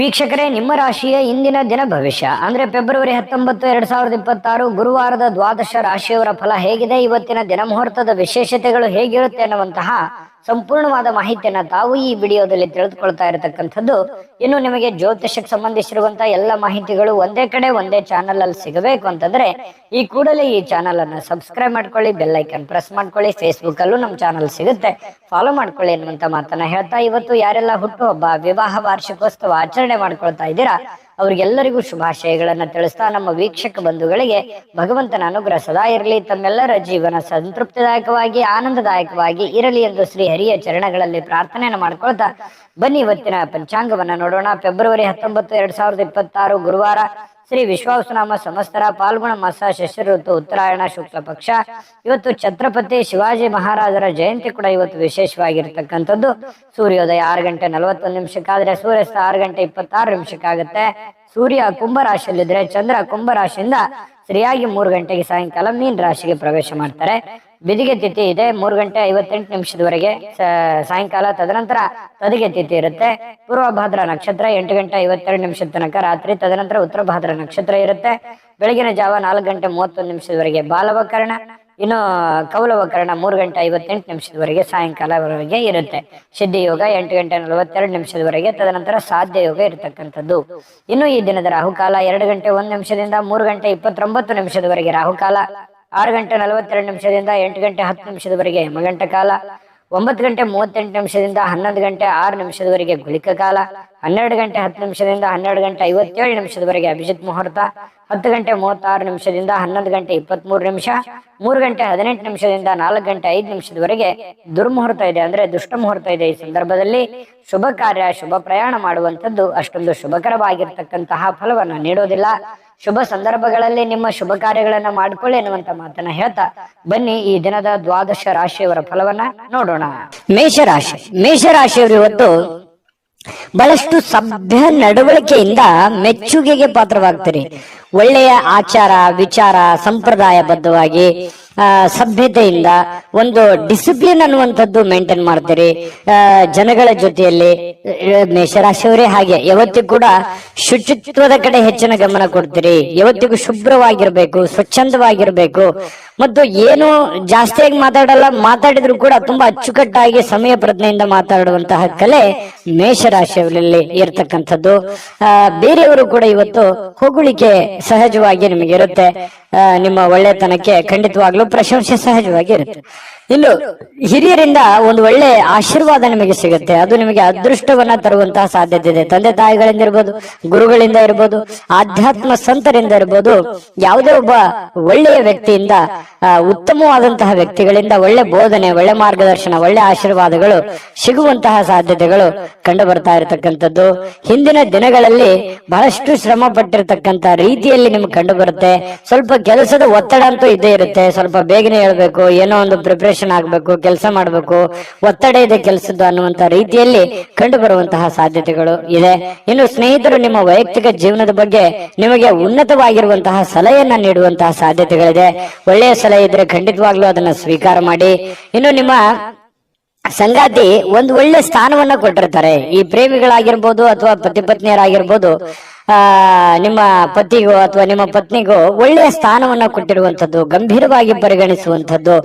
ವೀಕ್ಷಕರೇ, ನಿಮ್ಮ ರಾಶಿಯ ಇಂದಿನ ದಿನ ಭವಿಷ್ಯ ಅಂದ್ರೆ ಫೆಬ್ರವರಿ 19, 2026 ಗುರುವಾರದ ದ್ವಾದಶ ರಾಶಿಯವರ ಫಲ ಹೇಗಿದೆ, ಇವತ್ತಿನ ದಿನ ಮುಹೂರ್ತದ ವಿಶೇಷತೆಗಳು ಹೇಗಿರುತ್ತೆ ಅನ್ನುವಂತಹ ಸಂಪೂರ್ಣವಾದ ಮಾಹಿತಿಯನ್ನ ತಾವು ಈ ವಿಡಿಯೋದಲ್ಲಿ ತಿಳಿದುಕೊಳ್ತಾ ಇರತಕ್ಕಂಥದ್ದು. ಇನ್ನು ನಿಮಗೆ ಜ್ಯೋತಿಷಕ್ಕೆ ಸಂಬಂಧಿಸಿರುವಂತಹ ಎಲ್ಲ ಮಾಹಿತಿಗಳು ಒಂದೇ ಕಡೆ ಒಂದೇ ಚಾನಲ್ ಅಲ್ಲಿ ಸಿಗಬೇಕು ಅಂತಂದ್ರೆ ಈ ಕೂಡಲೇ ಈ ಚಾನಲ್ ಅನ್ನ ಸಬ್ಸ್ಕ್ರೈಬ್ ಮಾಡ್ಕೊಳ್ಳಿ, ಬೆಲ್ ಐಕನ್ ಪ್ರೆಸ್ ಮಾಡ್ಕೊಳ್ಳಿ. ಫೇಸ್ಬುಕ್ ಅಲ್ಲೂ ನಮ್ಮ ಚಾನಲ್ ಸಿಗುತ್ತೆ, ಫಾಲೋ ಮಾಡ್ಕೊಳ್ಳಿ ಅನ್ನುವಂತ ಮಾತನ್ನ ಹೇಳ್ತಾ, ಇವತ್ತು ಯಾರೆಲ್ಲ ಹುಟ್ಟುಹಬ್ಬ, ವಿವಾಹ ವಾರ್ಷಿಕೋತ್ಸವ ಆಚರಣೆ ಮಾಡ್ಕೊಳ್ತಾ ಇದ್ದೀರಾ ಅವ್ರಿಗೆಲ್ಲರಿಗೂ ಶುಭಾಶಯಗಳನ್ನ ತಿಳಿಸ್ತಾ, ನಮ್ಮ ವೀಕ್ಷಕ ಬಂಧುಗಳಿಗೆ ಭಗವಂತನ ಅನುಗ್ರಹ ಸದಾ ಇರಲಿ, ತಮ್ಮೆಲ್ಲರ ಜೀವನ ಸಂತೃಪ್ತಿದಾಯಕವಾಗಿ ಆನಂದದಾಯಕವಾಗಿ ಇರಲಿ ಎಂದು ಶ್ರೀ ಹರಿಯ ಚರಣಗಳಲ್ಲಿ ಪ್ರಾರ್ಥನೆಯನ್ನು ಮಾಡ್ಕೊಳ್ತಾ ಬನ್ನಿ ಇವತ್ತಿನ ಪಂಚಾಂಗವನ್ನ ನೋಡೋಣ. ಫೆಬ್ರವರಿ 19, 2026 ಗುರುವಾರ, ಶ್ರೀ ವಿಶ್ವಾವಸುನಾಮ ಸಂವತ್ಸರ, ಪಾಲ್ಗುಣ ಮಾಸ, ಶಶಿ ಋತು, ಉತ್ತರಾಯಣ, ಶುಕ್ಲ ಪಕ್ಷ. ಇವತ್ತು ಛತ್ರಪತಿ ಶಿವಾಜಿ ಮಹಾರಾಜರ ಜಯಂತಿ ಕೂಡ ಇವತ್ತು ವಿಶೇಷವಾಗಿರ್ತಕ್ಕಂಥದ್ದು. ಸೂರ್ಯೋದಯ 6 ಗಂಟೆ 41 ನಿಮಿಷಕ್ಕಾದ್ರೆ ಸೂರ್ಯಾಸ್ತ 6 ಗಂಟೆ 26 ನಿಮಿಷಕ್ಕಾಗುತ್ತೆ. ಸೂರ್ಯ ಕುಂಭ ರಾಶಿಯಲ್ಲಿದ್ರೆ ಚಂದ್ರ ಕುಂಭ ರಾಶಿಯಿಂದ ಸರಿಯಾಗಿ 3 ಗಂಟೆಗೆ ಸಾಯಂಕಾಲ ಮೀನ್ ರಾಶಿಗೆ ಪ್ರವೇಶ ಮಾಡ್ತಾರೆ. ಬಿದಿಗೆ ತಿಥಿ ಇದೆ 3 ಗಂಟೆ 58 ನಿಮಿಷದವರೆಗೆ ಸಾಯಂಕಾಲ. ತದನಂತರ ತದಿಗೆ ತಿಥಿ ಇರುತ್ತೆ. ಪೂರ್ವಭಾದ್ರ ನಕ್ಷತ್ರ 8 ಗಂಟೆ 52 ನಿಮಿಷದ ತನಕ ರಾತ್ರಿ. ತದನಂತರ ಉತ್ತರ ಭಾದ್ರ ನಕ್ಷತ್ರ ಇರುತ್ತೆ. ಬೆಳಗಿನ ಜಾವ 4 ಗಂಟೆ 31 ನಿಮಿಷದವರೆಗೆ ಬಾಲವಕರಣ. ಇನ್ನು ಕೌಲವಕರಣ 3 ಗಂಟೆ 58 ನಿಮಿಷದವರೆಗೆ ಸಾಯಂಕಾಲವರೆಗೆ ಇರುತ್ತೆ. ಸಿದ್ಧಿ ಯೋಗ 8 ಗಂಟೆ 42 ನಿಮಿಷದವರೆಗೆ. ತದನಂತರ ಸಾಧ್ಯ ಯೋಗ ಇರತಕ್ಕಂಥದ್ದು. ಇನ್ನು ಈ ದಿನದ ರಾಹುಕಾಲ 2 ಗಂಟೆ 1 ನಿಮಿಷದಿಂದ 3 ಗಂಟೆ 29 ನಿಮಿಷದವರೆಗೆ ರಾಹುಕಾಲ. 6 ಗಂಟೆ 42 ನಿಮಿಷದಿಂದ 8 ಗಂಟೆ 10 ನಿಮಿಷದವರೆಗೆ ಯಮಗಂಟ ಕಾಲ. 9 ಗಂಟೆ 38 ನಿಮಿಷದಿಂದ 11 ಗಂಟೆ 6 ನಿಮಿಷದವರೆಗೆ ಗುಳಿಕ ಕಾಲ. 12 ಗಂಟೆ 10 ನಿಮಿಷದಿಂದ 12 ಗಂಟೆ 57 ನಿಮಿಷದವರೆಗೆ ಅಭಿಜಿತ್ ಮುಹೂರ್ತ. 10 ಗಂಟೆ 36 ನಿಮಿಷದಿಂದ 11 ಗಂಟೆ 23 ನಿಮಿಷ. 3 ಗಂಟೆ 18 ನಿಮಿಷದಿಂದ 4 ಗಂಟೆ 5 ನಿಮಿಷದವರೆಗೆ ದುರ್ಮುಹೂರ್ತ ಇದೆ, ಅಂದ್ರೆ ದುಷ್ಟ ಮುಹೂರ್ತ ಇದೆ. ಈ ಸಂದರ್ಭದಲ್ಲಿ ಶುಭ ಕಾರ್ಯ, ಶುಭ ಪ್ರಯಾಣ ಮಾಡುವಂಥದ್ದು ಅಷ್ಟೊಂದು ಶುಭಕರವಾಗಿರ್ತಕ್ಕಂತಹ ಫಲವನ್ನ ನೀಡೋದಿಲ್ಲ. ಶುಭ ಸಂದರ್ಭಗಳಲ್ಲಿ ನಿಮ್ಮ ಶುಭ ಕಾರ್ಯಗಳನ್ನ ಮಾಡ್ಕೊಳ್ಳಿ ಎನ್ನುವಂತ ಮಾತನ್ನ ಹೇಳ್ತಾ ಬನ್ನಿ ಈ ದಿನದ ದ್ವಾದಶ ರಾಶಿಯವರ ಫಲವನ್ನ ನೋಡೋಣ. ಮೇಷರಾಶಿ. ಮೇಷರಾಶಿಯವರು ಇವತ್ತು ಬಹಳಷ್ಟು ಸಭ್ಯ ನಡವಳಿಕೆಯಿಂದ ಮೆಚ್ಚುಗೆಗೆ ಪಾತ್ರವಾಗ್ತೀರಿ. ಒಳ್ಳೆಯ ಆಚಾರ ವಿಚಾರ ಸಂಪ್ರದಾಯಬದ್ಧವಾಗಿ ಸಭ್ಯತೆಯಿಂದ ಒಂದು ಡಿಸಿಪ್ಲಿನ್ ಅನ್ನುವಂಥದ್ದು ಮೇಂಟೈನ್ ಮಾಡ್ತೀರಿ. ಜನಗಳ ಜೊತೆಯಲ್ಲಿ ಮೇಷರಾಶಿಯವರೇ ಹಾಗೆ ಯಾವತ್ತಿಗೂ ಕೂಡ ಶುಚಿತ್ವದ ಕಡೆ ಹೆಚ್ಚಿನ ಗಮನ ಕೊಡ್ತೀರಿ. ಯಾವತ್ತಿಗೂ ಶುಭ್ರವಾಗಿರ್ಬೇಕು, ಸ್ವಚ್ಛಂದವಾಗಿರ್ಬೇಕು. ಮತ್ತು ಏನು ಜಾಸ್ತಿಯಾಗಿ ಮಾತಾಡಲ್ಲ, ಮಾತಾಡಿದ್ರು ಕೂಡ ತುಂಬಾ ಅಚ್ಚುಕಟ್ಟಾಗಿ ಸಮಯ ಪ್ರಜ್ಞೆಯಿಂದ ಮಾತಾಡುವಂತಹ ಕಲೆ ಮೇಷರಾಶಿಯವರಲ್ಲಿ ಇರ್ತಕ್ಕಂಥದ್ದು. ಬೇರೆಯವರು ಕೂಡ ಇವತ್ತು ಹೊಗಳಿಕೆ ಸಹಜವಾಗಿ ನಿಮಗೆ ಇರುತ್ತೆ. ನಿಮ್ಮ ಒಳ್ಳೆತನಕ್ಕೆ ಖಂಡಿತವಾಗ್ಲೂ ಪ್ರಶಂಸೆ ಸಹಜವಾಗಿ ಇರುತ್ತೆ. ಇನ್ನು ಹಿರಿಯರಿಂದ ಒಂದು ಒಳ್ಳೆ ಆಶೀರ್ವಾದ ನಿಮಗೆ ಸಿಗುತ್ತೆ. ಅದು ನಿಮಗೆ ಅದೃಷ್ಟವನ್ನ ತರುವಂತಹ ಸಾಧ್ಯತೆ ಇದೆ. ತಂದೆ ತಾಯಿಗಳಿಂದ ಇರ್ಬೋದು, ಗುರುಗಳಿಂದ ಇರ್ಬೋದು, ಆಧ್ಯಾತ್ಮ ಸಂತರಿಂದ ಇರ್ಬೋದು, ಯಾವುದೇ ಒಬ್ಬ ಒಳ್ಳೆಯ ವ್ಯಕ್ತಿಯಿಂದ, ಉತ್ತಮವಾದಂತಹ ವ್ಯಕ್ತಿಗಳಿಂದ ಒಳ್ಳೆ ಬೋಧನೆ, ಒಳ್ಳೆ ಮಾರ್ಗದರ್ಶನ, ಒಳ್ಳೆ ಆಶೀರ್ವಾದಗಳು ಸಿಗುವಂತಹ ಸಾಧ್ಯತೆಗಳು ಕಂಡು ಬರ್ತಾ ಇರತಕ್ಕಂಥದ್ದು. ಹಿಂದಿನ ದಿನಗಳಲ್ಲಿ ಬಹಳಷ್ಟು ಶ್ರಮ ಪಟ್ಟಿರ್ತಕ್ಕಂಥ ರೀತಿಯಲ್ಲಿ ನಿಮ್ಗೆ ಕಂಡು ಬರುತ್ತೆ. ಸ್ವಲ್ಪ ಕೆಲಸದ ಒತ್ತಡ ಅಂತೂ ಇದ್ದೇ ಇರುತ್ತೆ. ಸ್ವಲ್ಪ ಬೇಗನೆ ಹೇಳ್ಬೇಕು, ಏನೋ ಒಂದು ಪ್ರಿಪರೇಷನ್ ಆಗ್ಬೇಕು, ಕೆಲಸ ಮಾಡ್ಬೇಕು, ಒತ್ತಡ ಇದೆ ಕೆಲಸದ್ದು ಅನ್ನುವಂತ ರೀತಿಯಲ್ಲಿ ಕಂಡು ಬರುವಂತಹ ಸಾಧ್ಯತೆಗಳು ಇದೆ. ಇನ್ನು ಸ್ನೇಹಿತರು ನಿಮ್ಮ ವೈಯಕ್ತಿಕ ಜೀವನದ ಬಗ್ಗೆ ನಿಮಗೆ ಉನ್ನತವಾಗಿರುವಂತಹ ಸಲಹೆಯನ್ನ ನೀಡುವಂತಹ ಸಾಧ್ಯತೆಗಳಿದೆ. ಒಳ್ಳೆಯ ಸಲಹೆ ಇದ್ರೆ ಖಂಡಿತವಾಗ್ಲೂ ಅದನ್ನ ಸ್ವೀಕಾರ ಮಾಡಿ. ಇನ್ನು ನಿಮ್ಮ ಸಂಗಾತಿ ಒಂದು ಒಳ್ಳೆ ಸ್ಥಾನವನ್ನ ಕೊಟ್ಟಿರ್ತಾರೆ. ಈ ಪ್ರೇಮಿಗಳಾಗಿರ್ಬೋದು ಅಥವಾ ಪತಿ ಪತ್ನಿಯರಾಗಿರ್ಬೋದು, ನಿಮ್ಮ ಪತಿಗೋ ಅಥವಾ ನಿಮ್ಮ ಪತ್ನಿಗೋ ಒಳ್ಳೆಯ ಸ್ಥಾನವನ್ನ ಕೊಟ್ಟಿರುವಂತದ್ದು, ಗಂಭೀರವಾಗಿ ಪರಿಗಣಿಸುವಂತದ್ದು,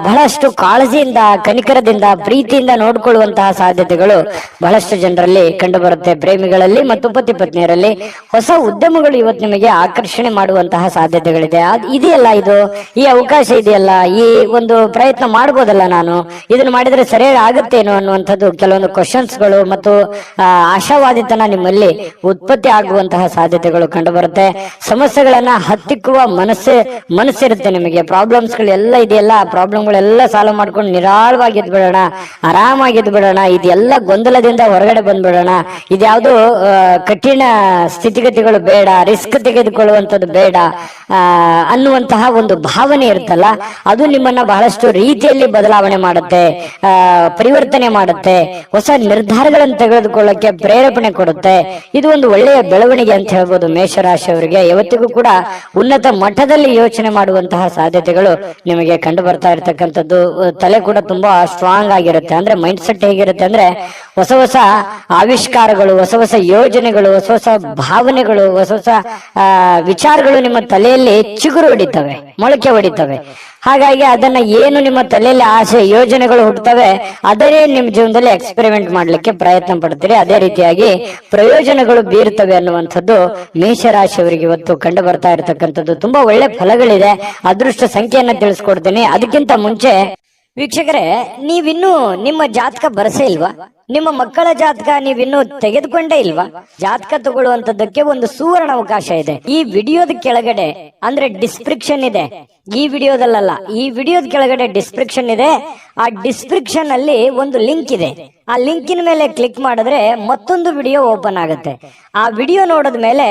ಬಹಳಷ್ಟು ಕಾಳಜಿಯಿಂದ, ಕನಿಕರದಿಂದ, ಪ್ರೀತಿಯಿಂದ ನೋಡ್ಕೊಳ್ಳುವಂತಹ ಸಾಧ್ಯತೆಗಳು ಬಹಳಷ್ಟು ಜನರಲ್ಲಿ ಕಂಡು ಬರುತ್ತೆ. ಪ್ರೇಮಿಗಳಲ್ಲಿ ಮತ್ತು ಪತಿ ಪತ್ನಿಯರಲ್ಲಿ ಹೊಸ ಉದ್ಯಮಗಳು ಇವತ್ತು ನಿಮಗೆ ಆಕರ್ಷಣೆ ಮಾಡುವಂತಹ ಸಾಧ್ಯತೆಗಳಿದೆ. ಇದೆಯಲ್ಲ, ಇದು ಈ ಅವಕಾಶ ಇದೆಯಲ್ಲ, ಈ ಒಂದು ಪ್ರಯತ್ನ ಮಾಡ್ಬೋದಲ್ಲ, ನಾನು ಇದನ್ನು ಮಾಡಿದ್ರೆ ಸರಿಯಾಗಿ ಆಗುತ್ತೇನೋ ಅನ್ನುವಂಥದ್ದು ಕೆಲವೊಂದು ಕ್ವಶನ್ಸ್ಗಳು ಮತ್ತು ಆಶಾವಾದಿತನ ನಿಮ್ಮಲ್ಲಿ ಉತ್ಪತ್ತಿ ಆಗುವಂತಹ ಸಾಧ್ಯತೆಗಳು ಕಂಡು ಬರುತ್ತೆ. ಸಮಸ್ಯೆಗಳನ್ನ ಹತ್ತಿಕ್ಕುವ ಮನಸ್ಸಿರುತ್ತೆ ನಿಮಗೆ. ಪ್ರಾಬ್ಲಮ್ಸ್ ಗಳೆಲ್ಲ ಇದೆಯಲ್ಲ, ಪ್ರಾಬ್ಲಮ್ಗಳೆಲ್ಲ ಸಾಲ್ವ್ ಮಾಡ್ಕೊಂಡು ನಿರಾಳವಾಗಿ ಇದ್ಬಿಡೋಣ, ಆರಾಮಾಗಿ ಇದ್ಬಿಡೋಣ, ಇದೆಲ್ಲ ಗೊಂದಲದಿಂದ ಹೊರಗಡೆ ಬಂದ್ಬಿಡೋಣ, ಇದ್ಯಾವುದು ಕಠಿಣ ಸ್ಥಿತಿಗತಿಗಳು ಬೇಡ, ರಿಸ್ಕ್ ತೆಗೆದುಕೊಳ್ಳುವಂಥದ್ದು ಬೇಡ ಅನ್ನುವಂತಹ ಒಂದು ಭಾವನೆ ಇರುತ್ತಲ್ಲ, ಅದು ನಿಮ್ಮನ್ನ ಬಹಳಷ್ಟು ರೀತಿಯಲ್ಲಿ ಬದಲಾವಣೆ ಮಾಡುತ್ತೆ, ಪರಿವರ್ತನೆ ಮಾಡುತ್ತೆ, ಹೊಸ ನಿರ್ಧಾರಗಳನ್ನು ತೆಗೆದುಕೊಳ್ಳಕ್ಕೆ ಪ್ರೇರೇಪಣೆ ಕೊಡುತ್ತೆ. ಇದು ಒಂದು ಒಳ್ಳೆಯ ಬೆಳವಣಿಗೆ ಅಂತ ಹೇಳ್ಬೋದು ಮೇಷರಾಶಿಯವರಿಗೆ. ಯಾವತ್ತಿಗೂ ಕೂಡ ಉನ್ನತ ಮಟ್ಟದಲ್ಲಿ ಯೋಚನೆ ಮಾಡುವಂತಹ ಸಾಧ್ಯತೆಗಳು ನಿಮಗೆ ಕಂಡು ಬರ್ತಾ ಇರತಕ್ಕಂಥದ್ದು. ತಲೆ ಕೂಡ ತುಂಬಾ ಸ್ಟ್ರಾಂಗ್ ಆಗಿರುತ್ತೆ. ಅಂದ್ರೆ ಮೈಂಡ್ ಸೆಟ್ ಹೇಗಿರುತ್ತೆ ಅಂದ್ರೆ ಹೊಸ ಹೊಸ ಆವಿಷ್ಕಾರಗಳು, ಹೊಸ ಹೊಸ ಯೋಜನೆಗಳು, ಹೊಸ ಹೊಸ ಭಾವನೆಗಳು, ಹೊಸ ಹೊಸ ವಿಚಾರಗಳು ನಿಮ್ಮ ತಲೆಯಲ್ಲಿ ಚಿಗುರು ಹೊಡಿತವೆ, ಮೊಳಕೆ ಹೊಡಿತವೆ. ಹಾಗಾಗಿ ಅದನ್ನ ಏನು ನಿಮ್ಮ ತಲೆಯಲ್ಲಿ ಆಸೆ ಯೋಜನೆಗಳು ಹುಟ್ಟುತ್ತವೆ ಅದೇ ನಿಮ್ಮ ಜೀವನದಲ್ಲಿ ಎಕ್ಸ್ಪೆರಿಮೆಂಟ್ ಮಾಡ್ಲಿಕ್ಕೆ ಪ್ರಯತ್ನ ಪಡ್ತೀರಿ. ಅದೇ ರೀತಿಯಾಗಿ ಪ್ರಯೋಜನಗಳು ಬೀರುತ್ತವೆ ಅನ್ನುವಂಥದ್ದು ಮೇಷರಾಶಿಯವರಿಗೆ ಇವತ್ತು ಕಂಡು ಬರ್ತಾ ಇರತಕ್ಕಂಥದ್ದು. ತುಂಬಾ ಒಳ್ಳೆ ಫಲಗಳಿದೆ. ಅದೃಷ್ಟ ಸಂಖ್ಯೆಯನ್ನ ತಿಳಿಸ್ಕೊಡ್ತೀನಿ. ಅದಕ್ಕಿಂತ ಮುಂಚೆ ವೀಕ್ಷಕರೇ, ನೀವಿನ್ನೂ ನಿಮ್ಮ ಜಾತಕ ಬರಸೇ ಇಲ್ವಾ? ನಿಮ್ಮ ಮಕ್ಕಳ ಜಾತಕ ನೀವಿನ್ನೂ ತೆಗೆದುಕೊಂಡೇ ಇಲ್ವಾ? ಜಾತಕ ತಗೊಳ್ಳುವಂತದ್ದಕ್ಕೆ ಒಂದು ಸುವರ್ಣ ಅವಕಾಶ ಇದೆ. ಈ ವಿಡಿಯೋದ ಕೆಳಗಡೆ ಅಂದ್ರೆ ಡಿಸ್ಕ್ರಿಪ್ಷನ್ ಇದೆ. ಈ ವಿಡಿಯೋದಲ್ಲ, ಈ ವಿಡಿಯೋದ ಕೆಳಗಡೆ ಡಿಸ್ಕ್ರಿಪ್ಷನ್ ಇದೆ. ಆ ಡಿಸ್ಕ್ರಿಪ್ಷನ್ ಅಲ್ಲಿ ಒಂದು ಲಿಂಕ್ ಇದೆ. ಆ ಲಿಂಕಿನ ಮೇಲೆ ಕ್ಲಿಕ್ ಮಾಡಿದ್ರೆ ಮತ್ತೊಂದು ವಿಡಿಯೋ ಓಪನ್ ಆಗುತ್ತೆ. ಆ ವಿಡಿಯೋ ನೋಡಿದ ಮೇಲೆ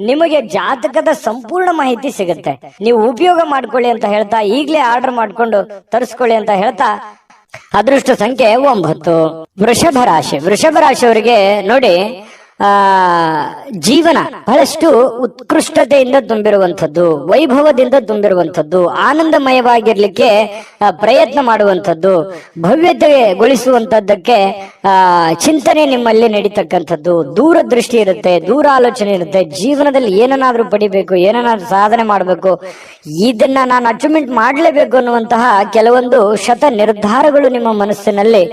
ನಿಮಗೆ ಜಾತಕದ ಸಂಪೂರ್ಣ ಮಾಹಿತಿ ಸಿಗುತ್ತೆ. ನೀವು ಉಪಯೋಗ ಮಾಡ್ಕೊಳ್ಳಿ ಅಂತ ಹೇಳ್ತಾ, ಈಗಲೇ ಆರ್ಡರ್ ಮಾಡ್ಕೊಂಡು ತರಿಸ್ಕೊಳ್ಳಿ ಅಂತ ಹೇಳ್ತಾ, ಅದೃಷ್ಟ ಸಂಖ್ಯೆ 9. ವೃಷಭ ರಾಶಿ. ವೃಷಭ ರಾಶಿಯವರಿಗೆ ನೋಡಿ, ಜೀವನ ಬಹಳಷ್ಟು ಉತ್ಕೃಷ್ಟತೆಯಿಂದ ತುಂಬಿರುವಂಥದ್ದು, ವೈಭವದಿಂದ ತುಂಬಿರುವಂಥದ್ದು, ಆನಂದಮಯವಾಗಿರ್ಲಿಕ್ಕೆ ಪ್ರಯತ್ನ ಮಾಡುವಂಥದ್ದು, ಭವ್ಯತೆಗೊಳಿಸುವಂತದ್ದಕ್ಕೆ ಚಿಂತನೆ ನಿಮ್ಮಲ್ಲಿ ನಡೀತಕ್ಕಂಥದ್ದು, ದೂರದೃಷ್ಟಿ ಇರುತ್ತೆ, ದೂರ ಆಲೋಚನೆ ಇರುತ್ತೆ. ಜೀವನದಲ್ಲಿ ಏನನ್ನಾದ್ರೂ ಪಡಿಬೇಕು, ಏನನ್ನಾದ್ರೂ ಸಾಧನೆ ಮಾಡಬೇಕು, ಇದನ್ನ ನಾನು ಅಚೀವ್ಮೆಂಟ್ ಮಾಡಲೇಬೇಕು ಅನ್ನುವಂತಹ ಕೆಲವೊಂದು ಶತ ನಿರ್ಧಾರಗಳು ನಿಮ್ಮ ಮನಸ್ಸಿನಲ್ಲಿ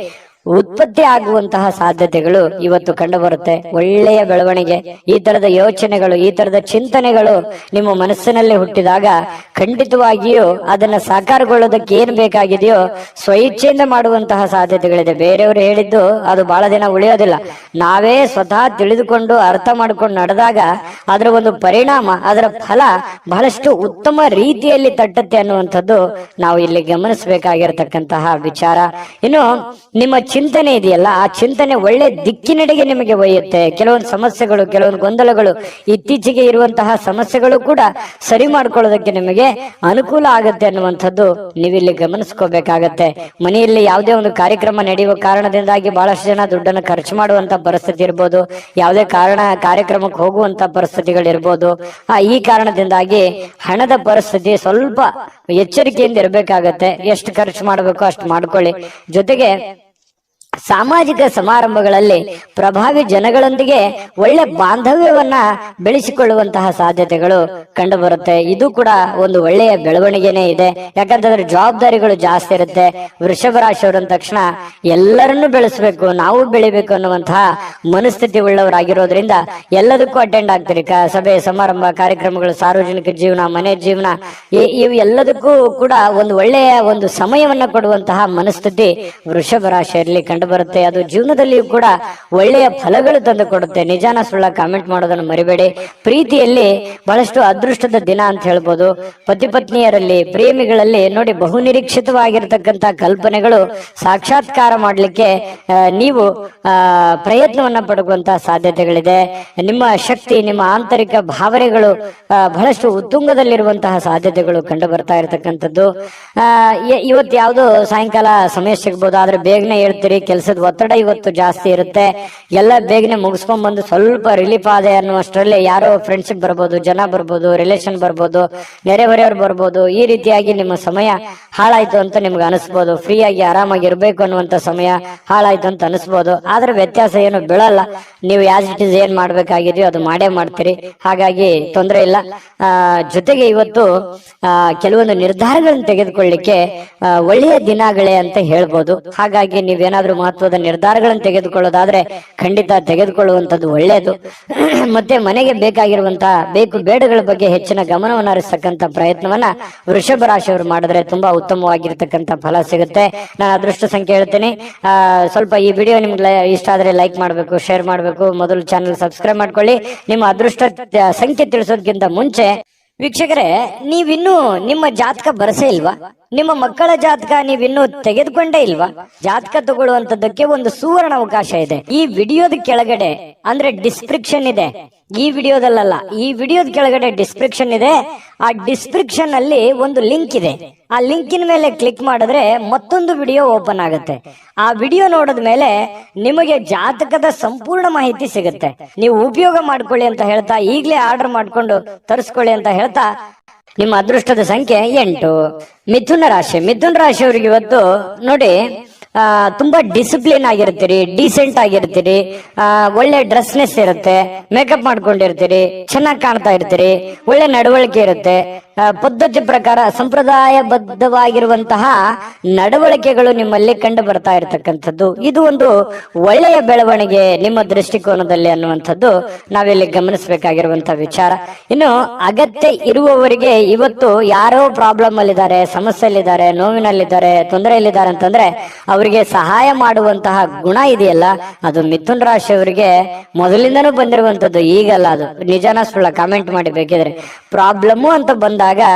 ಉತ್ಪತ್ತಿ ಆಗುವಂತಹ ಸಾಧ್ಯತೆಗಳು ಇವತ್ತು ಕಂಡು ಬರುತ್ತೆ. ಒಳ್ಳೆಯ ಬೆಳವಣಿಗೆ, ಈ ತರದ ಯೋಚನೆಗಳು, ಈ ತರದ ಚಿಂತನೆಗಳು ನಿಮ್ಮ ಮನಸ್ಸಿನಲ್ಲಿ ಹುಟ್ಟಿದಾಗ ಖಂಡಿತವಾಗಿಯೂ ಅದನ್ನ ಸಾಕಾರಗೊಳ್ಳೋದಕ್ಕೆ ಏನ್ ಬೇಕಾಗಿದೆಯೋ ಸ್ವಇಚ್ಛೆಯಿಂದ ಮಾಡುವಂತಹ ಸಾಧ್ಯತೆಗಳಿದೆ. ಬೇರೆಯವರು ಹೇಳಿದ್ದು ಅದು ಬಹಳ ದಿನ ಉಳಿಯೋದಿಲ್ಲ. ನಾವೇ ಸ್ವತಃ ತಿಳಿದುಕೊಂಡು ಅರ್ಥ ಮಾಡ್ಕೊಂಡು ನಡೆದಾಗ ಅದರ ಒಂದು ಪರಿಣಾಮ, ಅದರ ಫಲ ಬಹಳಷ್ಟು ಉತ್ತಮ ರೀತಿಯಲ್ಲಿ ತಟ್ಟುತ್ತೆ ಅನ್ನುವಂಥದ್ದು ನಾವು ಇಲ್ಲಿ ಗಮನಿಸಬೇಕಾಗಿರತಕ್ಕಂತಹ ವಿಚಾರ. ಇನ್ನು ನಿಮ್ಮ ಚಿಂತನೆ ಇದೆಯಲ್ಲ, ಆ ಚಿಂತನೆ ಒಳ್ಳೆ ದಿಕ್ಕಿನೆಡೆಗೆ ನಿಮಗೆ ಒಯ್ಯುತ್ತೆ. ಕೆಲವೊಂದು ಸಮಸ್ಯೆಗಳು, ಕೆಲವೊಂದು ಗೊಂದಲಗಳು, ಇತ್ತೀಚೆಗೆ ಇರುವಂತಹ ಸಮಸ್ಯೆಗಳು ಕೂಡ ಸರಿ ಮಾಡ್ಕೊಳ್ಳೋದಕ್ಕೆ ನಿಮಗೆ ಅನುಕೂಲ ಆಗುತ್ತೆ ಅನ್ನುವಂಥದ್ದು ನೀವಿಲ್ಲಿ ಗಮನಿಸ್ಕೋಬೇಕಾಗತ್ತೆ. ಮನೆಯಲ್ಲಿ ಯಾವುದೇ ಒಂದು ಕಾರ್ಯಕ್ರಮ ನಡೆಯುವ ಕಾರಣದಿಂದಾಗಿ ಬಹಳಷ್ಟು ಜನ ದುಡ್ಡನ್ನು ಖರ್ಚು ಮಾಡುವಂತ ಪರಿಸ್ಥಿತಿ ಇರ್ಬೋದು, ಯಾವುದೇ ಕಾರ್ಯಕ್ರಮಕ್ಕೆ ಹೋಗುವಂತ ಪರಿಸ್ಥಿತಿಗಳಿರ್ಬೋದು. ಈ ಕಾರಣದಿಂದಾಗಿ ಹಣದ ಪರಿಸ್ಥಿತಿ ಸ್ವಲ್ಪ ಎಚ್ಚರಿಕೆಯಿಂದ ಇರಬೇಕಾಗತ್ತೆ. ಎಷ್ಟು ಖರ್ಚು ಮಾಡಬೇಕು ಅಷ್ಟು ಮಾಡ್ಕೊಳ್ಳಿ. ಜೊತೆಗೆ ಸಾಮಾಜಿಕ ಸಮಾರಂಭಗಳಲ್ಲಿ ಪ್ರಭಾವಿ ಜನಗಳೊಂದಿಗೆ ಒಳ್ಳೆ ಬಾಂಧವ್ಯವನ್ನ ಬೆಳೆಸಿಕೊಳ್ಳುವಂತಹ ಸಾಧ್ಯತೆಗಳು ಕಂಡು ಬರುತ್ತೆ. ಇದು ಕೂಡ ಒಂದು ಒಳ್ಳೆಯ ಬೆಳವಣಿಗೆನೇ ಇದೆ. ಯಾಕಂತಂದ್ರೆ ಜವಾಬ್ದಾರಿಗಳು ಜಾಸ್ತಿ ಇರುತ್ತೆ. ವೃಷಭ ರಾಶಿಯವರು ಅಂದ ತಕ್ಷಣ ಎಲ್ಲರನ್ನೂ ಬೆಳೆಸಬೇಕು, ನಾವು ಬೆಳಿಬೇಕು ಅನ್ನುವಂತಹ ಮನಸ್ಥಿತಿ ಉಳ್ಳವರಾಗಿರೋದ್ರಿಂದ ಎಲ್ಲದಕ್ಕೂ ಅಟೆಂಡ್ ಆಗ್ತೀರಿ. ಸಭೆ ಸಮಾರಂಭ, ಕಾರ್ಯಕ್ರಮಗಳು, ಸಾರ್ವಜನಿಕ ಜೀವನ, ಮನೆ ಜೀವನ, ಇವು ಎಲ್ಲದಕ್ಕೂ ಕೂಡ ಒಂದು ಒಳ್ಳೆಯ ಒಂದು ಸಮಯವನ್ನ ಕೊಡುವಂತಹ ಮನಸ್ಥಿತಿ ವೃಷಭ ರಾಶಿಯಲ್ಲಿ ಕಂಡು ಬರುತ್ತೆ. ಅದು ಜೀವನದಲ್ಲಿಯೂ ಕೂಡ ಒಳ್ಳೆಯ ಫಲಗಳು ತಂದು ಕೊಡುತ್ತೆ. ನಿಜಾನ ಸುಳ್ಳ ಕಾಮೆಂಟ್ ಮಾಡೋದನ್ನು ಮರಿಬೇಡಿ. ಪ್ರೀತಿಯಲ್ಲಿ ಬಹಳಷ್ಟು ಅದೃಷ್ಟದ ದಿನ ಅಂತ ಹೇಳ್ಬೋದು. ಪತಿ ಪತ್ನಿಯರಲ್ಲಿ, ಪ್ರೇಮಿಗಳಲ್ಲಿ ನೋಡಿ, ಬಹುನಿರೀಕ್ಷಿತವಾಗಿರ್ತಕ್ಕಂಥ ಕಲ್ಪನೆಗಳು ಸಾಕ್ಷಾತ್ಕಾರ ಮಾಡಲಿಕ್ಕೆ ನೀವು ಪ್ರಯತ್ನವನ್ನ ಪಡುವಂತಹ ಸಾಧ್ಯತೆಗಳಿದೆ. ನಿಮ್ಮ ಶಕ್ತಿ, ನಿಮ್ಮ ಆಂತರಿಕ ಭಾವನೆಗಳು ಬಹಳಷ್ಟು ಉತ್ತುಂಗದಲ್ಲಿರುವಂತಹ ಸಾಧ್ಯತೆಗಳು ಕಂಡು ಬರ್ತಾ ಇರತಕ್ಕಂಥದ್ದು. ಇವತ್ತು ಯಾವ್ದು ಸಾಯಂಕಾಲ ಸಮಯ ಸಿಗ್ಬೋದು, ಆದ್ರೆ ಬೇಗನೆ ಹೇಳ್ತೀರಿ. ಕೆಲಸದ ಒತ್ತಡ ಇವತ್ತು ಜಾಸ್ತಿ ಇರುತ್ತೆ. ಎಲ್ಲ ಬೇಗನೆ ಮುಗಿಸ್ಕೊಂಡ್ ಬಂದು ಸ್ವಲ್ಪ ರಿಲೀಫ್ ಆದೆ ಅನ್ನುವಷ್ಟರಲ್ಲಿ ಯಾರೋ ಫ್ರೆಂಡ್ಶಿಪ್ ಬರ್ಬೋದು, ಜನ ಬರ್ಬೋದು, ರಿಲೇಷನ್ ಬರ್ಬೋದು, ನೆರೆಹೊರೆಯವ್ರು ಬರ್ಬೋದು. ಈ ರೀತಿಯಾಗಿ ನಿಮ್ಮ ಸಮಯ ಹಾಳಾಯ್ತು ಅಂತ ನಿಮ್ಗೆ ಅನಿಸ್ಬೋದು. ಫ್ರೀ ಆಗಿ ಆರಾಮಾಗಿ ಇರ್ಬೇಕು ಅನ್ನುವಂತ ಸಮಯ ಹಾಳಾಯ್ತು ಅಂತ ಅನಿಸ್ಬೋದು. ಆದ್ರೆ ವ್ಯತ್ಯಾಸ ಏನು ಬೀಳಲ್ಲ. ನೀವು ಆಸ್ ಇಟ್ ಇಸ್ ಏನ್ ಮಾಡ್ಬೇಕಾಗಿದೆಯೋ ಅದು ಮಾಡೇ ಮಾಡ್ತೀರಿ. ಹಾಗಾಗಿ ತೊಂದರೆ ಇಲ್ಲ. ಜೊತೆಗೆ ಇವತ್ತು ಕೆಲವೊಂದು ನಿರ್ಧಾರಗಳನ್ನು ತೆಗೆದುಕೊಳ್ಳಿಕ್ಕೆ ಒಳ್ಳೆಯ ದಿನಗಳೇ ಅಂತ ಹೇಳ್ಬೋದು. ಹಾಗಾಗಿ ನೀವೇನಾದ್ರೂ ಮಹತ್ವದ ನಿರ್ಧಾರಗಳನ್ನು ತೆಗೆದುಕೊಳ್ಳೋದಾದ್ರೆ ಖಂಡಿತ ತೆಗೆದುಕೊಳ್ಳುವಂತದ್ದು ಒಳ್ಳೆಯದು. ಮತ್ತೆ ಮನೆಗೆ ಬೇಕಾಗಿರುವಂತಹ ಬೇಕು ಬೇಡಗಳ ಬಗ್ಗೆ ಹೆಚ್ಚಿನ ಗಮನವನ್ನು ಹರಿಸತಕ್ಕಂತ ಪ್ರಯತ್ನವನ್ನ ವೃಷಭ ರಾಶಿಯವರು ಮಾಡಿದ್ರೆ ತುಂಬಾ ಉತ್ತಮವಾಗಿರ್ತಕ್ಕಂಥ ಫಲ ಸಿಗುತ್ತೆ. ನಾನು ಅದೃಷ್ಟ ಸಂಖ್ಯೆ ಹೇಳ್ತೇನೆ. ಸ್ವಲ್ಪ ಈ ವಿಡಿಯೋ ನಿಮ್ಗೆ ಇಷ್ಟ ಆದ್ರೆ ಲೈಕ್ ಮಾಡಬೇಕು, ಶೇರ್ ಮಾಡಬೇಕು. ಮೊದಲು ಚಾನಲ್ ಸಬ್ಸ್ಕ್ರೈಬ್ ಮಾಡ್ಕೊಳ್ಳಿ. ನಿಮ್ಮ ಅದೃಷ್ಟ ಸಂಖ್ಯೆ ತಿಳಿಸೋದಕ್ಕಿಂತ ಮುಂಚೆ ವೀಕ್ಷಕರೇ, ನೀವಿನ್ನೂ ನಿಮ್ಮ ಜಾತಕ ಬರಸೇ ಇಲ್ವಾ? ನಿಮ್ಮ ಮಕ್ಕಳ ಜಾತಕ ನೀವಿನ್ನೂ ತೆಗೆದುಕೊಂಡೇ ಇಲ್ವಾ? ಜಾತಕ ತಗೊಳ್ಳುವಂತದ್ದಕ್ಕೆ ಒಂದು ಸುವರ್ಣ ಅವಕಾಶ ಇದೆ. ಈ ವಿಡಿಯೋದ ಕೆಳಗಡೆ ಅಂದ್ರೆ ಡಿಸ್ಕ್ರಿಪ್ಷನ್ ಇದೆ, ಈ ವಿಡಿಯೋದಲ್ಲ, ಈ ವಿಡಿಯೋದ ಕೆಳಗಡೆ ಡಿಸ್ಕ್ರಿಪ್ಷನ್ ಇದೆ. ಆ ಡಿಸ್ಕ್ರಿಪ್ಷನ್ ಅಲ್ಲಿ ಒಂದು ಲಿಂಕ್ ಇದೆ. ಆ ಲಿಂಕಿನ ಮೇಲೆ ಕ್ಲಿಕ್ ಮಾಡಿದ್ರೆ ಮತ್ತೊಂದು ವಿಡಿಯೋ ಓಪನ್ ಆಗುತ್ತೆ. ಆ ವಿಡಿಯೋ ನೋಡಿದ ಮೇಲೆ ನಿಮಗೆ ಜಾತಕದ ಸಂಪೂರ್ಣ ಮಾಹಿತಿ ಸಿಗುತ್ತೆ. ನೀವು ಉಪಯೋಗ ಮಾಡ್ಕೊಳ್ಳಿ ಅಂತ ಹೇಳ್ತಾ, ಈಗಲೇ ಆರ್ಡರ್ ಮಾಡ್ಕೊಂಡು ತರಿಸ್ಕೊಳ್ಳಿ ಅಂತ ಹೇಳ್ತಾ, ನಿಮ್ಮ ಅದೃಷ್ಟದ ಸಂಖ್ಯೆ 8. ಮಿಥುನ ರಾಶಿ. ಮಿಥುನ ರಾಶಿಯವರಿಗೆ ಇವತ್ತು ನೋಡಿ, ತುಂಬಾ ಡಿಸಿಪ್ಲಿನ್ ಆಗಿರ್ತೀರಿ, ಡೀಸೆಂಟ್ ಆಗಿರ್ತೀರಿ, ಒಳ್ಳೆ ಡ್ರೆಸ್ನೆಸ್ ಇರುತ್ತೆ, ಮೇಕಪ್ ಮಾಡ್ಕೊಂಡಿರ್ತೀರಿ, ಚೆನ್ನಾಗಿ ಕಾಣ್ತಾ ಇರ್ತೀರಿ, ಒಳ್ಳೆ ನಡವಳಿಕೆ ಇರುತ್ತೆ, ಪದ್ಧತಿ ಪ್ರಕಾರ ಸಂಪ್ರದಾಯಬದ್ಧವಾಗಿರುವಂತಹ ನಡವಳಿಕೆಗಳು ನಿಮ್ಮಲ್ಲಿ ಕಂಡು ಬರ್ತಾ ಇರತಕ್ಕಂಥದ್ದು. ಇದು ಒಂದು ಒಳ್ಳೆಯ ಬೆಳವಣಿಗೆ ನಿಮ್ಮ ದೃಷ್ಟಿಕೋನದಲ್ಲಿ ಅನ್ನುವಂಥದ್ದು ನಾವಿಲ್ಲಿ ಗಮನಿಸಬೇಕಾಗಿರುವಂತಹ ವಿಚಾರ. ಇನ್ನು ಅಗತ್ಯ ಇರುವವರಿಗೆ ಇವತ್ತು ಯಾರೋ ಪ್ರಾಬ್ಲಮ್ ಅಲ್ಲಿದ್ದಾರೆ, ಸಮಸ್ಯೆಯಲ್ಲಿದ್ದಾರೆ, ನೋವಿನಲ್ಲಿದ್ದಾರೆ, ತೊಂದರೆಯಲ್ಲಿದ್ದಾರೆ ಅಂತಂದ್ರೆ ಅವರಿಗೆ ಸಹಾಯ ಮಾಡುವಂತಹ ಗುಣ ಇದೆಯಲ್ಲ, ಅದು ಮಿಥುನ ರಾಶಿಯವರಿಗೆ ಮೊದಲಿಂದನೂ ಬಂದಿರುವಂತದ್ದು, ಈಗಲ್ಲ. ಅದು ನಿಜಾನ ಸುಳ್ಳ ಕಾಮೆಂಟ್ ಮಾಡಿ ಬೇಕಿದ್ರೆ. ಪ್ರಾಬ್ಲಮ್ ಅಂತ ಬಂದಾಗ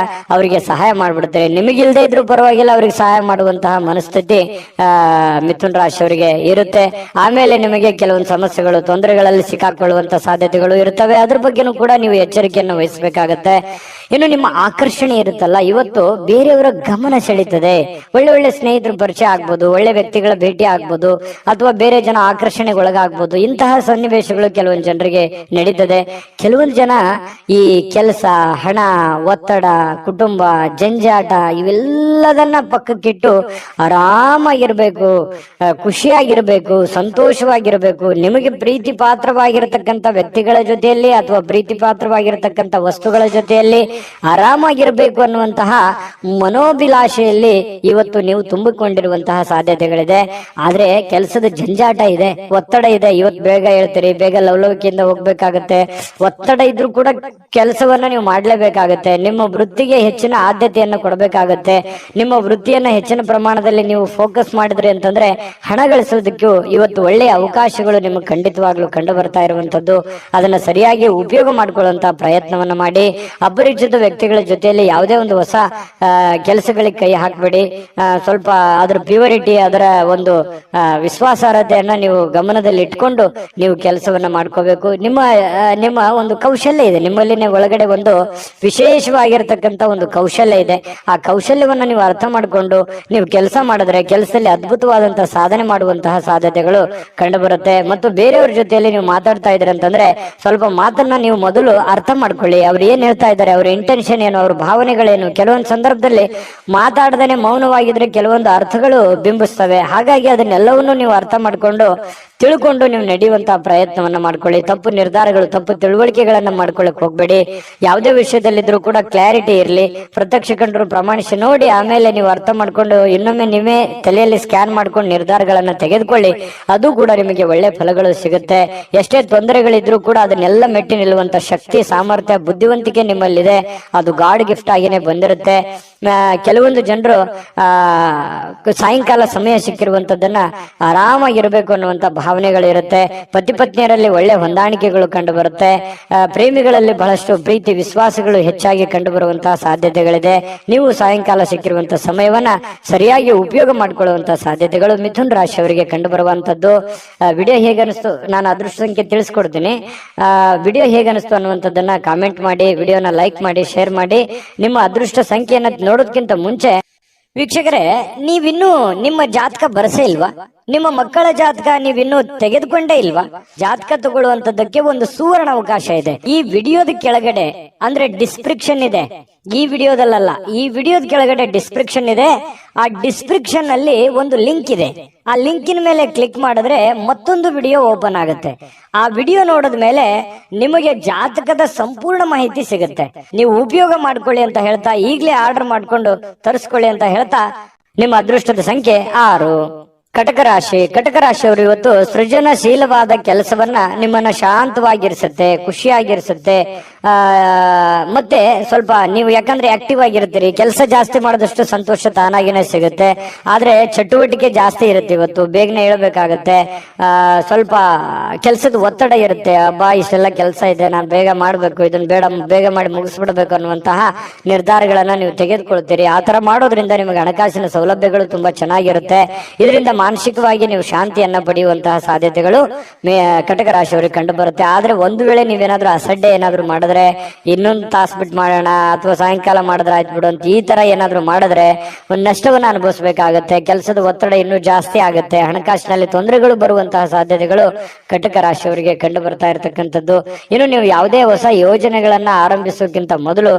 ಅವರಿಗೆ ಸಹಾಯ ಮಾಡ್ಬಿಡ್ತಾರೆ. ನಿಮಗಿಲ್ದೇ ಇದ್ರೂ ಪರವಾಗಿಲ್ಲ, ಅವ್ರಿಗೆ ಸಹಾಯ ಮಾಡುವಂತಹ ಮನಸ್ಥಿತಿ ಮಿಥುನ ರಾಶಿಯವರಿಗೆ ಇರುತ್ತೆ. ಆಮೇಲೆ ನಿಮಗೆ ಕೆಲವೊಂದು ಸಮಸ್ಯೆಗಳು, ತೊಂದರೆಗಳಲ್ಲಿ ಸಿಕ್ಕಾಕೊಳ್ಳುವಂತ ಸಾಧ್ಯತೆಗಳು ಇರ್ತವೆ. ಅದ್ರ ಬಗ್ಗೆನೂ ಕೂಡ ನೀವು ಎಚ್ಚರಿಕೆಯನ್ನು ವಹಿಸಬೇಕಾಗತ್ತೆ. ಇನ್ನು ನಿಮ್ಮ ಆಕರ್ಷಣೆ ಇರುತ್ತಲ್ಲ, ಇವತ್ತು ಬೇರೆಯವರ ಗಮನ ಸೆಳೀತದೆ. ಒಳ್ಳೆ ಒಳ್ಳೆ ಸ್ನೇಹಿತರ ಪರಿಚಯ ಆಗ್ಬೋದು, ಒಳ್ಳೆ ವ್ಯಕ್ತಿಗಳ ಭೇಟಿ ಆಗ್ಬೋದು, ಅಥವಾ ಬೇರೆ ಜನ ಆಕರ್ಷಣೆಗೊಳಗಾಗ್ಬೋದು. ಇಂತಹ ಸನ್ನಿವೇಶಗಳು ಕೆಲವೊಂದು ಜನರಿಗೆ ನಡೀತದೆ. ಕೆಲವೊಂದು ಜನ ಈ ಕೆಲಸ, ಹಣ, ಒತ್ತಡ, ಕುಟುಂಬ, ಜಂಜಾಟ ಇವೆಲ್ಲದನ್ನ ಪಕ್ಕಕ್ಕಿಟ್ಟು ಆರಾಮಾಗಿರ್ಬೇಕು, ಖುಷಿಯಾಗಿರ್ಬೇಕು, ಸಂತೋಷವಾಗಿರ್ಬೇಕು, ನಿಮಗೆ ಪ್ರೀತಿ ಪಾತ್ರವಾಗಿರತಕ್ಕಂಥ ವ್ಯಕ್ತಿಗಳ ಜೊತೆಯಲ್ಲಿ ಅಥವಾ ಪ್ರೀತಿ ಪಾತ್ರವಾಗಿರತಕ್ಕಂಥ ವಸ್ತುಗಳ ಜೊತೆಯಲ್ಲಿ ಆರಾಮಾಗಿರ್ಬೇಕು ಅನ್ನುವಂತಹ ಮನೋಭಿಲಾಷೆಯಲ್ಲಿ ಇವತ್ತು ನೀವು ತುಂಬಿಕೊಂಡಿರುವಂತಹ ಸಾಧ್ಯತೆಗಳಿದೆ. ಆದ್ರೆ ಕೆಲಸದ ಜಂಜಾಟ ಇದೆ, ಒತ್ತಡ ಇದೆ. ಇವತ್ತು ಬೇಗ ಹೇಳ್ತೀರಿ, ಬೇಗ ಲವಲವಿಕೆಯಿಂದ ಹೋಗ್ಬೇಕಾಗತ್ತೆ. ಒತ್ತಡ ಇದ್ರೂ ಕೂಡ ಕೆಲಸವನ್ನ ನೀವು ಮಾಡ್ಲೇಬೇಕಾಗತ್ತೆ. ನಿಮ್ಮ ವೃತ್ತಿಗೆ ಹೆಚ್ಚಿನ ಆದ್ಯತೆಯನ್ನು ಕೊಡಬೇಕಾಗತ್ತೆ. ನಿಮ್ಮ ವೃತ್ತಿಯನ್ನ ಹೆಚ್ಚಿನ ಪ್ರಮಾಣದಲ್ಲಿ ನೀವು ಫೋಕಸ್ ಮಾಡಿದ್ರಿ ಅಂತಂದ್ರೆ ಹಣ ಗಳಿಸೋದಕ್ಕೂ ಇವತ್ತು ಒಳ್ಳೆಯ ಅವಕಾಶಗಳು ನಿಮಗೆ ಖಂಡಿತವಾಗ್ಲೂ ಕಂಡು ಬರ್ತಾ ಇರುವಂತದ್ದು. ಅದನ್ನ ಸರಿಯಾಗಿ ಉಪಯೋಗ ಮಾಡ್ಕೊಳ್ಳುವಂತಹ ಪ್ರಯತ್ನವನ್ನ ಮಾಡಿ. ಅಪರಿಚಿತ ವ್ಯಕ್ತಿಗಳ ಜೊತೆಯಲ್ಲಿ ಯಾವುದೇ ಒಂದು ಹೊಸ ಕೆಲಸಗಳಿಗೆ ಕೈ ಹಾಕಬೇಡಿ. ಸ್ವಲ್ಪ ಅದರ ಪ್ಯೂರಿಟಿ, ಅದರ ಒಂದು ವಿಶ್ವಾಸಾರ್ಹತೆಯನ್ನ ನೀವು ಗಮನದಲ್ಲಿ ಇಟ್ಕೊಂಡು ನೀವು ಕೆಲಸವನ್ನ ಮಾಡ್ಕೋಬೇಕು. ನಿಮ್ಮ ಒಂದು ಕೌಶಲ್ಯ ಇದೆ, ನಿಮ್ಮಲ್ಲಿನೇ ಒಳಗಡೆ ಒಂದು ವಿಶೇಷವಾಗಿರ್ತಕ್ಕಂಥ ಒಂದು ಕೌಶಲ್ಯ ಇದೆ. ಆ ಕೌಶಲ್ಯವನ್ನ ನೀವು ಅರ್ಥ ಮಾಡಿಕೊಂಡು ನೀವು ಕೆಲಸ ಮಾಡಿದ್ರೆ ಕೆಲಸದಲ್ಲಿ ಅದ್ಭುತವಾದಂತಹ ಸಾಧನೆ ಮಾಡುವಂತಹ ಸಾಧ್ಯತೆಗಳು ಕಂಡು ಬರುತ್ತೆ. ಮತ್ತು ಬೇರೆಯವ್ರ ಜೊತೆಯಲ್ಲಿ ನೀವು ಮಾತಾಡ್ತಾ ಇದ್ರೆ ಅಂತಂದ್ರೆ ಸ್ವಲ್ಪ ಮಾತನ್ನ ನೀವು ಮೊದಲು ಅರ್ಥ ಮಾಡ್ಕೊಳ್ಳಿ. ಅವ್ರು ಏನ್ ಹೇಳ್ತಾ ಇದ್ದಾರೆ, ಅವ್ರ ಇಂಟೆನ್ಷನ್ ಏನು, ಅವ್ರ ಭಾವನೆಗಳೇನು. ಕೆಲವೊಂದು ಸಂದರ್ಭದಲ್ಲಿ ಮಾತಾಡದೇನೆ ಮೌನವಾಗಿದ್ರೆ ಕೆಲವೊಂದು ಅರ್ಥಗಳು ಬಿಂಬಿಸ್ತವೆ. ಹಾಗಾಗಿ ಅದನ್ನೆಲ್ಲವನ್ನು ನೀವು ಅರ್ಥ ಮಾಡ್ಕೊಂಡು ತಿಳ್ಕೊಂಡು ನೀವು ನಡೆಯುವಂತಹ ಪ್ರಯತ್ನವನ್ನ ಮಾಡ್ಕೊಳ್ಳಿ. ತಪ್ಪು ನಿರ್ಧಾರಗಳು, ತಪ್ಪು ತಿಳುವಳಿಕೆಗಳನ್ನ ಮಾಡ್ಕೊಳ್ಳಕ್ ಹೋಗ್ಬೇಡಿ. ಯಾವುದೇ ವಿಷಯದಲ್ಲಿದ್ರು ಕೂಡ ಕ್ಲಾರಿಟಿ ಇರಲಿ. ಪ್ರತ್ಯಕ್ಷ ಕಂಡರು ಪ್ರಮಾಣಿಸಿ ನೋಡಿ, ಆಮೇಲೆ ನೀವು ಅರ್ಥ ಮಾಡ್ಕೊಂಡು ಇನ್ನೊಮ್ಮೆ ನೀವೇ ತಲೆಯಲ್ಲಿ ಸ್ಕ್ಯಾನ್ ಮಾಡ್ಕೊಂಡು ನಿರ್ಧಾರಗಳನ್ನ ತೆಗೆದುಕೊಳ್ಳಿ. ಅದು ಕೂಡ ನಿಮಗೆ ಒಳ್ಳೆ ಫಲಗಳು ಸಿಗುತ್ತೆ. ಎಷ್ಟೇ ತೊಂದರೆಗಳಿದ್ರು ಕೂಡ ಅದನ್ನೆಲ್ಲ ಮೆಟ್ಟಿ ನಿಲ್ಲುವಂತ ಶಕ್ತಿ, ಸಾಮರ್ಥ್ಯ, ಬುದ್ಧಿವಂತಿಕೆ ನಿಮ್ಮಲ್ಲಿದೆ. ಅದು ಗಾಡ್ ಗಿಫ್ಟ್ ಆಗಿನೇ ಬಂದಿರುತ್ತೆ. ಕೆಲವೊಂದು ಜನರು ಸಾಯಂಕಾಲ ಸಮಯ ಸಿಕ್ಕಿರುವಂತದ್ದನ್ನ ಆರಾಮಾಗಿರ್ಬೇಕು ಅನ್ನುವಂತ ಭಾವನೆಗಳಿರುತ್ತೆ. ಪತಿ ಪತ್ನಿಯರಲ್ಲಿ ಒಳ್ಳೆ ಹೊಂದಾಣಿಕೆಗಳು ಕಂಡು ಬರುತ್ತೆ. ಪ್ರೇಮಿಗಳಲ್ಲಿ ಬಹಳಷ್ಟು ಪ್ರೀತಿ, ವಿಶ್ವಾಸಗಳು ಹೆಚ್ಚಾಗಿ ಕಂಡು ಬರುವಂತಹ ಸಾಧ್ಯತೆಗಳಿದೆ. ನೀವು ಸಾಯಂಕಾಲ ಸಿಕ್ಕಿರುವಂತಹ ಸಮಯವನ್ನ ಸರಿಯಾಗಿ ಉಪಯೋಗ ಮಾಡಿಕೊಳ್ಳುವಂತಹ ಸಾಧ್ಯತೆಗಳು ಮಿಥುನ್ ರಾಶಿಯವರಿಗೆ ಕಂಡು ಬರುವಂತದ್ದು. ವಿಡಿಯೋ ಹೇಗನಿಸ್ತು, ನಾನು ಅದೃಷ್ಟ ಸಂಖ್ಯೆ ತಿಳಿಸ್ಕೊಡ್ತೀನಿ. ವಿಡಿಯೋ ಹೇಗನಿಸ್ತು ಅನ್ನುವಂಥದ್ದನ್ನ ಕಾಮೆಂಟ್ ಮಾಡಿ, ವಿಡಿಯೋನ ಲೈಕ್ ಮಾಡಿ, ಶೇರ್ ಮಾಡಿ. ನಿಮ್ಮ ಅದೃಷ್ಟ ಸಂಖ್ಯೆಯನ್ನ ನೋಡೋದಕ್ಕಿಂತ ಮುಂಚೆ ವೀಕ್ಷಕರೇ, ನೀವಿನ್ನೂ ನಿಮ್ಮ ಜಾತಕ ಬರಸೇ ಇಲ್ವಾ? ನಿಮ್ಮ ಮಕ್ಕಳ ಜಾತಕ ನೀವಿನ್ನೂ ತೆಗೆದುಕೊಂಡೇ ಇಲ್ವಾ? ಜಾತಕ ತಗೊಳ್ಳುವಂತದ್ದಕ್ಕೆ ಒಂದು ಸುವರ್ಣ ಅವಕಾಶ ಇದೆ. ಈ ವಿಡಿಯೋದ ಕೆಳಗಡೆ ಅಂದ್ರೆ ಡಿಸ್ಕ್ರಿಪ್ಷನ್ ಇದೆ, ಈ ವಿಡಿಯೋದಲ್ಲ, ಈ ವಿಡಿಯೋದ ಕೆಳಗಡೆ ಡಿಸ್ಕ್ರಿಪ್ಷನ್ ಇದೆ. ಆ ಡಿಸ್ಕ್ರಿಪ್ಷನ್ ಅಲ್ಲಿ ಒಂದು ಲಿಂಕ್ ಇದೆ. ಆ ಲಿಂಕಿನ ಮೇಲೆ ಕ್ಲಿಕ್ ಮಾಡಿದ್ರೆ ಮತ್ತೊಂದು ವಿಡಿಯೋ ಓಪನ್ ಆಗುತ್ತೆ. ಆ ವಿಡಿಯೋ ನೋಡಿದ ಮೇಲೆ ನಿಮಗೆ ಜಾತಕದ ಸಂಪೂರ್ಣ ಮಾಹಿತಿ ಸಿಗುತ್ತೆ. ನೀವು ಉಪಯೋಗ ಮಾಡ್ಕೊಳ್ಳಿ ಅಂತ ಹೇಳ್ತಾ, ಈಗಲೇ ಆರ್ಡರ್ ಮಾಡ್ಕೊಂಡು ತರಿಸ್ಕೊಳ್ಳಿ ಅಂತ ಹೇಳ್ತಾ, ನಿಮ್ಮ ಅದೃಷ್ಟದ ಸಂಖ್ಯೆ 6. ಕಟಕ ರಾಶಿ. ಕಟಕ ರಾಶಿಯವರು ಇವತ್ತು ಸೃಜನಶೀಲವಾದ ಕೆಲಸವನ್ನ ನಿಮ್ಮನ್ನ ಶಾಂತವಾಗಿರಿಸುತ್ತೆ, ಖುಷಿಯಾಗಿರಿಸುತ್ತೆ, ಮತ್ತೆ ಸ್ವಲ್ಪ ನೀವು ಯಾಕಂದ್ರೆ ಆಕ್ಟಿವ್ ಆಗಿರ್ತೀರಿ, ಕೆಲಸ ಜಾಸ್ತಿ ಮಾಡಿದಷ್ಟು ಸಂತೋಷ ತಾನಾಗಿನೇ ಸಿಗುತ್ತೆ. ಆದ್ರೆ ಚಟುವಟಿಕೆ ಜಾಸ್ತಿ ಇರುತ್ತೆ, ಇವತ್ತು ಬೇಗನೆ ಹೇಳ್ಬೇಕಾಗತ್ತೆ. ಸ್ವಲ್ಪ ಕೆಲಸದ ಒತ್ತಡ ಇರುತ್ತೆ. ಅಬ್ಬಾ ಇಷ್ಟೆಲ್ಲ ಕೆಲಸ ಇದೆ, ನಾನು ಬೇಗ ಮಾಡ್ಬೇಕು, ಇದನ್ನ ಬೇಗ ಮಾಡಿ ಮುಗಿಸ್ಬಿಡ್ಬೇಕು ಅನ್ನುವಂತಹ ನಿರ್ಧಾರಗಳನ್ನ ನೀವು ತೆಗೆದುಕೊಳ್ತೀರಿ. ಆ ತರ ಮಾಡೋದ್ರಿಂದ ನಿಮಗೆ ಹಣಕಾಸಿನ ಸೌಲಭ್ಯಗಳು ತುಂಬಾ ಚೆನ್ನಾಗಿರುತ್ತೆ. ಇದರಿಂದ ಮಾನಸಿಕವಾಗಿ ನೀವು ಶಾಂತಿಯನ್ನ ಪಡೆಯುವಂತಹ ಸಾಧ್ಯತೆಗಳು ಕಟಕ ರಾಶಿಯವರಿಗೆ ಕಂಡು ಬರುತ್ತೆ. ಆದ್ರೆ ಒಂದು ವೇಳೆ ನೀವೇನಾದ್ರೂ ಅಸಡ್ಡೆ ಏನಾದ್ರು ಮಾಡಿದ್ರೆ, ಇನ್ನೊಂದು ತಾಸು ಬಿಟ್ಟು ಮಾಡೋಣ ಅಥವಾ ಸಾಯಂಕಾಲ ಮಾಡಿದ್ರೆ ಆಯ್ತು ಬಿಡು ಅಂತ ಈ ತರ ಏನಾದ್ರು ಮಾಡಿದ್ರೆ ಒಂದು ನಷ್ಟವನ್ನ ಅನುಭವಿಸಬೇಕಾಗತ್ತೆ. ಕೆಲಸದ ಒತ್ತಡ ಇನ್ನೂ ಜಾಸ್ತಿ ಆಗುತ್ತೆ. ಹಣಕಾಸಿನಲ್ಲಿ ತೊಂದರೆಗಳು ಬರುವಂತಹ ಸಾಧ್ಯತೆಗಳು ಕಟಕ ರಾಶಿಯವರಿಗೆ ಕಂಡು ಬರ್ತಾ ಇರತಕ್ಕಂಥದ್ದು. ಇನ್ನು ನೀವು ಯಾವುದೇ ಹೊಸ ಯೋಜನೆಗಳನ್ನ ಆರಂಭಿಸೋಕ್ಕಿಂತ ಮೊದಲು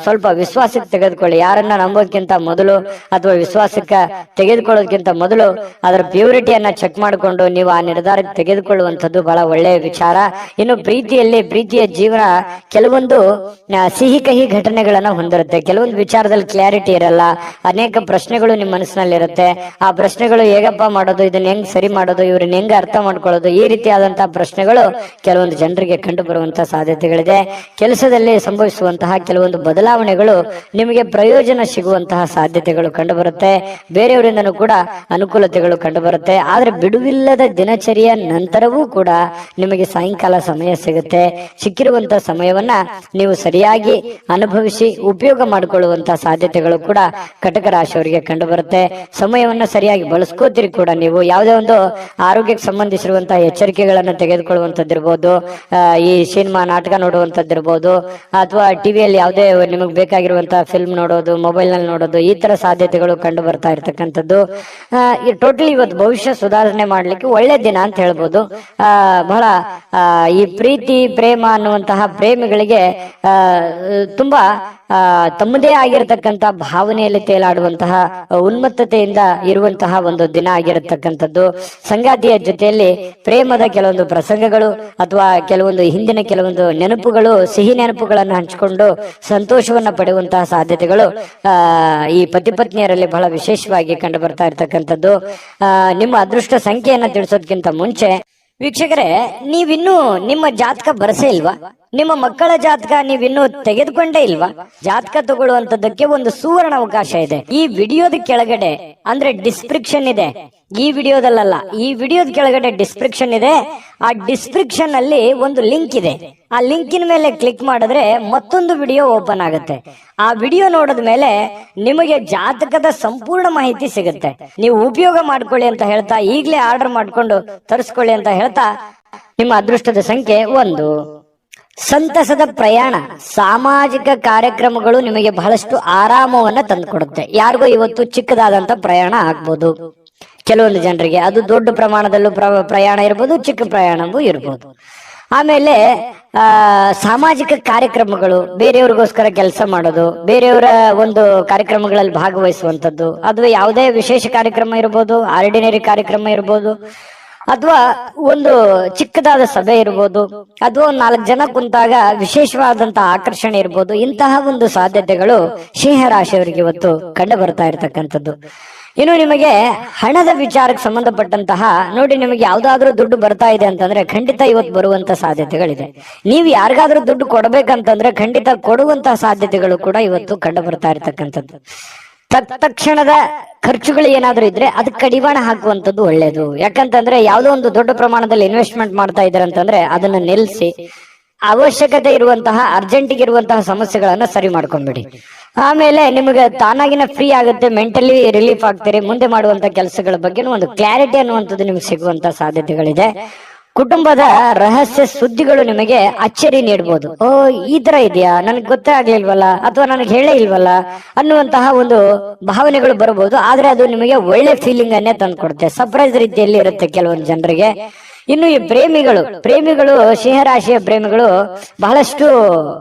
ಸ್ವಲ್ಪ ವಿಶ್ವಾಸಕ್ಕೆ ತೆಗೆದುಕೊಳ್ಳಿ. ಯಾರನ್ನ ನಂಬೋಕ್ಕಿಂತ ಮೊದಲು ಅಥವಾ ವಿಶ್ವಾಸಕ್ಕೆ ತೆಗೆದುಕೊಳ್ಳೋದಕ್ಕಿಂತ ಮೊದಲು ಅದರ ಪ್ಯೂರಿಟಿಯನ್ನ ಚೆಕ್ ಮಾಡಿಕೊಂಡು ನೀವು ಆ ನಿರ್ಧಾರಕ್ಕೆ ತೆಗೆದುಕೊಳ್ಳುವಂಥದ್ದು ಬಹಳ ಒಳ್ಳೆಯ ವಿಚಾರ. ಇನ್ನು ಪ್ರೀತಿಯ ಜೀವನ ಕೆಲವೊಂದು ಸಿಹಿ ಕಹಿ ಘಟನೆಗಳನ್ನ ಹೊಂದಿರುತ್ತೆ. ಕೆಲವೊಂದು ವಿಚಾರದಲ್ಲಿ ಕ್ಲಾರಿಟಿ ಇರಲ್ಲ, ಅನೇಕ ಪ್ರಶ್ನೆಗಳು ನಿಮ್ಮ ಮನಸ್ಸಿನಲ್ಲಿ ಇರುತ್ತೆ. ಆ ಪ್ರಶ್ನೆಗಳು ಹೇಗಪ್ಪ ಮಾಡೋದು, ಇದನ್ನ ಹೆಂಗ್ ಸರಿ ಮಾಡೋದು, ಇವ್ರನ್ನ ಹೆಂಗ್ ಅರ್ಥ ಮಾಡ್ಕೊಳ್ಳೋದು, ಈ ರೀತಿಯಾದಂತಹ ಪ್ರಶ್ನೆಗಳು ಕೆಲವೊಂದು ಜನರಿಗೆ ಕಂಡು ಬರುವಂತಹ ಸಾಧ್ಯತೆಗಳಿದೆ. ಕೆಲಸದಲ್ಲಿ ಸಂಭವಿಸುವಂತಹ ಕೆಲವೊಂದು ಬದಲಾವಣೆಗಳು ನಿಮಗೆ ಪ್ರಯೋಜನ ಸಿಗುವಂತಹ ಸಾಧ್ಯತೆಗಳು ಕಂಡು ಬರುತ್ತೆ. ಬೇರೆಯವರಿಂದನೂ ಕೂಡ ಅನುಕೂಲತೆಗಳು ಕಂಡು ಬರುತ್ತೆ. ಆದ್ರೆ ಬಿಡುವಿಲ್ಲದ ದಿನಚರಿಯ ನಂತರವೂ ಕೂಡ ನಿಮಗೆ ಸಾಯಂಕಾಲ ಸಮಯ ಸಿಗುತ್ತೆ. ಸಿಕ್ಕಿರುವಂತಹ ಸಮಯವನ್ನ ನೀವು ಸರಿಯಾಗಿ ಅನುಭವಿಸಿ ಉಪಯೋಗ ಮಾಡಿಕೊಳ್ಳುವಂತಹ ಸಾಧ್ಯತೆಗಳು ಕೂಡ ಕಟಕ ರಾಶಿಯವರಿಗೆ ಕಂಡು ಬರುತ್ತೆ. ಸಮಯವನ್ನ ಸರಿಯಾಗಿ ಬಳಸ್ಕೋತೀರಿ ಕೂಡ. ನೀವು ಯಾವುದೇ ಒಂದು ಆರೋಗ್ಯಕ್ಕೆ ಸಂಬಂಧಿಸಿರುವಂತಹ ಎಚ್ಚರಿಕೆಗಳನ್ನ ತೆಗೆದುಕೊಳ್ಳುವಂತದ್ದಿರ್ಬೋದು, ಈ ಸಿನಿಮಾ ನಾಟಕ ನೋಡುವಂತದ್ದಿರ್ಬೋದು, ಅಥವಾ ಟಿವಿಯಲ್ಲಿ ಯಾವುದೇ ನಿಮಗೆ ಬೇಕಾಗಿರುವಂತಹ ಫಿಲ್ಮ್ ನೋಡೋದು, ಮೊಬೈಲ್ ನಲ್ಲಿ ನೋಡೋದು, ಈ ತರ ಸಾಧ್ಯತೆಗಳು ಕಂಡು ಬರ್ತಾ ಇರ್ತಕ್ಕಂಥದ್ದು. ಟೋಟಲಿ ಇವತ್ತು ಭವಿಷ್ಯ ಸುಧಾರಣೆ ಮಾಡ್ಲಿಕ್ಕೆ ಒಳ್ಳೆ ದಿನ ಅಂತ ಹೇಳ್ಬೋದು. ಬಹಳ ಈ ಪ್ರೀತಿ ಪ್ರೇಮ ಅನ್ನುವಂತಹ ಪ್ರೇಮಿಗಳಿಗೆ ತುಂಬಾ ತಮ್ಮದೇ ಆಗಿರತಕ್ಕಂತ ಭಾವನೆಯಲ್ಲಿ ತೇಲಾಡುವಂತಹ ಉನ್ಮತ್ತತೆಯಿಂದ ಇರುವಂತಹ ಒಂದು ದಿನ ಆಗಿರತಕ್ಕಂಥದ್ದು. ಸಂಗಾತಿಯ ಜೊತೆಯಲ್ಲಿ ಪ್ರೇಮದ ಕೆಲವೊಂದು ಪ್ರಸಂಗಗಳು ಅಥವಾ ಕೆಲವೊಂದು ಹಿಂದಿನ ಕೆಲವೊಂದು ನೆನಪುಗಳು, ಸಿಹಿ ನೆನಪುಗಳನ್ನು ಹಂಚಿಕೊಂಡು ಸಂತೋಷವನ್ನ ಪಡೆಯುವಂತಹ ಸಾಧ್ಯತೆಗಳು ಈ ಪತಿ ಪತ್ನಿಯರಲ್ಲಿ ಬಹಳ ವಿಶೇಷವಾಗಿ ಕಂಡು ಬರ್ತಾ ಇರ್ತಕ್ಕಂಥದ್ದು. ನಿಮ್ಮ ಅದೃಷ್ಟ ಸಂಖ್ಯೆಯನ್ನ ತಿಳಿಸೋದಕ್ಕಿಂತ ಮುಂಚೆ ವೀಕ್ಷಕರೇ, ನೀವಿನ್ನೂ ನಿಮ್ಮ ಜಾತಕ ಬರಸೇ ಇಲ್ವಾ? ನಿಮ್ಮ ಮಕ್ಕಳ ಜಾತಕ ನೀವಿನ್ನೂ ತೆಗೆದುಕೊಂಡೇ ಇಲ್ವಾ? ಜಾತಕ ತಗೊಳ್ಳುವಂತದ್ದಕ್ಕೆ ಒಂದು ಸುವರ್ಣ ಅವಕಾಶ ಇದೆ. ಈ ವಿಡಿಯೋದ ಕೆಳಗಡೆ ಅಂದ್ರೆ ಡಿಸ್ಕ್ರಿಪ್ಷನ್ ಇದೆ. ಈ ವಿಡಿಯೋದಲ್ಲ, ಈ ವಿಡಿಯೋದ ಕೆಳಗಡೆ ಡಿಸ್ಕ್ರಿಪ್ಷನ್ ಇದೆ. ಆ ಡಿಸ್ಕ್ರಿಪ್ಷನ್ ಅಲ್ಲಿ ಒಂದು ಲಿಂಕ್ ಇದೆ. ಆ ಲಿಂಕಿನ ಮೇಲೆ ಕ್ಲಿಕ್ ಮಾಡಿದ್ರೆ ಮತ್ತೊಂದು ವಿಡಿಯೋ ಓಪನ್ ಆಗುತ್ತೆ. ಆ ವಿಡಿಯೋ ನೋಡಿದ ಮೇಲೆ ನಿಮಗೆ ಜಾತಕದ ಸಂಪೂರ್ಣ ಮಾಹಿತಿ ಸಿಗುತ್ತೆ. ನೀವು ಉಪಯೋಗ ಮಾಡ್ಕೊಳ್ಳಿ ಅಂತ ಹೇಳ್ತಾ, ಈಗಲೇ ಆರ್ಡರ್ ಮಾಡ್ಕೊಂಡು ತರಿಸ್ಕೊಳ್ಳಿ ಅಂತ ಹೇಳ್ತಾ, ನಿಮ್ಮ ಅದೃಷ್ಟದ ಸಂಖ್ಯೆ 1. ಸಂತಸದ ಪ್ರಯಾಣ, ಸಾಮಾಜಿಕ ಕಾರ್ಯಕ್ರಮಗಳು ನಿಮಗೆ ಬಹಳಷ್ಟು ಆರಾಮವನ್ನ ತಂದುಕೊಡುತ್ತೆ. ಯಾರಿಗೂ ಇವತ್ತು ಚಿಕ್ಕದಾದಂತ ಪ್ರಯಾಣ ಆಗ್ಬೋದು. ಕೆಲವೊಂದು ಜನರಿಗೆ ಅದು ದೊಡ್ಡ ಪ್ರಮಾಣದಲ್ಲೂ ಪ್ರಯಾಣ ಇರ್ಬೋದು, ಚಿಕ್ಕ ಪ್ರಯಾಣವೂ ಇರ್ಬೋದು. ಆಮೇಲೆ ಸಾಮಾಜಿಕ ಕಾರ್ಯಕ್ರಮಗಳು, ಬೇರೆಯವ್ರಿಗೋಸ್ಕರ ಕೆಲಸ ಮಾಡೋದು, ಬೇರೆಯವರ ಒಂದು ಕಾರ್ಯಕ್ರಮಗಳಲ್ಲಿ ಭಾಗವಹಿಸುವಂಥದ್ದು, ಅದು ಯಾವುದೇ ವಿಶೇಷ ಕಾರ್ಯಕ್ರಮ ಇರ್ಬೋದು, ಆರ್ಡಿನರಿ ಕಾರ್ಯಕ್ರಮ ಇರ್ಬೋದು, ಅಥವಾ ಒಂದು ಚಿಕ್ಕದಾದ ಸಭೆ ಇರ್ಬೋದು, ಅಥವಾ 4 ಜನ ಕುಂತಾಗ ವಿಶೇಷವಾದಂತಹ ಆಕರ್ಷಣೆ ಇರ್ಬೋದು. ಇಂತಹ ಒಂದು ಸಾಧ್ಯತೆಗಳು ಸಿಂಹ ರಾಶಿಯವರಿಗೆ ಇವತ್ತು ಕಂಡು ಬರ್ತಾ ಇರತಕ್ಕಂಥದ್ದು. ಇನ್ನು ನಿಮಗೆ ಹಣದ ವಿಚಾರಕ್ಕೆ ಸಂಬಂಧಪಟ್ಟಂತಹ ನೋಡಿ, ನಿಮಗೆ ಯಾವ್ದಾದ್ರೂ ದುಡ್ಡು ಬರ್ತಾ ಇದೆ ಅಂತಂದ್ರೆ ಖಂಡಿತ ಇವತ್ತು ಬರುವಂತ ಸಾಧ್ಯತೆಗಳಿದೆ. ನೀವು ಯಾರಿಗಾದ್ರೂ ದುಡ್ಡು ಕೊಡಬೇಕಂತಂದ್ರೆ ಖಂಡಿತ ಕೊಡುವಂತಹ ಸಾಧ್ಯತೆಗಳು ಕೂಡ ಇವತ್ತು ಕಂಡು ಬರ್ತಾ ಇರತಕ್ಕಂಥದ್ದು. ತಕ್ಷಣದ ಖರ್ಚುಗಳು ಏನಾದ್ರೂ ಇದ್ರೆ ಅದಕ್ಕೆ ಕಡಿವಾಣ ಹಾಕುವಂಥದ್ದು ಒಳ್ಳೇದು. ಯಾಕಂತಂದ್ರೆ ಯಾವುದೋ ಒಂದು ದೊಡ್ಡ ಪ್ರಮಾಣದಲ್ಲಿ ಇನ್ವೆಸ್ಟ್ಮೆಂಟ್ ಮಾಡ್ತಾ ಇದ್ದಾರೆ ಅಂತಂದ್ರೆ ಅದನ್ನ ನಿಲ್ಲಿಸಿ ಅವಶ್ಯಕತೆ ಇರುವಂತಹ ಅರ್ಜೆಂಟಿಗೆ ಇರುವಂತಹ ಸಮಸ್ಯೆಗಳನ್ನ ಸರಿ ಮಾಡ್ಕೊಂಡ್ಬಿಡಿ. ಆಮೇಲೆ ನಿಮಗೆ ತಾನಾಗಿನ ಫ್ರೀ ಆಗುತ್ತೆ, ಮೆಂಟಲಿ ರಿಲೀಫ್ ಆಗ್ತೀರಿ. ಮುಂದೆ ಮಾಡುವಂತ ಕೆಲಸಗಳ ಬಗ್ಗೆ ಒಂದು ಕ್ಲಾರಿಟಿ ಅನ್ನುವಂಥದ್ದು ನಿಮ್ಗೆ ಸಿಗುವಂತ ಸಾಧ್ಯತೆಗಳಿದೆ. ಕುಟುಂಬದ ರಹಸ್ಯ ಸುದ್ದಿಗಳು ನಿಮಗೆ ಅಚ್ಚರಿ ನೀಡಬಹುದು. ಈ ತರ ಇದೆಯಾ, ನನಗೆ ಗೊತ್ತೇ ಆಗ್ಲಿಲ್ವಲ್ಲ, ಅಥವಾ ನನಗೆ ಹೇಳೇ ಇಲ್ವಲ್ಲ ಅನ್ನುವಂತಹ ಒಂದು ಭಾವನೆಗಳು ಬರಬಹುದು. ಆದ್ರೆ ಅದು ನಿಮಗೆ ಒಳ್ಳೆ ಫೀಲಿಂಗ್ ಅನ್ನೇ ತಂದ್ಕೊಡುತ್ತೆ. ಸರ್ಪ್ರೈಸ್ ರೀತಿಯಲ್ಲಿ ಇರುತ್ತೆ ಕೆಲವೊಂದು ಜನರಿಗೆ. ಇನ್ನು ಈ ಪ್ರೇಮಿಗಳು ಸಿಂಹರಾಶಿಯ ಪ್ರೇಮಿಗಳು ಬಹಳಷ್ಟು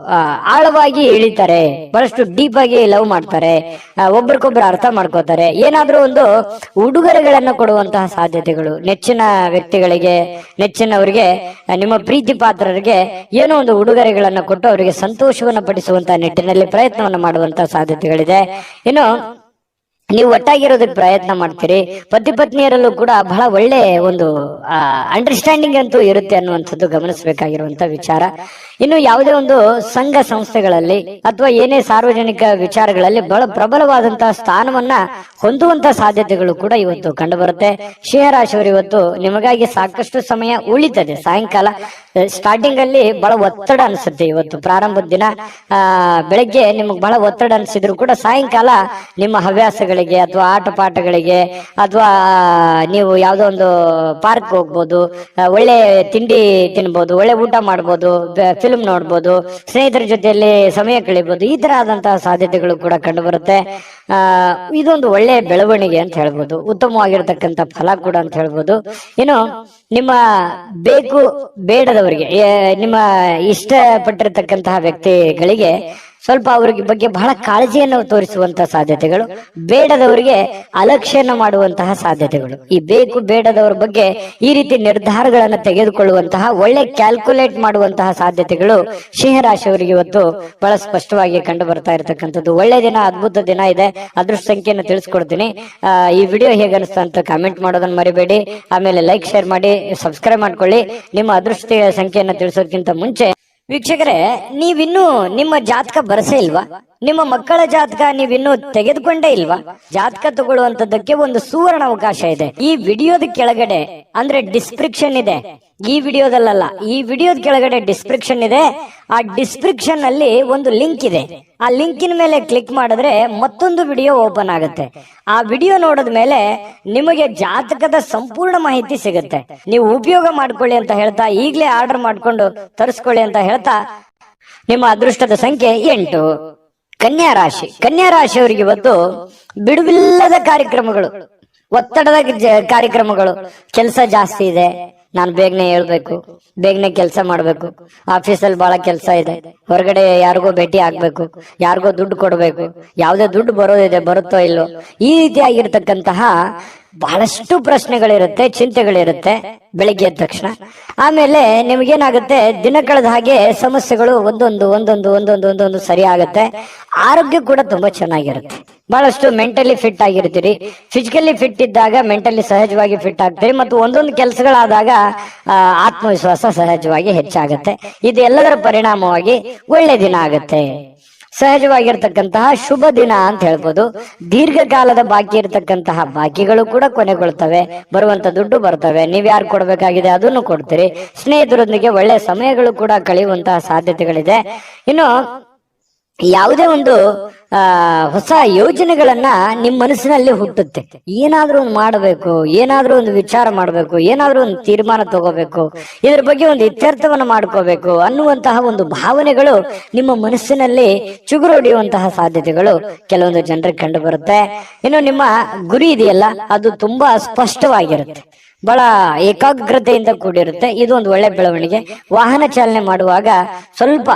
ಆಳವಾಗಿ ಇಳಿತಾರೆ, ಬಹಳಷ್ಟು ಡೀಪ್ ಆಗಿ ಲವ್ ಮಾಡ್ತಾರೆ, ಒಬ್ರಿಗೊಬ್ರು ಅರ್ಥ ಮಾಡ್ಕೋತಾರೆ. ಏನಾದ್ರೂ ಒಂದು ಉಡುಗೊರೆಗಳನ್ನ ಕೊಡುವಂತಹ ಸಾಧ್ಯತೆಗಳು, ನೆಚ್ಚಿನ ವ್ಯಕ್ತಿಗಳಿಗೆ, ನೆಚ್ಚಿನವರಿಗೆ, ನಿಮ್ಮ ಪ್ರೀತಿ ಪಾತ್ರರಿಗೆ ಏನೋ ಒಂದು ಉಡುಗೊರೆಗಳನ್ನ ಕೊಟ್ಟು ಅವರಿಗೆ ಸಂತೋಷವನ್ನ ಪಡಿಸುವಂತಹ ನಿಟ್ಟಿನಲ್ಲಿ ಪ್ರಯತ್ನವನ್ನ ಮಾಡುವಂತಹ ಸಾಧ್ಯತೆಗಳಿದೆ. ಇನ್ನು ನೀವು ಒಟ್ಟಾಗಿರೋದಕ್ಕೆ ಪ್ರಯತ್ನ ಮಾಡ್ತೀರಿ. ಪತಿ ಪತ್ನಿಯರಲ್ಲೂ ಕೂಡ ಬಹಳ ಒಳ್ಳೆ ಒಂದು ಅಂಡರ್ಸ್ಟ್ಯಾಂಡಿಂಗ್ ಅಂತೂ ಇರುತ್ತೆ ಅನ್ನುವಂಥದ್ದು ಗಮನಿಸಬೇಕಾಗಿರುವಂತ ವಿಚಾರ. ಇನ್ನು ಯಾವುದೇ ಒಂದು ಸಂಘ ಸಂಸ್ಥೆಗಳಲ್ಲಿ ಅಥವಾ ಏನೇ ಸಾರ್ವಜನಿಕ ವಿಚಾರಗಳಲ್ಲಿ ಬಹಳ ಪ್ರಬಲವಾದಂತಹ ಸ್ಥಾನವನ್ನ ಹೊಂದುವಂತ ಸಾಧ್ಯತೆಗಳು ಕೂಡ ಇವತ್ತು ಕಂಡು ಬರುತ್ತೆ. ಸಿಂಹರಾಶಿಯವರು ಇವತ್ತು ನಿಮಗಾಗಿ ಸಾಕಷ್ಟು ಸಮಯ ಉಳಿತದೆ. ಸಾಯಂಕಾಲ ಸ್ಟಾರ್ಟಿಂಗ್ ಅಲ್ಲಿ ಬಹಳ ಒತ್ತಡ ಅನ್ಸುತ್ತೆ. ಇವತ್ತು ಪ್ರಾರಂಭದ ದಿನ ಬೆಳಗ್ಗೆ ನಿಮಗೆ ಬಹಳ ಒತ್ತಡ ಅನ್ಸಿದ್ರು ಕೂಡ ಸಾಯಂಕಾಲ ನಿಮ್ಮ ಹವ್ಯಾಸಗಳಿಗೆ ಅಥವಾ ಆಟ ಪಾಠಗಳಿಗೆ ಅಥವಾ ನೀವು ಯಾವುದೋ ಒಂದು ಪಾರ್ಕ್ ಹೋಗ್ಬೋದು, ಒಳ್ಳೆ ತಿಂಡಿ ತಿನ್ಬೋದು, ಒಳ್ಳೆ ಊಟ ಮಾಡ್ಬೋದು, ಫಿಲ್ಮ್ ನೋಡ್ಬೋದು, ಸ್ನೇಹಿತರ ಜೊತೆಯಲ್ಲಿ ಸಮಯ ಕಳಿಬಹುದು. ಈ ತರ ಆದಂತಹ ಸಾಧ್ಯತೆಗಳು ಕೂಡ ಕಂಡು ಬರುತ್ತೆ. ಇದೊಂದು ಒಳ್ಳೆ ಬೆಳವಣಿಗೆ ಅಂತ ಹೇಳ್ಬೋದು, ಉತ್ತಮವಾಗಿರ್ತಕ್ಕಂಥ ಫಲ ಕೂಡ ಅಂತ ಹೇಳ್ಬೋದು. ಇನ್ನು ನಿಮ್ಮ ಬೇಕು ಬೇಡದವರಿಗೆ, ನಿಮ್ಮ ಇಷ್ಟಪಟ್ಟಿರ್ತಕ್ಕಂತಹ ವ್ಯಕ್ತಿಗಳಿಗೆ ಸ್ವಲ್ಪ ಅವ್ರಿಗೆ ಬಗ್ಗೆ ಬಹಳ ಕಾಳಜಿಯನ್ನು ತೋರಿಸುವಂತಹ ಸಾಧ್ಯತೆಗಳು, ಬೇಡದವರಿಗೆ ಅಲಕ್ಷ್ಯನ ಮಾಡುವಂತಹ ಸಾಧ್ಯತೆಗಳು. ಈ ಬೇಕು ಬೇಡದವರ ಬಗ್ಗೆ ಈ ರೀತಿ ನಿರ್ಧಾರಗಳನ್ನು ತೆಗೆದುಕೊಳ್ಳುವಂತಹ ಒಳ್ಳೆ ಕ್ಯಾಲ್ಕುಲೇಟ್ ಮಾಡುವಂತಹ ಸಾಧ್ಯತೆಗಳು ಸಿಂಹರಾಶಿಯವರಿಗೆ ಇವತ್ತು ಬಹಳ ಸ್ಪಷ್ಟವಾಗಿ ಕಂಡು ಬರ್ತಾ ಇರತಕ್ಕಂಥದ್ದು. ಒಳ್ಳೆ ದಿನ, ಅದ್ಭುತ ದಿನ ಇದೆ. ಅದೃಷ್ಟ ಸಂಖ್ಯೆಯನ್ನು ತಿಳಿಸ್ಕೊಡ್ತೀನಿ. ಈ ವಿಡಿಯೋ ಹೇಗೆ ಅನಿಸ್ತಾ ಅಂತ ಕಾಮೆಂಟ್ ಮಾಡೋದನ್ನ ಮರಿಬೇಡಿ. ಆಮೇಲೆ ಲೈಕ್, ಶೇರ್ ಮಾಡಿ, ಸಬ್ಸ್ಕ್ರೈಬ್ ಮಾಡ್ಕೊಳ್ಳಿ. ನಿಮ್ಮ ಅದೃಷ್ಟ ಸಂಖ್ಯೆಯನ್ನು ತಿಳಿಸೋದಕ್ಕಿಂತ ಮುಂಚೆ ವೀಕ್ಷಕರೇ, ನೀವಿನ್ನೂ ನಿಮ್ಮ ಜಾತಕ ಬರಸೇ ಇಲ್ವಾ? ನಿಮ್ಮ ಮಕ್ಕಳ ಜಾತಕ ನೀವಿನ್ನೂ ತೆಗೆದುಕೊಂಡೇ ಇಲ್ವಾ? ಜಾತಕ ತಗೊಳ್ಳುವಂತದ್ದಕ್ಕೆ ಒಂದು ಸುವರ್ಣ ಅವಕಾಶ ಇದೆ. ಈ ವಿಡಿಯೋದ ಕೆಳಗಡೆ ಅಂದ್ರೆ ಡಿಸ್ಕ್ರಿಪ್ಷನ್ ಇದೆ. ಈ ವಿಡಿಯೋದಲ್ಲ, ಈ ವಿಡಿಯೋದ ಕೆಳಗಡೆ ಡಿಸ್ಕ್ರಿಪ್ಷನ್ ಇದೆ. ಆ ಡಿಸ್ಕ್ರಿಪ್ಷನ್ ಅಲ್ಲಿ ಒಂದು ಲಿಂಕ್ ಇದೆ. ಆ ಲಿಂಕಿನ ಮೇಲೆ ಕ್ಲಿಕ್ ಮಾಡಿದ್ರೆ ಮತ್ತೊಂದು ವಿಡಿಯೋ ಓಪನ್ ಆಗುತ್ತೆ. ಆ ವಿಡಿಯೋ ನೋಡಿದ ಮೇಲೆ ನಿಮಗೆ ಜಾತಕದ ಸಂಪೂರ್ಣ ಮಾಹಿತಿ ಸಿಗುತ್ತೆ. ನೀವು ಉಪಯೋಗ ಮಾಡ್ಕೊಳ್ಳಿ ಅಂತ ಹೇಳ್ತಾ, ಈಗಲೇ ಆರ್ಡರ್ ಮಾಡ್ಕೊಂಡು ತರಿಸ್ಕೊಳ್ಳಿ ಅಂತ ಹೇಳ್ತಾ, ನಿಮ್ಮ ಅದೃಷ್ಟದ ಸಂಖ್ಯೆ 8. ಕನ್ಯಾ ರಾಶಿ. ಕನ್ಯಾ ರಾಶಿಯವರಿಗೆ ಇವತ್ತು ಬಿಡುವಿಲ್ಲದ ಕಾರ್ಯಕ್ರಮಗಳು, ಒತ್ತಡದ ಕಾರ್ಯಕ್ರಮಗಳು. ಕೆಲಸ ಜಾಸ್ತಿ ಇದೆ, ನಾನು ಬೇಗನೆ ಹೇಳ್ಬೇಕು, ಬೇಗನೆ ಕೆಲಸ ಮಾಡ್ಬೇಕು, ಆಫೀಸಲ್ಲಿ ಬಹಳ ಕೆಲಸ ಇದೆ, ಹೊರಗಡೆ ಯಾರಿಗೋ ಭೇಟಿ ಆಗ್ಬೇಕು, ಯಾರಿಗೋ ದುಡ್ಡು ಕೊಡ್ಬೇಕು, ಯಾವುದೇ ದುಡ್ಡು ಬರೋದಿದೆ, ಬರುತ್ತೋ ಇಲ್ಲೋ, ಈ ರೀತಿಯಾಗಿರ್ತಕ್ಕಂತಹ ಬಹಳಷ್ಟು ಪ್ರಶ್ನೆಗಳಿರುತ್ತೆ, ಚಿಂತೆಗಳಿರುತ್ತೆ ಬೆಳಿಗ್ಗೆ ಎದ್ದ ತಕ್ಷಣ. ಆಮೇಲೆ ನಿಮ್ಗೇನಾಗುತ್ತೆ, ದಿನ ಕಳೆದ ಹಾಗೆ ಸಮಸ್ಯೆಗಳು ಒಂದೊಂದು ಸರಿ ಆಗುತ್ತೆ. ಆರೋಗ್ಯ ಕೂಡ ತುಂಬಾ ಚೆನ್ನಾಗಿರುತ್ತೆ. ಬಹಳಷ್ಟು ಮೆಂಟಲಿ ಫಿಟ್ ಆಗಿರ್ತೀರಿ. ಫಿಸಿಕಲಿ ಫಿಟ್ ಇದ್ದಾಗ ಮೆಂಟಲಿ ಸಹಜವಾಗಿ ಫಿಟ್ ಆಗ್ತೀರಿ. ಮತ್ತು ಒಂದೊಂದು ಕೆಲಸಗಳಾದಾಗ ಆತ್ಮವಿಶ್ವಾಸ ಸಹಜವಾಗಿ ಹೆಚ್ಚಾಗುತ್ತೆ. ಇದೆಲ್ಲದರ ಪರಿಣಾಮವಾಗಿ ಒಳ್ಳೆ ದಿನ ಆಗುತ್ತೆ. ಸಹಜವಾಗಿರ್ತಕ್ಕಂತಹ ಶುಭ ದಿನ ಅಂತ ಹೇಳ್ಬೋದು. ದೀರ್ಘಕಾಲದ ಬಾಕಿ ಇರತಕ್ಕಂತಹ ಬಾಕಿಗಳು ಕೂಡ ಕೊನೆಗೊಳ್ತವೆ. ಬರುವಂತ ದುಡ್ಡು ಬರ್ತವೆ. ನೀವ್ ಯಾರು ಕೊಡ್ಬೇಕಾಗಿದೆ ಅದನ್ನು ಕೊಡ್ತೀರಿ. ಸ್ನೇಹಿತರೊಂದಿಗೆ ಒಳ್ಳೆ ಸಮಯಗಳು ಕೂಡ ಕಳೆಯುವಂತಹ ಸಾಧ್ಯತೆಗಳಿದೆ. ಇನ್ನು ಯಾವುದೇ ಒಂದು ಹೊಸ ಯೋಜನೆಗಳನ್ನ ನಿಮ್ ಮನಸ್ಸಿನಲ್ಲಿ ಹುಟ್ಟುತ್ತೆ. ಏನಾದ್ರೂ ಒಂದು ಮಾಡಬೇಕು, ಏನಾದ್ರೂ ಒಂದು ವಿಚಾರ ಮಾಡಬೇಕು, ಏನಾದ್ರೂ ಒಂದು ತೀರ್ಮಾನ ತಗೋಬೇಕು, ಇದ್ರ ಬಗ್ಗೆ ಒಂದು ಇತ್ಯರ್ಥವನ್ನು ಮಾಡ್ಕೋಬೇಕು ಅನ್ನುವಂತಹ ಒಂದು ಭಾವನೆಗಳು ನಿಮ್ಮ ಮನಸ್ಸಿನಲ್ಲಿ ಚಿಗುರೊಡೆಯುವಂತಹ ಸಾಧ್ಯತೆಗಳು ಕೆಲವೊಂದು ಜನರಿಗೆ ಕಂಡು ಬರುತ್ತೆ. ಇನ್ನು ನಿಮ್ಮ ಗುರಿ ಇದೆಯಲ್ಲ, ಅದು ತುಂಬಾ ಸ್ಪಷ್ಟವಾಗಿರುತ್ತೆ, ಬಹಳ ಏಕಾಗ್ರತೆಯಿಂದ ಕೂಡಿರುತ್ತೆ. ಇದು ಒಂದು ಒಳ್ಳೆ ಬೆಳವಣಿಗೆ. ವಾಹನ ಚಾಲನೆ ಮಾಡುವಾಗ ಸ್ವಲ್ಪ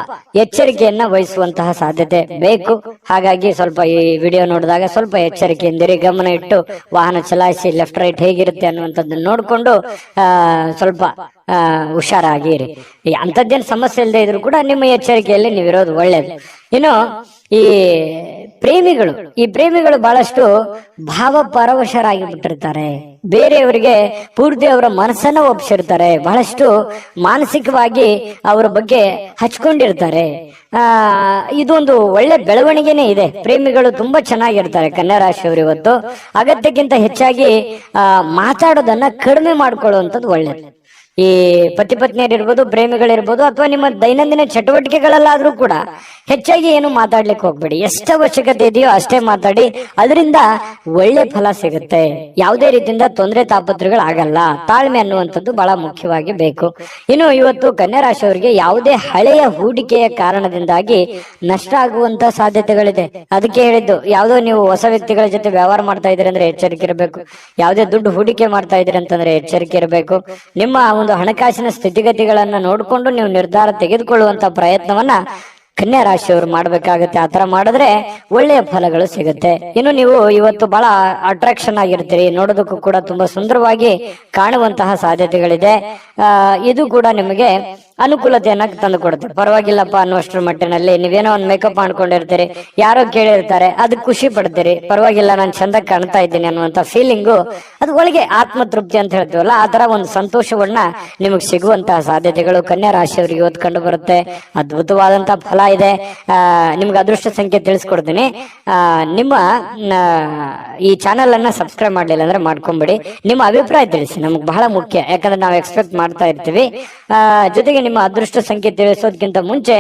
ಎಚ್ಚರಿಕೆಯನ್ನ ವಹಿಸುವಂತಹ ಸಾಧ್ಯತೆ ಬೇಕು. ಹಾಗಾಗಿ ಸ್ವಲ್ಪ ಈ ವಿಡಿಯೋ ನೋಡಿದಾಗ ಸ್ವಲ್ಪ ಎಚ್ಚರಿಕೆಯಿಂದಿರಿ, ಗಮನ ಇಟ್ಟು ವಾಹನ ಚಲಾಯಿಸಿ. ಲೆಫ್ಟ್ ರೈಟ್ ಹೇಗಿರುತ್ತೆ ಅನ್ನುವಂಥದ್ದನ್ನ ನೋಡ್ಕೊಂಡು ಸ್ವಲ್ಪ ಹುಷಾರಾಗಿರಿ. ಅಂಥದ್ದೇನು ಸಮಸ್ಯೆ ಇಲ್ಲದೆ ಇದ್ರು ಕೂಡ ನಿಮ್ಮ ಎಚ್ಚರಿಕೆಯಲ್ಲಿ ನೀವಿರೋದು ಒಳ್ಳೇದು. ಇನ್ನು ಈ ಪ್ರೇಮಿಗಳು ಬಹಳಷ್ಟು ಭಾವಪರವಶರಾಗಿ ಬಿಟ್ಟಿರ್ತಾರೆ. ಬೇರೆಯವರಿಗೆ ಪೂರ್ತಿ ಅವರ ಮನಸ್ಸನ್ನ ಒಪ್ಪಿಸಿರ್ತಾರೆ. ಬಹಳಷ್ಟು ಮಾನಸಿಕವಾಗಿ ಅವರ ಬಗ್ಗೆ ಹಚ್ಕೊಂಡಿರ್ತಾರೆ. ಇದೊಂದು ಒಳ್ಳೆ ಬೆಳವಣಿಗೆನೇ ಇದೆ. ಪ್ರೇಮಿಗಳು ತುಂಬಾ ಚೆನ್ನಾಗಿರ್ತಾರೆ ಕನ್ಯಾ ರಾಶಿಯವರು. ಇವತ್ತು ಅಗತ್ಯಕ್ಕಿಂತ ಹೆಚ್ಚಾಗಿ ಮಾತಾಡೋದನ್ನ ಕಡಿಮೆ ಮಾಡ್ಕೊಳ್ಳುವಂಥದ್ದು ಒಳ್ಳೇದು. ಈ ಪತಿ ಪತ್ನಿಯರಿರ್ಬೋದು, ಪ್ರೇಮಿಗಳಿರ್ಬೋದು, ಅಥವಾ ನಿಮ್ಮ ದೈನಂದಿನ ಚಟುವಟಿಕೆಗಳಲ್ಲಾದ್ರೂ ಕೂಡ ಹೆಚ್ಚಾಗಿ ಏನು ಮಾತಾಡ್ಲಿಕ್ಕೆ ಹೋಗ್ಬೇಡಿ. ಎಷ್ಟು ಅವಶ್ಯಕತೆ ಇದೆಯೋ ಅಷ್ಟೇ ಮಾತಾಡಿ. ಅದರಿಂದ ಒಳ್ಳೆ ಫಲ ಸಿಗುತ್ತೆ. ಯಾವುದೇ ರೀತಿಯಿಂದ ತೊಂದರೆ ತಾಪತ್ರಗಳಾಗಲ್ಲ. ತಾಳ್ಮೆ ಅನ್ನುವಂಥದ್ದು ಬಹಳ ಮುಖ್ಯವಾಗಿ ಬೇಕು. ಇನ್ನು ಇವತ್ತು ಕನ್ಯಾ ರಾಶಿಯವರಿಗೆ ಯಾವುದೇ ಹಳೆಯ ಹೂಡಿಕೆಯ ಕಾರಣದಿಂದಾಗಿ ನಷ್ಟ ಆಗುವಂತ ಸಾಧ್ಯತೆಗಳಿದೆ. ಅದಕ್ಕೆ ಹೇಳಿದ್ದು, ಯಾವುದೋ ನೀವು ಹೊಸ ವ್ಯಕ್ತಿಗಳ ಜೊತೆ ವ್ಯವಹಾರ ಮಾಡ್ತಾ ಇದ್ದೀರಿ ಅಂದ್ರೆ ಎಚ್ಚರಿಕೆ ಇರಬೇಕು. ಯಾವುದೇ ದುಡ್ಡು ಹೂಡಿಕೆ ಮಾಡ್ತಾ ಇದ್ದೀರಿ ಅಂತಂದ್ರೆ ಎಚ್ಚರಿಕೆ ಇರಬೇಕು. ನಿಮ್ಮ ಒಂದು ಹಣಕಾಸಿನ ಸ್ಥಿತಿಗತಿಗಳನ್ನ ನೋಡಿಕೊಂಡು ನೀವು ನಿರ್ಧಾರ ತೆಗೆದುಕೊಳ್ಳುವಂತ ಪ್ರಯತ್ನವನ್ನ ಕನ್ಯಾ ರಾಶಿಯವರು ಮಾಡ್ಬೇಕಾಗುತ್ತೆ. ಆತರ ಮಾಡಿದ್ರೆ ಒಳ್ಳೆಯ ಫಲಗಳು ಸಿಗುತ್ತೆ. ಇನ್ನು ನೀವು ಇವತ್ತು ಬಹಳ ಅಟ್ರಾಕ್ಷನ್ ಆಗಿರ್ತೀರಿ, ನೋಡೋದಕ್ಕೂ ಕೂಡ ತುಂಬಾ ಸುಂದರವಾಗಿ ಕಾಣುವಂತಹ ಸಾಧ್ಯತೆಗಳಿದೆ. ಇದು ಕೂಡ ನಿಮಗೆ ಅನುಕೂಲತೆಯನ್ನ ತಂದು ಕೊಡುತ್ತೆ. ಪರವಾಗಿಲ್ಲಪ್ಪ ಅನ್ನುವಷ್ಟರ ಮಟ್ಟಿನಲ್ಲಿ ನೀವೇನೋ ಒಂದು ಮೇಕಪ್ ಮಾಡ್ಕೊಂಡಿರ್ತೀರಿ, ಯಾರೋ ಕೇಳಿರ್ತಾರೆ, ಅದಕ್ಕೆ ಖುಷಿ ಪಡ್ತೀರಿ, ಪರವಾಗಿಲ್ಲ ನಾನು ಚಂದ ಕಾಣ್ತಾ ಇದ್ದೀನಿ ಅನ್ನುವಂತ ಫೀಲಿಂಗು, ಅದು ಒಳಗೆ ಆತ್ಮತೃಪ್ತಿ ಅಂತ ಹೇಳ್ತೀವಲ್ಲ, ಆ ತರ ಒಂದು ಸಂತೋಷವನ್ನ ನಿಮಗೆ ಸಿಗುವಂತಹ ಸಾಧ್ಯತೆಗಳು ಕನ್ಯಾ ರಾಶಿಯವರಿಗೆ ಇವತ್ತು ಕಂಡು ಬರುತ್ತೆ. ಅದ್ಭುತವಾದಂತಹ ಫಲ ಇದೆ. ನಿಮ್ಗೆ ಅದೃಷ್ಟ ಸಂಖ್ಯೆ ತಿಳಿಸ್ಕೊಡ್ತೀನಿ. ನಿಮ್ಮ ಈ ಚಾನೆಲ್ ಅನ್ನ ಸಬ್ಸ್ಕ್ರೈಬ್ ಮಾಡ್ಲಿಲ್ಲ ಅಂದ್ರೆ ಮಾಡ್ಕೊಂಬಿಡಿ. ನಿಮ್ಮ ಅಭಿಪ್ರಾಯ ತಿಳಿಸಿ, ನಮ್ಗೆ ಬಹಳ ಮುಖ್ಯ. ಯಾಕಂದ್ರೆ ನಾವು ಎಕ್ಸ್ಪೆಕ್ಟ್ ಮಾಡ್ತಾ ಇರ್ತೀವಿ. ಜೊತೆಗೆ ನಿಮ್ಮ ಅದೃಷ್ಟ ಸಂಖ್ಯೆ ತಿಳಿಸೋದಕ್ಕಿಂತ ಮುಂಚೆ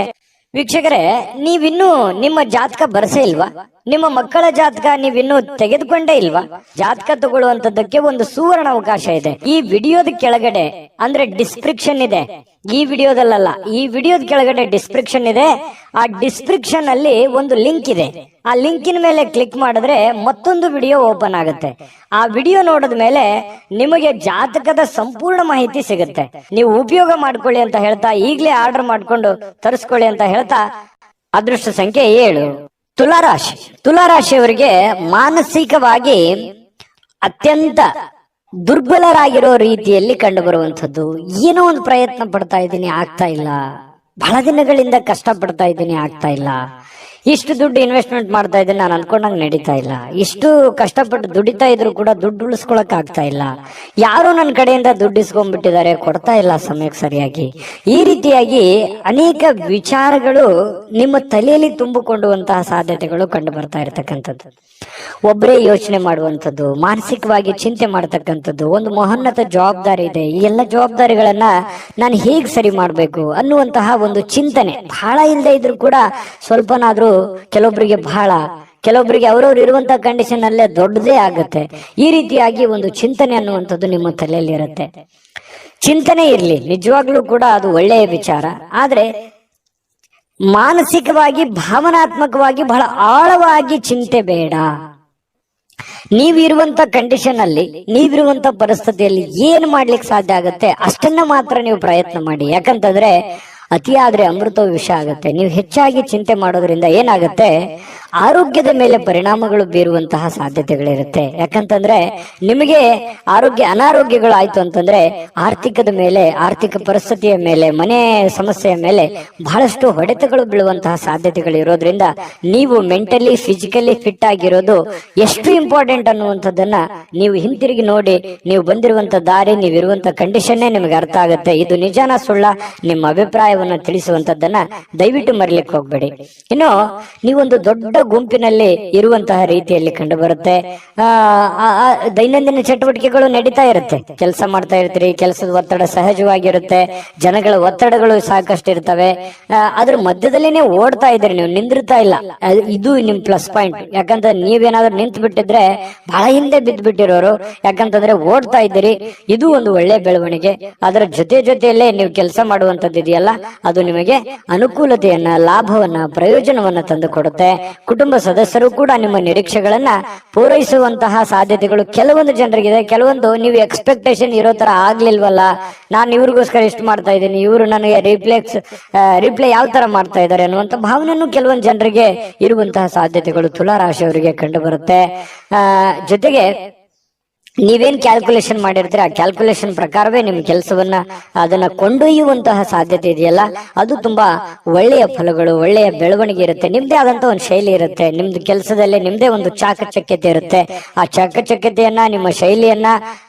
ವೀಕ್ಷಕರೇ, ನೀವಿನ್ನೂ ನಿಮ್ಮ ಜಾತಕ ಬರಸೇ ಇಲ್ವಾ? ನಿಮ್ಮ ಮಕ್ಕಳ ಜಾತಕ ನೀವಿನ್ನೂ ತೆಗೆದುಕೊಂಡೇ ಇಲ್ವಾ? ಜಾತಕ ತಗೊಳ್ಳುವಂತದ್ದಕ್ಕೆ ಒಂದು ಸುವರ್ಣ ಅವಕಾಶ ಇದೆ. ಈ ವಿಡಿಯೋದ ಕೆಳಗಡೆ ಅಂದ್ರೆ ಡಿಸ್ಕ್ರಿಪ್ಷನ್ ಇದೆ. ಈ ವಿಡಿಯೋದಲ್ಲ, ಈ ವಿಡಿಯೋದ ಕೆಳಗಡೆ ಡಿಸ್ಕ್ರಿಪ್ಷನ್ ಇದೆ. ಆ ಡಿಸ್ಕ್ರಿಪ್ಷನ್ ಅಲ್ಲಿ ಒಂದು ಲಿಂಕ್ ಇದೆ. ಆ ಲಿಂಕಿನ ಮೇಲೆ ಕ್ಲಿಕ್ ಮಾಡಿದ್ರೆ ಮತ್ತೊಂದು ವಿಡಿಯೋ ಓಪನ್ ಆಗುತ್ತೆ. ಆ ವಿಡಿಯೋ ನೋಡಿದ ಮೇಲೆ ನಿಮಗೆ ಜಾತಕದ ಸಂಪೂರ್ಣ ಮಾಹಿತಿ ಸಿಗುತ್ತೆ. ನೀವು ಉಪಯೋಗ ಮಾಡ್ಕೊಳ್ಳಿ ಅಂತ ಹೇಳ್ತಾ, ಈಗಲೇ ಆರ್ಡರ್ ಮಾಡ್ಕೊಂಡು ತರಿಸ್ಕೊಳ್ಳಿ ಅಂತ ಹೇಳ್ತಾ, ಅದೃಷ್ಟ ಸಂಖ್ಯೆ 7 ತುಲಾರಾಶಿ. ತುಲಾರಾಶಿಯವರಿಗೆ ಮಾನಸಿಕವಾಗಿ ಅತ್ಯಂತ ದುರ್ಬಲರಾಗಿರೋ ರೀತಿಯಲ್ಲಿ ಕಂಡು ಬರುವಂತದ್ದು. ಏನೋ ಒಂದು ಪ್ರಯತ್ನ ಪಡ್ತಾ ಇದ್ದೀನಿ, ಆಗ್ತಾ ಇಲ್ಲ. ಬಹಳ ದಿನಗಳಿಂದ ಕಷ್ಟ ಪಡ್ತಾ ಇದ್ದೀನಿ, ಆಗ್ತಾ ಇಲ್ಲ. ಇಷ್ಟು ದುಡ್ಡು ಇನ್ವೆಸ್ಟ್ಮೆಂಟ್ ಮಾಡ್ತಾ ಇದ್ದೀನಿ, ನಾನು ಅನ್ಕೊಂಡಂಗೆ ನಡೀತಾ ಇಲ್ಲ. ಇಷ್ಟು ಕಷ್ಟಪಟ್ಟು ದುಡಿತಾ ಇದ್ರು ಕೂಡ ದುಡ್ಡು ಉಳಿಸ್ಕೊಳಕ್ ಆಗ್ತಾ ಇಲ್ಲ. ಯಾರು ನನ್ನ ಕಡೆಯಿಂದ ದುಡ್ಡು ಇಸ್ಕೊಂಡ್ಬಿಟ್ಟಿದ್ದಾರೆ, ಕೊಡ್ತಾ ಇಲ್ಲ ಸಮಯಕ್ಕೆ ಸರಿಯಾಗಿ. ಈ ರೀತಿಯಾಗಿ ಅನೇಕ ವಿಚಾರಗಳು ನಿಮ್ಮ ತಲೆಯಲ್ಲಿ ತುಂಬಿಕೊಳ್ಳುವಂತಹ ಸಾಧ್ಯತೆಗಳು ಕಂಡು ಬರ್ತಾ ಇರತಕ್ಕಂಥದ್ದು. ಒಬ್ಬರೇ ಯೋಚನೆ ಮಾಡುವಂಥದ್ದು, ಮಾನಸಿಕವಾಗಿ ಚಿಂತೆ ಮಾಡತಕ್ಕಂಥದ್ದು, ಒಂದು ಮಹೋನ್ನತ ಜವಾಬ್ದಾರಿ ಇದೆ, ಈ ಎಲ್ಲ ಜವಾಬ್ದಾರಿಗಳನ್ನ ನಾನು ಹೇಗೆ ಸರಿ ಮಾಡಬೇಕು ಅನ್ನುವಂತಹ ಒಂದು ಚಿಂತನೆ ಬಹಳ ಇಲ್ಲದೆ ಇದ್ರು ಕೂಡ ಸ್ವಲ್ಪನಾದ್ರೂ ಕೆಲವೊಬ್ಬರಿಗೆ ಬಹಳ, ಕೆಲವೊಬ್ಬರಿಗೆ ಅವರವ್ರು ಇರುವಂತಹ ಕಂಡೀಷನ್ ಅಲ್ಲೇ ದೊಡ್ಡದೇ ಆಗುತ್ತೆ. ಈ ರೀತಿಯಾಗಿ ಒಂದು ಚಿಂತನೆ ಅನ್ನುವಂಥದ್ದು ನಿಮ್ಮ ತಲೆಯಲ್ಲಿ ಇರುತ್ತೆ. ಚಿಂತನೆ ಇರ್ಲಿ, ನಿಜವಾಗ್ಲೂ ಕೂಡ ಅದು ಒಳ್ಳೆಯ ವಿಚಾರ. ಆದ್ರೆ ಮಾನಸಿಕವಾಗಿ ಭಾವನಾತ್ಮಕವಾಗಿ ಬಹಳ ಆಳವಾಗಿ ಚಿಂತೆ ಬೇಡ. ನೀವಿರುವಂತ ಕಂಡೀಷನ್ ಅಲ್ಲಿ, ನೀವಿರುವಂತ ಪರಿಸ್ಥಿತಿಯಲ್ಲಿ ಏನ್ ಮಾಡ್ಲಿಕ್ಕೆ ಸಾಧ್ಯ ಆಗುತ್ತೆ ಅಷ್ಟನ್ನ ಮಾತ್ರ ನೀವು ಪ್ರಯತ್ನ ಮಾಡಿ. ಯಾಕಂತಂದ್ರೆ ಅತಿಯಾದ್ರೆ ಅಮೃತ ವಿಷ ಆಗುತ್ತೆ. ನೀವು ಹೆಚ್ಚಾಗಿ ಚಿಂತೆ ಮಾಡೋದ್ರಿಂದ ಏನಾಗುತ್ತೆ, ಆರೋಗ್ಯದ ಮೇಲೆ ಪರಿಣಾಮಗಳು ಬೀರುವಂತಹ ಸಾಧ್ಯತೆಗಳಿರುತ್ತೆ. ಯಾಕಂತಂದ್ರೆ ನಿಮಗೆ ಅನಾರೋಗ್ಯಗಳು ಆಯ್ತು ಅಂತಂದ್ರೆ ಆರ್ಥಿಕದ ಮೇಲೆ, ಆರ್ಥಿಕ ಪರಿಸ್ಥಿತಿಯ ಮೇಲೆ, ಮನೆ ಸಮಸ್ಯೆಯ ಮೇಲೆ ಬಹಳಷ್ಟು ಹೊಡೆತಗಳು ಬೀಳುವಂತಹ ಸಾಧ್ಯತೆಗಳು ಇರೋದ್ರಿಂದ ನೀವು ಮೆಂಟಲಿ ಫಿಸಿಕಲಿ ಫಿಟ್ ಆಗಿರೋದು ಎಷ್ಟು ಇಂಪಾರ್ಟೆಂಟ್ ಅನ್ನುವಂಥದ್ದನ್ನ ನೀವು ಹಿಂತಿರುಗಿ ನೋಡಿ. ನೀವು ಬಂದಿರುವಂತ ದಾರಿ, ನೀವಿರುವಂತ ಕಂಡೀಷನ್ನೇ ನಿಮಗೆ ಅರ್ಥ ಆಗುತ್ತೆ. ಇದು ನಿಜಾನ ಸುಳ್ಳ, ನಿಮ್ಮ ಅಭಿಪ್ರಾಯವನ್ನ ತಿಳಿಸುವಂತದ್ದನ್ನ ದಯವಿಟ್ಟು ಮರಿಲಿಕ್ಕೆ ಹೋಗ್ಬೇಡಿ. ಇನ್ನು ನೀವೊಂದು ದೊಡ್ಡ ಗುಂಪಿನಲ್ಲಿ ಇರುವಂತಹ ರೀತಿಯಲ್ಲಿ ಕಂಡು ಬರುತ್ತೆ. ದೈನಂದಿನ ಚಟುವಟಿಕೆಗಳು ನಡೀತಾ ಇರುತ್ತೆ, ಕೆಲಸ ಮಾಡ್ತಾ ಇರ್ತೀರಿ, ಕೆಲಸದ ಒತ್ತಡ ಸಹಜವಾಗಿರುತ್ತೆ, ಜನಗಳ ಒತ್ತಡಗಳು ಸಾಕಷ್ಟು ಇರ್ತವೆ. ಅದ್ರ ಮಧ್ಯದಲ್ಲಿನೇ ಓಡ್ತಾ ಇದ್ದೀರಿ, ನೀವು ನಿಂದಿರ್ತಾ ಇಲ್ಲ. ಇದು ನಿಮ್ ಪ್ಲಸ್ ಪಾಯಿಂಟ್. ಯಾಕಂದ್ರೆ ನೀವೇನಾದ್ರೂ ನಿಂತು ಬಿಟ್ಟಿದ್ರೆ ಬಹಳ ಹಿಂದೆ ಬಿದ್ದು ಬಿಟ್ಟಿರೋರು. ಯಾಕಂತಂದ್ರೆ ಓಡ್ತಾ ಇದ್ದೀರಿ, ಇದು ಒಂದು ಒಳ್ಳೆ ಬೆಳವಣಿಗೆ. ಅದರ ಜೊತೆಯಲ್ಲೇ ನೀವು ಕೆಲಸ ಮಾಡುವಂತದ್ದು ಇದೆಯಲ್ಲ, ಅದು ನಿಮಗೆ ಅನುಕೂಲತೆಯನ್ನ, ಲಾಭವನ್ನ, ಪ್ರಯೋಜನವನ್ನ ತಂದು ಕೊಡುತ್ತೆ. ಕುಟುಂಬ ಸದಸ್ಯರು ಕೂಡ ನಿಮ್ಮ ನಿರೀಕ್ಷೆಗಳನ್ನ ಪೂರೈಸುವಂತಹ ಸಾಧ್ಯತೆಗಳು ಕೆಲವೊಂದು ಜನರಿಗಿದೆ. ಕೆಲವೊಂದು ನೀವು ಎಕ್ಸ್ಪೆಕ್ಟೇಷನ್ ಇರೋ ತರ ಆಗ್ಲಿಲ್ವಲ್ಲ, ನಾನು ಇವ್ರಿಗೋಸ್ಕರ ಇಷ್ಟು ಮಾಡ್ತಾ ಇದ್ದೀನಿ, ಇವರು ನನಗೆ ರಿಪ್ಲೈ ಯಾವ ತರ ಮಾಡ್ತಾ ಇದ್ದಾರೆ ಅನ್ನುವಂತ ಭಾವನೆಯನ್ನು ಕೆಲವೊಂದು ಜನರಿಗೆ ಇರುವಂತಹ ಸಾಧ್ಯತೆಗಳು ತುಲಾರಾಶಿಯವರಿಗೆ ಕಂಡು ಬರುತ್ತೆ. ಜೊತೆಗೆ ನೀವೇನ್ ಕ್ಯಾಲ್ಕುಲೇಷನ್ ಮಾಡಿರ್ತೀರ, ಆ ಕ್ಯಾಲ್ಕುಲೇಷನ್ ಪ್ರಕಾರವೇ ನಿಮ್ ಕೆಲಸವನ್ನ ಅದನ್ನ ಕೊಂಡೊಯ್ಯುವಂತಹ ಸಾಧ್ಯತೆ ಇದೆಯಲ್ಲ, ಅದು ತುಂಬಾ ಒಳ್ಳೆಯ ಫಲಗಳು, ಒಳ್ಳೆಯ ಬೆಳವಣಿಗೆ ಇರುತ್ತೆ. ನಿಮ್ದೇ ಆದಂತ ಒಂದು ಶೈಲಿ ಇರುತ್ತೆ, ನಿಮ್ದು ಕೆಲಸದಲ್ಲಿ ನಿಮ್ದೇ ಒಂದು ಚಾಕಚಕ್ಯತೆ ಇರುತ್ತೆ. ಆ ಚಾಕಚಕ್ಯತೆಯನ್ನ, ನಿಮ್ಮ ಶೈಲಿಯನ್ನ,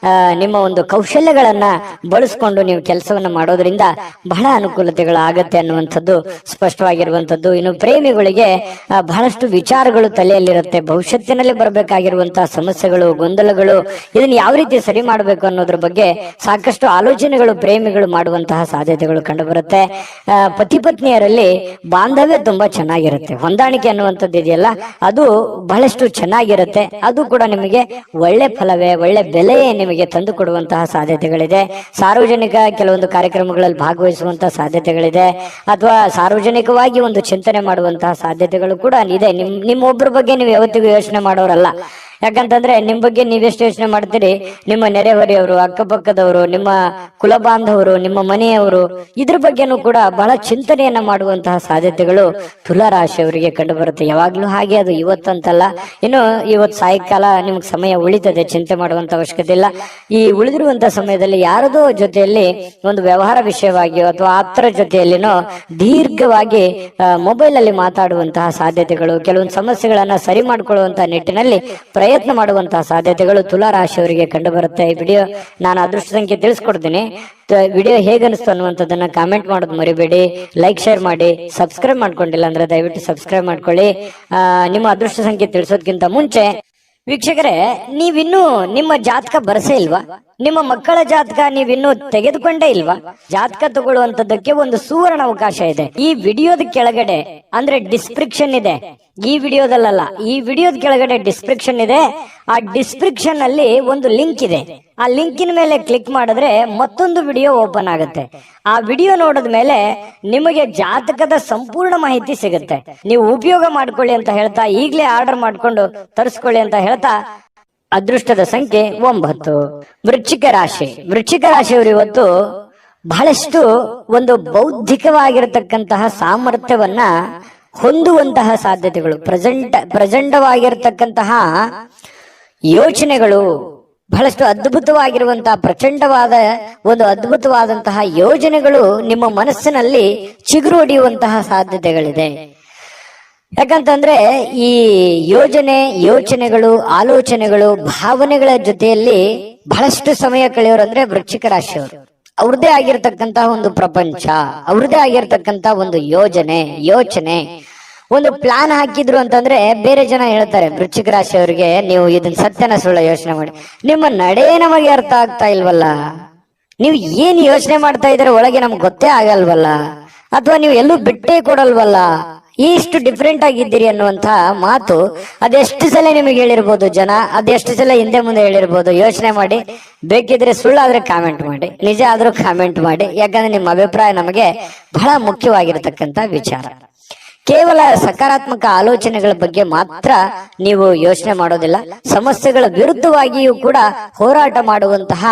ನಿಮ್ಮ ಒಂದು ಕೌಶಲ್ಯಗಳನ್ನ ಬಳಸ್ಕೊಂಡು ನೀವು ಕೆಲಸವನ್ನ ಮಾಡೋದ್ರಿಂದ ಬಹಳ ಅನುಕೂಲತೆಗಳಾಗತ್ತೆ ಅನ್ನುವಂಥದ್ದು ಸ್ಪಷ್ಟವಾಗಿರುವಂತದ್ದು. ಇನ್ನು ಪ್ರೇಮಿಗಳಿಗೆ ಬಹಳಷ್ಟು ವಿಚಾರಗಳು ತಲೆಯಲ್ಲಿರುತ್ತೆ. ಭವಿಷ್ಯತ್ತಿನಲ್ಲಿ ಬರಬೇಕಾಗಿರುವಂತಹ ಸಮಸ್ಯೆಗಳು, ಗೊಂದಲಗಳು, ಇದನ್ನ ಯಾವ ರೀತಿ ಸರಿ ಮಾಡಬೇಕು ಅನ್ನೋದ್ರ ಬಗ್ಗೆ ಸಾಕಷ್ಟು ಆಲೋಚನೆಗಳು ಪ್ರೇಮಿಗಳು ಮಾಡುವಂತಹ ಸಾಧ್ಯತೆಗಳು ಕಂಡು ಬರುತ್ತೆ. ಪತಿ ಪತ್ನಿಯರಲ್ಲಿ ಬಾಂಧವ್ಯ ತುಂಬಾ ಚೆನ್ನಾಗಿರುತ್ತೆ. ಹೊಂದಾಣಿಕೆ ಅನ್ನುವಂಥದ್ದು ಇದೆಯಲ್ಲ, ಅದು ಬಹಳಷ್ಟು ಚೆನ್ನಾಗಿರುತ್ತೆ. ಅದು ಕೂಡ ನಿಮಗೆ ಒಳ್ಳೆ ಫಲವೇ, ಒಳ್ಳೆ ಬೆಲೆಯೇ ನಿಮಗೆ ತಂದು ಕೊಡುವಂತಹ ಸಾಧ್ಯತೆಗಳಿದೆ. ಸಾರ್ವಜನಿಕ ಕೆಲವೊಂದು ಕಾರ್ಯಕ್ರಮಗಳಲ್ಲಿ ಭಾಗವಹಿಸುವಂತಹ ಸಾಧ್ಯತೆಗಳಿದೆ, ಅಥವಾ ಸಾರ್ವಜನಿಕವಾಗಿ ಒಂದು ಚಿಂತನೆ ಮಾಡುವಂತಹ ಸಾಧ್ಯತೆಗಳು ಕೂಡ ಇದೆ. ನಿಮ್ಮೊಬ್ಬರ ಬಗ್ಗೆ ನೀವು ಯಾವತ್ತಿಗೂ ಯೋಚನೆ ಮಾಡೋರಲ್ಲ. ಯಾಕಂತಂದ್ರೆ ನಿಮ್ ಬಗ್ಗೆ ನೀವೆಷ್ಟು ಯೋಚನೆ ಮಾಡ್ತೀರಿ, ನಿಮ್ಮ ನೆರೆಹೊರೆಯವರು, ಅಕ್ಕಪಕ್ಕದವರು, ನಿಮ್ಮ ಕುಲ ಬಾಂಧವರು, ನಿಮ್ಮ ಮನೆಯವರು, ಇದ್ರ ಬಗ್ಗೆನೂ ಕೂಡ ಬಹಳ ಚಿಂತನೆಯನ್ನ ಮಾಡುವಂತಹ ಸಾಧ್ಯತೆಗಳು ತುಲಾ ರಾಶಿಯವರಿಗೆ ಕಂಡು ಬರುತ್ತೆ. ಯಾವಾಗ್ಲೂ ಹಾಗೆ, ಅದು ಇವತ್ತಂತಲ್ಲ. ಇನ್ನು ಇವತ್ತು ಸಾಯಂಕಾಲ ನಿಮ್ಗೆ ಸಮಯ ಉಳಿತದೆ, ಚಿಂತೆ ಮಾಡುವಂತ ಅವಶ್ಯಕತೆ ಇಲ್ಲ. ಈ ಉಳಿದಿರುವಂತ ಸಮಯದಲ್ಲಿ ಯಾರದೋ ಜೊತೆಯಲ್ಲಿ ಒಂದು ವ್ಯವಹಾರ ವಿಷಯವಾಗಿಯೋ ಅಥವಾ ಆಪ್ತರ ಜೊತೆಯಲ್ಲಿನೋ ದೀರ್ಘವಾಗಿ ಮೊಬೈಲ್ ಅಲ್ಲಿ ಮಾತಾಡುವಂತಹ ಸಾಧ್ಯತೆಗಳು, ಕೆಲವೊಂದು ಸಮಸ್ಯೆಗಳನ್ನ ಸರಿ ಮಾಡಿಕೊಳ್ಳುವಂತಹ ನಿಟ್ಟಿನಲ್ಲಿ ಪ್ರಯತ್ನ ಮಾಡುವಂತಹ ಸಾಧ್ಯತೆಗಳು ತುಲಾ ರಾಶಿಯವರಿಗೆ ಕಂಡು ಬರುತ್ತೆ. ಈ ವಿಡಿಯೋ ನಾನು ಅದೃಷ್ಟ ಸಂಖ್ಯೆ ತಿಳಿಸ್ಕೊಡ್ತೀನಿ. ವಿಡಿಯೋ ಹೇಗನಿಸ್ತು ಅನ್ನುವಂಥದ್ದನ್ನ ಕಾಮೆಂಟ್ ಮಾಡೋದು ಮರಿಬೇಡಿ. ಲೈಕ್ ಶೇರ್ ಮಾಡಿ. ಸಬ್ಸ್ಕ್ರೈಬ್ ಮಾಡ್ಕೊಂಡಿಲ್ಲ ಅಂದ್ರೆ ದಯವಿಟ್ಟು ಸಬ್ಸ್ಕ್ರೈಬ್ ಮಾಡ್ಕೊಳ್ಳಿ. ನಿಮ್ಮ ಅದೃಷ್ಟ ಸಂಖ್ಯೆ ತಿಳಿಸೋದಕ್ಕಿಂತ ಮುಂಚೆ ವೀಕ್ಷಕರೇ, ನೀವಿನ್ನೂ ನಿಮ್ಮ ಜಾತಕ ಬರಸೇ ಇಲ್ವಾ? ನಿಮ್ಮ ಮಕ್ಕಳ ಜಾತಕ ನೀವಿನ್ನೂ ತೆಗೆದುಕೊಂಡೇ ಇಲ್ವಾ? ಜಾತಕ ತಗೊಳ್ಳುವಂತದ್ದಕ್ಕೆ ಒಂದು ಸುವರ್ಣ ಅವಕಾಶ ಇದೆ. ಈ ವಿಡಿಯೋದ ಕೆಳಗಡೆ ಅಂದ್ರೆ ಡಿಸ್ಕ್ರಿಪ್ಷನ್ ಇದೆ. ಈ ವಿಡಿಯೋದಲ್ಲ, ಈ ವಿಡಿಯೋದ ಕೆಳಗಡೆ ಡಿಸ್ಕ್ರಿಪ್ಷನ್ ಇದೆ. ಆ ಡಿಸ್ಕ್ರಿಪ್ಷನ್ ಅಲ್ಲಿ ಒಂದು ಲಿಂಕ್ ಇದೆ. ಆ ಲಿಂಕಿನ ಮೇಲೆ ಕ್ಲಿಕ್ ಮಾಡಿದ್ರೆ ಮತ್ತೊಂದು ವಿಡಿಯೋ ಓಪನ್ ಆಗುತ್ತೆ. ಆ ವಿಡಿಯೋ ನೋಡಿದ ಮೇಲೆ ನಿಮಗೆ ಜಾತಕದ ಸಂಪೂರ್ಣ ಮಾಹಿತಿ ಸಿಗುತ್ತೆ. ನೀವು ಉಪಯೋಗ ಮಾಡ್ಕೊಳ್ಳಿ ಅಂತ ಹೇಳ್ತಾ, ಈಗಲೇ ಆರ್ಡರ್ ಮಾಡ್ಕೊಂಡು ತರಿಸ್ಕೊಳ್ಳಿ ಅಂತ ಹೇಳ್ತಾ, ಅದೃಷ್ಟದ ಸಂಖ್ಯೆ 9. ವೃಶ್ಚಿಕ ರಾಶಿ. ವೃಶ್ಚಿಕ ರಾಶಿಯವರು ಇವತ್ತು ಬಹಳಷ್ಟು ಒಂದು ಬೌದ್ಧಿಕವಾಗಿರತಕ್ಕಂತಹ ಸಾಮರ್ಥ್ಯವನ್ನ ಹೊಂದುವಂತಹ ಸಾಧ್ಯತೆಗಳು, ಪ್ರಚಂಡವಾಗಿರತಕ್ಕಂತಹ ಯೋಚನೆಗಳು, ಬಹಳಷ್ಟು ಅದ್ಭುತವಾಗಿರುವಂತಹ ಪ್ರಚಂಡವಾದ ಒಂದು ಅದ್ಭುತವಾದಂತಹ ಯೋಜನೆಗಳು ನಿಮ್ಮ ಮನಸ್ಸಿನಲ್ಲಿ ಚಿಗುರು ಹೊಡೆಯುವಂತಹ ಸಾಧ್ಯತೆಗಳಿದೆ. ಯಾಕಂತಂದ್ರೆ ಈ ಯೋಚನೆಗಳು, ಆಲೋಚನೆಗಳು, ಭಾವನೆಗಳ ಜೊತೆಯಲ್ಲಿ ಬಹಳಷ್ಟು ಸಮಯ ಕಳೆಯೋರಂದ್ರೆ ವೃಶ್ಚಿಕ ರಾಶಿಯವರು. ಅವ್ರದೇ ಆಗಿರ್ತಕ್ಕಂತಹ ಒಂದು ಪ್ರಪಂಚ, ಅವ್ರದೇ ಆಗಿರ್ತಕ್ಕಂತಹ ಒಂದು ಯೋಚನೆ, ಒಂದು ಪ್ಲಾನ್ ಹಾಕಿದ್ರು ಅಂತಂದ್ರೆ ಬೇರೆ ಜನ ಹೇಳ್ತಾರೆ ವೃಶ್ಚಿಕ ರಾಶಿಯವರಿಗೆ, ನೀವು ಇದನ್ನ ಸತ್ಯನ ಸುಳ್ಳ ಯೋಚನೆ ಮಾಡಿ, ನಿಮ್ಮ ನಡೆ ನಮಗೆ ಅರ್ಥ ಆಗ್ತಾ ಇಲ್ವಲ್ಲ, ನೀವು ಏನ್ ಯೋಚನೆ ಮಾಡ್ತಾ ಇದ್ರೆ ಒಳಗೆ ನಮ್ಗೆ ಗೊತ್ತೇ ಆಗಲ್ವಲ್ಲ, ಅಥವಾ ನೀವು ಎಲ್ಲೂ ಬಿಟ್ಟೇ ಕೊಡಲ್ವಲ್ಲ, ಇಷ್ಟು ಡಿಫ್ರೆಂಟ್ ಆಗಿದ್ದೀರಿ ಅನ್ನುವಂತ ಮಾತು ಅದೆಷ್ಟು ಸಲ ನಿಮಗೆ ಹೇಳಿರ್ಬೋದು ಜನ, ಅದೆಷ್ಟು ಸಲ ಹಿಂದೆ ಮುಂದೆ ಹೇಳಿರ್ಬೋದು. ಯೋಚನೆ ಮಾಡಿ. ಬೇಕಿದ್ರೆ ಸುಳ್ಳಾದ್ರೆ ಕಾಮೆಂಟ್ ಮಾಡಿ, ನಿಜ ಆದ್ರೂ ಕಾಮೆಂಟ್ ಮಾಡಿ. ಯಾಕಂದ್ರೆ ನಿಮ್ಮ ಅಭಿಪ್ರಾಯ ನಮಗೆ ಬಹಳ ಮುಖ್ಯವಾಗಿರತಕ್ಕಂತ ವಿಚಾರ. ಕೇವಲ ಸಕಾರಾತ್ಮಕ ಆಲೋಚನೆಗಳ ಬಗ್ಗೆ ಮಾತ್ರ ನೀವು ಯೋಚನೆ ಮಾಡೋದಿಲ್ಲ, ಸಮಸ್ಯೆಗಳ ವಿರುದ್ಧವಾಗಿಯೂ ಕೂಡ ಹೋರಾಟ ಮಾಡುವಂತಹ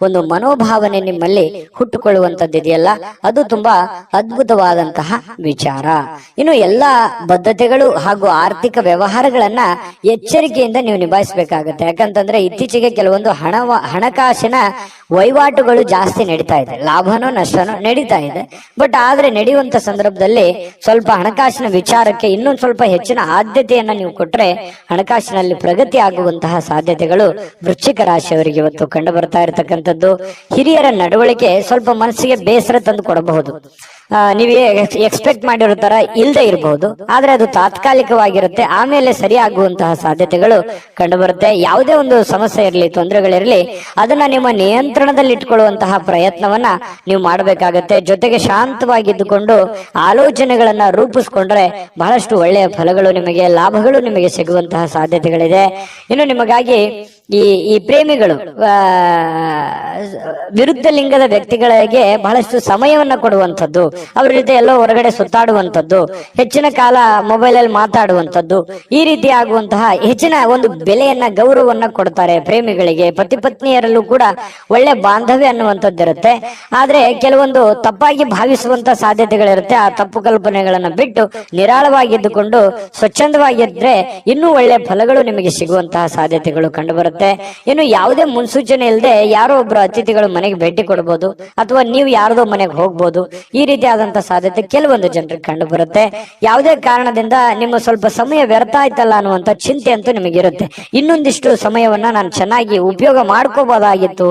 ಒಂದು ಮನೋಭಾವನೆ ನಿಮ್ಮಲ್ಲಿ ಹುಟ್ಟುಕೊಳ್ಳುವಂತದ್ದಿದೆಯಲ್ಲ, ಅದು ತುಂಬಾ ಅದ್ಭುತವಾದಂತಹ ವಿಚಾರ. ಇನ್ನು ಎಲ್ಲಾ ಬದ್ಧತೆಗಳು ಹಾಗೂ ಆರ್ಥಿಕ ವ್ಯವಹಾರಗಳನ್ನ ಎಚ್ಚರಿಕೆಯಿಂದ ನೀವು ನಿಭಾಯಿಸಬೇಕಾಗತ್ತೆ. ಯಾಕಂತಂದ್ರೆ ಇತ್ತೀಚೆಗೆ ಕೆಲವೊಂದು ಹಣಕಾಸಿನ ವಹಿವಾಟುಗಳು ಜಾಸ್ತಿ ನಡೀತಾ ಇದೆ, ಲಾಭನೋ ನಷ್ಟನೋ ನಡೀತಾ ಇದೆ. ಬಟ್ ಆದ್ರೆ ನಡೆಯುವಂತ ಸಂದರ್ಭದಲ್ಲಿ ಸ್ವಲ್ಪ ಹಣಕಾಸಿನ ವಿಚಾರಕ್ಕೆ ಇನ್ನೊಂದು ಸ್ವಲ್ಪ ಹೆಚ್ಚಿನ ಆದ್ಯತೆಯನ್ನ ನೀವು ಕೊಟ್ರೆ ಹಣಕಾಸಿನಲ್ಲಿ ಪ್ರಗತಿ ಆಗುವಂತಹ ಸಾಧ್ಯತೆಗಳು ವೃಶ್ಚಿಕ ರಾಶಿಯವರಿಗೆ ಇವತ್ತು ಕಂಡು ಬರ್ತಾ ಇರತಕ್ಕಂಥದ್ದು. ಹಿರಿಯರ ನಡವಳಿಕೆ ಸ್ವಲ್ಪ ಮನಸ್ಸಿಗೆ ಬೇಸರ ತಂದು ಕೊಡಬಹುದು. ನೀವೇ ಎಕ್ಸ್ಪೆಕ್ಟ್ ಮಾಡಿರೋ ತರ ಇಲ್ಲದೆ ಇರಬಹುದು, ಆದ್ರೆ ಅದು ತಾತ್ಕಾಲಿಕವಾಗಿರುತ್ತೆ, ಆಮೇಲೆ ಸರಿಯಾಗುವಂತಹ ಸಾಧ್ಯತೆಗಳು ಕಂಡು ಬರುತ್ತೆ. ಯಾವುದೇ ಒಂದು ಸಮಸ್ಯೆ ಇರಲಿ, ತೊಂದರೆಗಳಿರಲಿ, ಅದನ್ನ ನಿಮ್ಮ ನಿಯಂತ್ರಣದಲ್ಲಿ ಇಟ್ಕೊಳ್ಳುವಂತಹ ಪ್ರಯತ್ನವನ್ನ ನೀವು ಮಾಡಬೇಕಾಗತ್ತೆ. ಜೊತೆಗೆ ಶಾಂತವಾಗಿದ್ದುಕೊಂಡು ಆಲೋಚನೆಗಳನ್ನ ರೂಪಿಸ್ಕೊಂಡ್ರೆ ಬಹಳಷ್ಟು ಒಳ್ಳೆಯ ಫಲಗಳು ನಿಮಗೆ, ಲಾಭಗಳು ನಿಮಗೆ ಸಿಗುವಂತಹ ಸಾಧ್ಯತೆಗಳಿದೆ. ಇನ್ನು ನಿಮಗಾಗಿ ಈ ಪ್ರೇಮಿಗಳು ವಿರುದ್ಧ ಲಿಂಗದ ವ್ಯಕ್ತಿಗಳಿಗೆ ಬಹಳಷ್ಟು ಸಮಯವನ್ನ ಕೊಡುವಂಥದ್ದು, ಅವ್ರ ಜೊತೆ ಎಲ್ಲೋ ಹೊರಗಡೆ ಸುತ್ತಾಡುವಂಥದ್ದು, ಹೆಚ್ಚಿನ ಕಾಲ ಮೊಬೈಲ್ ಅಲ್ಲಿ ಮಾತಾಡುವಂಥದ್ದು, ಈ ರೀತಿ ಆಗುವಂತಹ ಹೆಚ್ಚಿನ ಒಂದು ಬೆಲೆಯನ್ನ, ಗೌರವವನ್ನ ಕೊಡ್ತಾರೆ ಪ್ರೇಮಿಗಳಿಗೆ. ಪತಿ ಪತ್ನಿಯರಲ್ಲೂ ಕೂಡ ಒಳ್ಳೆ ಬಾಂಧವ್ಯ ಅನ್ನುವಂಥದ್ದಿರುತ್ತೆ. ಆದ್ರೆ ಕೆಲವೊಂದು ತಪ್ಪಾಗಿ ಭಾವಿಸುವಂತ ಸಾಧ್ಯತೆಗಳಿರುತ್ತೆ. ಆ ತಪ್ಪು ಕಲ್ಪನೆಗಳನ್ನ ಬಿಟ್ಟು ನಿರಾಳವಾಗಿದ್ದುಕೊಂಡು ಸ್ವಚ್ಛಂದವಾಗಿದ್ರೆ ಇನ್ನೂ ಒಳ್ಳೆ ಫಲಗಳು ನಿಮಗೆ ಸಿಗುವಂತಹ ಸಾಧ್ಯತೆಗಳು ಕಂಡು ಬರುತ್ತೆ. ಇನ್ನು ಯಾವುದೇ ಮುನ್ಸೂಚನೆ ಇಲ್ಲದೆ ಯಾರೋ ಒಬ್ರು ಅತಿಥಿಗಳು ಮನೆಗೆ ಭೇಟಿ ಕೊಡಬಹುದು, ಅಥವಾ ನೀವು ಯಾರದೋ ಮನೆಗೆ ಹೋಗ್ಬೋದು. ಈ ರೀತಿ ಆದಂತಹ ಸಾಧ್ಯತೆ ಕೆಲವೊಂದು ಜನರಿಗೆ ಕಂಡು ಬರುತ್ತೆ. ಯಾವುದೇ ಕಾರಣದಿಂದ ನಿಮ್ಮ ಸ್ವಲ್ಪ ಸಮಯ ವ್ಯರ್ಥ ಆಯ್ತಲ್ಲ ಅನ್ನುವಂತ ಚಿಂತೆ ಅಂತೂ ನಿಮಗಿರುತ್ತೆ. ಇನ್ನೊಂದಿಷ್ಟು ಸಮಯವನ್ನ ನಾನು ಚೆನ್ನಾಗಿ ಉಪಯೋಗ ಮಾಡ್ಕೋಬಹುದಾಗಿತ್ತು,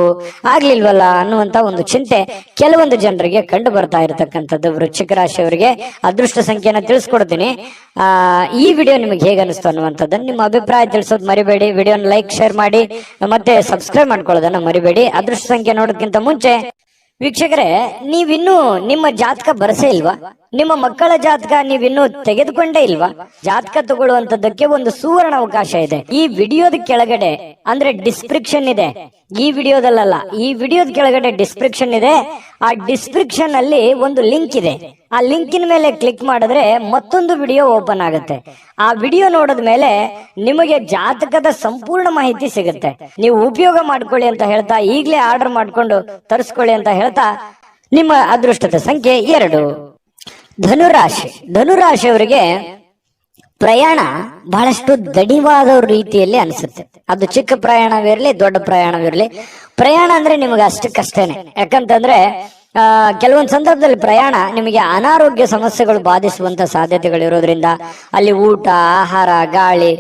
ಆಗ್ಲಿಲ್ವಲ್ಲ ಅನ್ನುವಂತ ಒಂದು ಚಿಂತೆ ಕೆಲವೊಂದು ಜನರಿಗೆ ಕಂಡು ಬರ್ತಾ ಇರತಕ್ಕಂಥದ್ದು. ವೃಶ್ಚಿಕ ರಾಶಿಯವರಿಗೆ ಅದೃಷ್ಟ ಸಂಖ್ಯೆನ ತಿಳಿಸ್ಕೊಡ್ತೀನಿ. ಈ ವಿಡಿಯೋ ನಿಮಗೆ ಹೇಗೆ ಅನಿಸ್ತು ಅನ್ನುವಂಥದ್ದನ್ನು ನಿಮ್ಮ ಅಭಿಪ್ರಾಯ ತಿಳಿಸೋದು ಮರಿಬೇಡಿ. ವಿಡಿಯೋನ ಲೈಕ್ ಶೇರ್ ಮಾಡಿ, ಮತ್ತೆ ಸಬ್ಸ್ಕ್ರೈಬ್ ಮಾಡ್ಕೊಳ್ಳೋದನ್ನ ಮರಿಬೇಡಿ. ಅದೃಷ್ಟ ಸಂಖ್ಯೆ ನೋಡೋದಕ್ಕಿಂತ ಮುಂಚೆ ವೀಕ್ಷಕರೇ, ನೀವಿನ್ನೂ ನಿಮ್ಮ ಜಾತಕ ಬರಸೇ ಇಲ್ವಾ? ನಿಮ್ಮ ಮಕ್ಕಳ ಜಾತಕ ನೀವಿನ್ನೂ ತೆಗೆದುಕೊಂಡೇ ಇಲ್ವಾ? ಜಾತಕ ತಗೊಳ್ಳುವಂತದ್ದಕ್ಕೆ ಒಂದು ಸುವರ್ಣ ಅವಕಾಶ ಇದೆ. ಈ ವಿಡಿಯೋದ ಕೆಳಗಡೆ ಅಂದ್ರೆ ಡಿಸ್ಕ್ರಿಪ್ಷನ್ ಇದೆ, ಈ ವಿಡಿಯೋದಲ್ಲ, ಈ ವಿಡಿಯೋದ ಕೆಳಗಡೆ ಡಿಸ್ಕ್ರಿಪ್ಷನ್ ಇದೆ. ಆ ಡಿಸ್ಕ್ರಿಪ್ಷನ್ ಅಲ್ಲಿ ಒಂದು ಲಿಂಕ್ ಇದೆ. ಆ ಲಿಂಕಿನ ಮೇಲೆ ಕ್ಲಿಕ್ ಮಾಡಿದ್ರೆ ಮತ್ತೊಂದು ವಿಡಿಯೋ ಓಪನ್ ಆಗುತ್ತೆ. ಆ ವಿಡಿಯೋ ನೋಡಿದ ಮೇಲೆ ನಿಮಗೆ ಜಾತಕದ ಸಂಪೂರ್ಣ ಮಾಹಿತಿ ಸಿಗುತ್ತೆ. ನೀವು ಉಪಯೋಗ ಮಾಡ್ಕೊಳ್ಳಿ ಅಂತ ಹೇಳ್ತಾ, ಈಗಲೇ ಆರ್ಡರ್ ಮಾಡ್ಕೊಂಡು ತರಿಸ್ಕೊಳ್ಳಿ ಅಂತ ಹೇಳ್ತಾ, ನಿಮ್ಮ ಅದೃಷ್ಟದ ಸಂಖ್ಯೆ 2. ಧನುರಾಶಿ. ಧನುರಾಶಿಯವರಿಗೆ ಪ್ರಯಾಣ ಬಹಳಷ್ಟು ದಡಿವಾದ ರೀತಿಯಲ್ಲಿ ಅನಿಸುತ್ತೆ. ಅದು ಚಿಕ್ಕ ಪ್ರಯಾಣವಿರಲಿ, ದೊಡ್ಡ ಪ್ರಯಾಣವಿರಲಿ, ಪ್ರಯಾಣ ಅಂದ್ರೆ ನಿಮಗೆ ಅಷ್ಟಕ್ಕಷ್ಟೇನೆ. ಯಾಕಂತಂದ್ರೆ ಕೆಲವೊಂದು ಸಂದರ್ಭದಲ್ಲಿ ಪ್ರಯಾಣ ನಿಮಗೆ ಅನಾರೋಗ್ಯ ಸಮಸ್ಯೆಗಳು ಬಾಧಿಸುವಂತ ಸಾಧ್ಯತೆಗಳಿರೋದ್ರಿಂದ ಅಲ್ಲಿ ಊಟ, ಆಹಾರ, ಗಾಳಿ,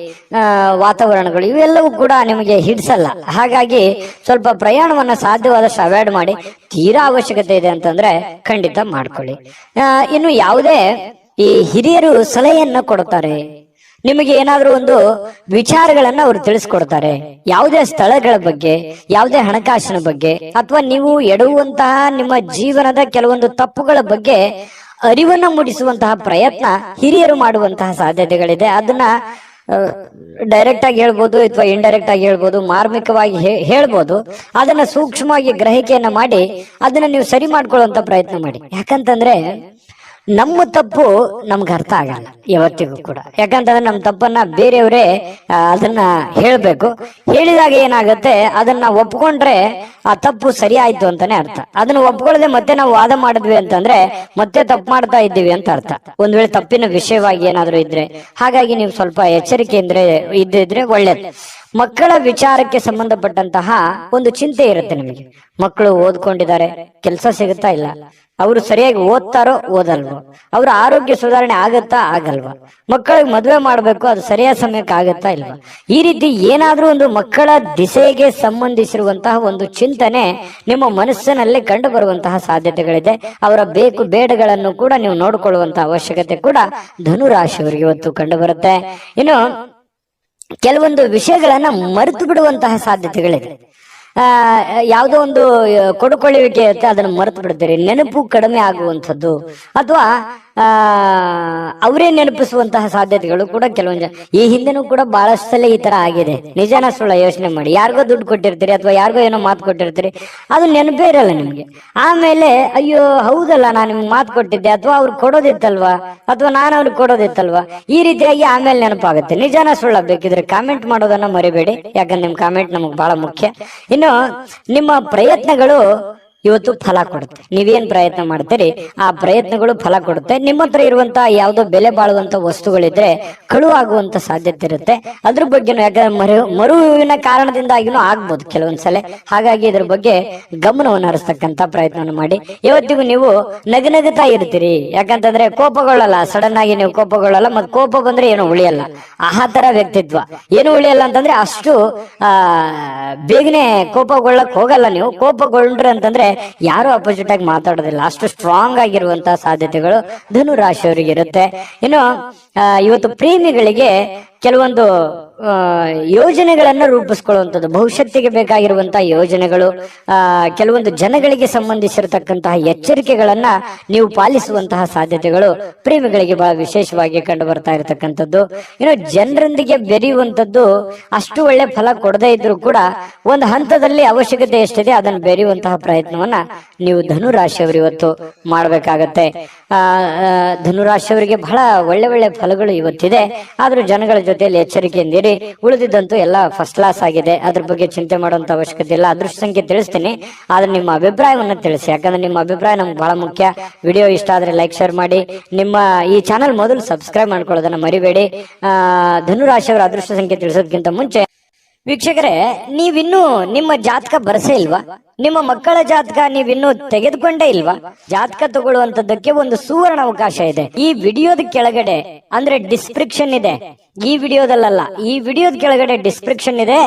ವಾತಾವರಣಗಳು ಇವೆಲ್ಲವೂ ಕೂಡ ನಿಮಗೆ ಹಿಡಿಸಲ್ಲ. ಹಾಗಾಗಿ ಸ್ವಲ್ಪ ಪ್ರಯಾಣವನ್ನ ಸಾಧ್ಯವಾದಷ್ಟು ಅವಾಯ್ಡ್ ಮಾಡಿ. ತೀರಾ ಅವಶ್ಯಕತೆ ಇದೆ ಅಂತಂದ್ರೆ ಖಂಡಿತ ಮಾಡ್ಕೊಳ್ಳಿ. ಇನ್ನು ಯಾವುದೇ ಈ ಹಿರಿಯರು ಸಲಹೆಯನ್ನ ಕೊಡ್ತಾರೆ, ನಿಮಗೆ ಏನಾದ್ರೂ ಒಂದು ವಿಚಾರಗಳನ್ನ ಅವರು ತಿಳಿಸ್ಕೊಡ್ತಾರೆ. ಯಾವುದೇ ಸ್ಥಳಗಳ ಬಗ್ಗೆ, ಯಾವುದೇ ಹಣಕಾಸಿನ ಬಗ್ಗೆ, ಅಥವಾ ನೀವು ಎಡುವಂತಹ ನಿಮ್ಮ ಜೀವನದ ಕೆಲವೊಂದು ತಪ್ಪುಗಳ ಬಗ್ಗೆ ಅರಿವನ್ನ ಮೂಡಿಸುವಂತಹ ಪ್ರಯತ್ನ ಹಿರಿಯರು ಮಾಡುವಂತಹ ಸಾಧ್ಯತೆಗಳಿದೆ. ಅದನ್ನ ಡೈರೆಕ್ಟ್ ಆಗಿ ಹೇಳ್ಬೋದು ಅಥವಾ ಇಂಡೈರೆಕ್ಟ್ ಆಗಿ ಹೇಳ್ಬೋದು, ಮಾರ್ಮಿಕವಾಗಿ ಹೇಳ್ಬೋದು. ಅದನ್ನ ಸೂಕ್ಷ್ಮವಾಗಿ ಗ್ರಹಿಕೆಯನ್ನ ಮಾಡಿ ಅದನ್ನ ನೀವು ಸರಿ ಮಾಡ್ಕೊಳ್ಳುವಂತ ಪ್ರಯತ್ನ ಮಾಡಿ. ಯಾಕಂತಂದ್ರೆ ನಮ್ಮ ತಪ್ಪು ನಮ್ಗೆ ಅರ್ಥ ಆಗಲ್ಲ ಯಾವತ್ತಿಗೂ ಕೂಡ. ಯಾಕಂತಂದ್ರೆ ನಮ್ಮ ತಪ್ಪನ್ನ ಬೇರೆಯವರೇ ಅದನ್ನ ಹೇಳ್ಬೇಕು. ಹೇಳಿದಾಗ ಏನಾಗುತ್ತೆ, ಅದನ್ನ ಒಪ್ಕೊಂಡ್ರೆ ಆ ತಪ್ಪು ಸರಿ ಆಯ್ತು ಅಂತಾನೆ ಅರ್ಥ. ಅದನ್ನ ಒಪ್ಕೊಳ್ಳದೆ ಮತ್ತೆ ನಾವು ವಾದ ಮಾಡಿದ್ವಿ ಅಂತಂದ್ರೆ ಮತ್ತೆ ತಪ್ಪು ಮಾಡ್ತಾ ಇದ್ದೀವಿ ಅಂತ ಅರ್ಥ, ಒಂದ್ ವೇಳೆ ತಪ್ಪಿನ ವಿಷಯವಾಗಿ ಏನಾದ್ರು ಇದ್ರೆ. ಹಾಗಾಗಿ ನೀವು ಸ್ವಲ್ಪ ಎಚ್ಚರಿಕೆಯಿಂದ ಇದ್ದಿದ್ರೆ ಒಳ್ಳೇದು. ಮಕ್ಕಳ ವಿಚಾರಕ್ಕೆ ಸಂಬಂಧಪಟ್ಟಂತಹ ಒಂದು ಚಿಂತೆ ಇರುತ್ತೆ ನಿಮಗೆ. ಮಕ್ಕಳು ಓದ್ಕೊಂಡಿದ್ದಾರೆ, ಕೆಲಸ ಸಿಗುತ್ತಾ ಇಲ್ಲ, ಅವರು ಸರಿಯಾಗಿ ಓದ್ತಾರೋ ಓದಲ್ವೋ, ಅವ್ರ ಆರೋಗ್ಯ ಸುಧಾರಣೆ ಆಗತ್ತಾ ಆಗಲ್ವಾ, ಮಕ್ಕಳಿಗೆ ಮದುವೆ ಮಾಡ್ಬೇಕು, ಅದು ಸರಿಯಾದ ಸಮಯಕ್ಕೆ ಆಗತ್ತಾ ಇಲ್ವಾ, ಈ ರೀತಿ ಏನಾದ್ರೂ ಒಂದು ಮಕ್ಕಳ ದಿಸೆಗೆ ಸಂಬಂಧಿಸಿರುವಂತಹ ಒಂದು ಚಿಂತನೆ ನಿಮ್ಮ ಮನಸ್ಸಿನಲ್ಲಿ ಕಂಡು ಬರುವಂತಹ ಸಾಧ್ಯತೆಗಳಿದೆ. ಅವರ ಬೇಕು ಬೇಡಗಳನ್ನು ಕೂಡ ನೀವು ನೋಡಿಕೊಳ್ಳುವಂತಹ ಅವಶ್ಯಕತೆ ಕೂಡ ಧನುರಾಶಿಯವರಿಗೆ ಇವತ್ತು ಕಂಡು ಬರುತ್ತೆ. ಇನ್ನು ಕೆಲವೊಂದು ವಿಷಯಗಳನ್ನ ಮರೆತು ಬಿಡುವಂತಹ ಸಾಧ್ಯತೆಗಳಿದೆ. ಯಾವುದೋ ಒಂದು ಕೊಡುಕೊಳ್ಳುವಿಕೆ ಇರುತ್ತೆ, ಅದನ್ನು ಮರೆತು ಬಿಡ್ತೀರಿ. ನೆನಪು ಕಡಿಮೆ ಆಗುವಂಥದ್ದು ಅಥವಾ ಅವರೇ ನೆನಪಿಸುವಂತಹ ಸಾಧ್ಯತೆಗಳು ಕೂಡ ಕೆಲವೊಂದು ಈ ಹಿಂದೆನೂ ಕೂಡ ಬಹಳಷ್ಟು ಸಲ ಈ ತರ ಆಗಿದೆ. ನಿಜಾನ ಸುಳ್ಳ ಯೋಚನೆ ಮಾಡಿ. ಯಾರಿಗೋ ದುಡ್ಡು ಕೊಟ್ಟಿರ್ತೀರಿ ಅಥವಾ ಯಾರಿಗೋ ಏನೋ ಮಾತು ಕೊಟ್ಟಿರ್ತೀರಿ, ಅದು ನೆನಪೇ ಇರಲ್ಲ ನಿಮ್ಗೆ. ಆಮೇಲೆ ಅಯ್ಯೋ ಹೌದಲ್ಲ, ನಾನು ನಿಮ್ಗೆ ಮಾತು ಕೊಟ್ಟಿದ್ದೆ, ಅಥವಾ ಅವ್ರಿಗೆ ಕೊಡೋದಿತ್ತಲ್ವಾ, ಅಥವಾ ನಾನು ಅವ್ರಿಗೆ ಕೊಡೋದಿತ್ತಲ್ವಾ, ಈ ರೀತಿಯಾಗಿ ಆಮೇಲೆ ನೆನಪಾಗುತ್ತೆ. ನಿಜಾನ ಸುಳ್ಳ ಬೇಕಿದ್ರೆ ಕಾಮೆಂಟ್ ಮಾಡೋದನ್ನ ಮರಿಬೇಡಿ, ಯಾಕಂದ್ರೆ ನಿಮ್ ಕಾಮೆಂಟ್ ನಮಗ್ ಬಹಳ ಮುಖ್ಯ. ಇನ್ನು ನಿಮ್ಮ ಪ್ರಯತ್ನಗಳು ಇವತ್ತು ಫಲ ಕೊಡುತ್ತೆ. ನೀವೇನ್ ಪ್ರಯತ್ನ ಮಾಡ್ತೀರಿ ಆ ಪ್ರಯತ್ನಗಳು ಫಲ ಕೊಡುತ್ತೆ. ನಿಮ್ಮ ಹತ್ರ ಇರುವಂತಹ ಯಾವುದೋ ಬೆಲೆ ಬಾಳುವಂತ ವಸ್ತುಗಳಿದ್ರೆ ಕಳುವಾಗುವಂತ ಸಾಧ್ಯತೆ ಇರುತ್ತೆ. ಅದ್ರ ಬಗ್ಗೆ ಯಾಕಂದ್ರೆ ಮರುವಿನ ಕಾರಣದಿಂದಾಗಿನೂ ಆಗ್ಬೋದು ಕೆಲವೊಂದ್ಸಲ. ಹಾಗಾಗಿ ಇದ್ರ ಬಗ್ಗೆ ಗಮನವನ್ನು ಹರಿಸ್ತಕ್ಕಂತ ಪ್ರಯತ್ನವನ್ನು ಮಾಡಿ. ಇವತ್ತಿಗೂ ನೀವು ನಗನಗುತ್ತಾ ಇರ್ತೀರಿ. ಯಾಕಂತಂದ್ರೆ ಕೋಪಗೊಳ್ಳಲ್ಲ, ಸಡನ್ ಆಗಿ ನೀವು ಕೋಪಗೊಳ್ಳಲ್ಲ. ಮತ್ ಕೋಪ ಬಂದ್ರೆ ಏನು ಉಳಿಯಲ್ಲ, ಆ ತರ ವ್ಯಕ್ತಿತ್ವ. ಏನು ಉಳಿಯಲ್ಲ ಅಂತಂದ್ರೆ ಅಷ್ಟು ಬೇಗನೆ ಕೋಪಗೊಳ್ಳಕ್ ಹೋಗಲ್ಲ ನೀವು. ಕೋಪಗೊಂಡ್ರೆ ಅಂತಂದ್ರೆ ಯಾರು ಅಪೋಸಿಟ್ ಆಗಿ ಮಾತಾಡೋದಿಲ್ಲ, ಅಷ್ಟು ಸ್ಟ್ರಾಂಗ್ ಆಗಿರುವಂತಹ ಸಾಧ್ಯತೆಗಳು ಧನುರಾಶಿಯವರಿಗೆ ಇರುತ್ತೆ. ಇನ್ನು ಇವತ್ತು ಪ್ರೇಮಿಗಳಿಗೆ ಕೆಲವೊಂದು ಯೋಜನೆಗಳನ್ನ ರೂಪಿಸ್ಕೊಳ್ಳುವಂಥದ್ದು, ಭವಿಷ್ಯತ್ತಿಗೆ ಬೇಕಾಗಿರುವಂತಹ ಯೋಜನೆಗಳು, ಕೆಲವೊಂದು ಜನಗಳಿಗೆ ಸಂಬಂಧಿಸಿರತಕ್ಕಂತಹ ಎಚ್ಚರಿಕೆಗಳನ್ನ ನೀವು ಪಾಲಿಸುವಂತಹ ಸಾಧ್ಯತೆಗಳು ಪ್ರೇಮಿಗಳಿಗೆ ಬಹಳ ವಿಶೇಷವಾಗಿ ಕಂಡು ಬರ್ತಾ ಇರತಕ್ಕಂಥದ್ದು. ಇನ್ನು ಜನರೊಂದಿಗೆ ಬೆರೆಯುವಂಥದ್ದು ಅಷ್ಟು ಒಳ್ಳೆ ಫಲ ಕೊಡದೇ ಇದ್ರು ಕೂಡ ಒಂದು ಹಂತದಲ್ಲಿ ಅವಶ್ಯಕತೆ ಎಷ್ಟಿದೆ ಅದನ್ನು ಬೆರೆಯುವಂತಹ ಪ್ರಯತ್ನವನ್ನ ನೀವು ಧನುರಾಶಿಯವರು ಇವತ್ತು ಮಾಡಬೇಕಾಗತ್ತೆ. ಧನುರಾಶಿಯವರಿಗೆ ಬಹಳ ಒಳ್ಳೆ ಒಳ್ಳೆ ಫಲಗಳು ಇವತ್ತಿದೆ. ಆದ್ರೂ ಜನಗಳ ಜೊತೆಯಲ್ಲಿ ಎಚ್ಚರಿಕೆಯಿಂದಿರಿ. ಉಳಿದಿದ್ದಂತೂ ಎಲ್ಲ ಫಸ್ಟ್ ಕ್ಲಾಸ್ ಆಗಿದೆ, ಅದ್ರ ಬಗ್ಗೆ ಚಿಂತೆ ಮಾಡುವಂತ ಅವಶ್ಯಕತೆ ಇಲ್ಲ. ಅದೃಷ್ಟ ಸಂಖ್ಯೆ ತಿಳಿಸ್ತೀನಿ, ಆದ್ರೆ ನಿಮ್ಮ ಅಭಿಪ್ರಾಯವನ್ನ ತಿಳಿಸಿ. ಯಾಕಂದ್ರೆ ನಿಮ್ಮ ಅಭಿಪ್ರಾಯ ನಮ್ಗೆ ಬಹಳ ಮುಖ್ಯ. ವಿಡಿಯೋ ಇಷ್ಟ ಆದ್ರೆ ಲೈಕ್ ಶೇರ್ ಮಾಡಿ. ನಿಮ್ಮ ಈ ಚಾನಲ್ ಮೊದಲು ಸಬ್ಸ್ಕ್ರೈಬ್ ಮಾಡ್ಕೊಳ್ಳೋದನ್ನ ಮರಿಬೇಡಿ. ಧನುರಾಶಿಯವರ ಅದೃಷ್ಟ ಸಂಖ್ಯೆ ತಿಳಿಸೋದಕ್ಕಿಂತ ಮುಂಚೆ ವೀಕ್ಷಕರೇ, ನೀವಿನ್ನೂ ನಿಮ್ಮ ಜಾತಕ ಬರಸೇ ಇಲ್ವಾ? ನಿಮ್ಮ ಮಕ್ಕಳ ಜಾತಕ ನೀವಿನ್ನೂ ತೆಗೆದುಕೊಂಡೇ ಇಲ್ವಾ? ಜಾತಕ ತಗೊಳ್ಳುವಂತದ್ದಕ್ಕೆ ಒಂದು ಸುವರ್ಣ ಅವಕಾಶ ಇದೆ. ಈ ವಿಡಿಯೋದ ಕೆಳಗಡೆ ಅಂದ್ರೆ ಡಿಸ್ಕ್ರಿಪ್ಷನ್ ಇದೆ, ಈ ವಿಡಿಯೋದಲ್ಲ, ಈ ವಿಡಿಯೋದ ಕೆಳಗಡೆ ಡಿಸ್ಕ್ರಿಪ್ಷನ್ ಇದೆ.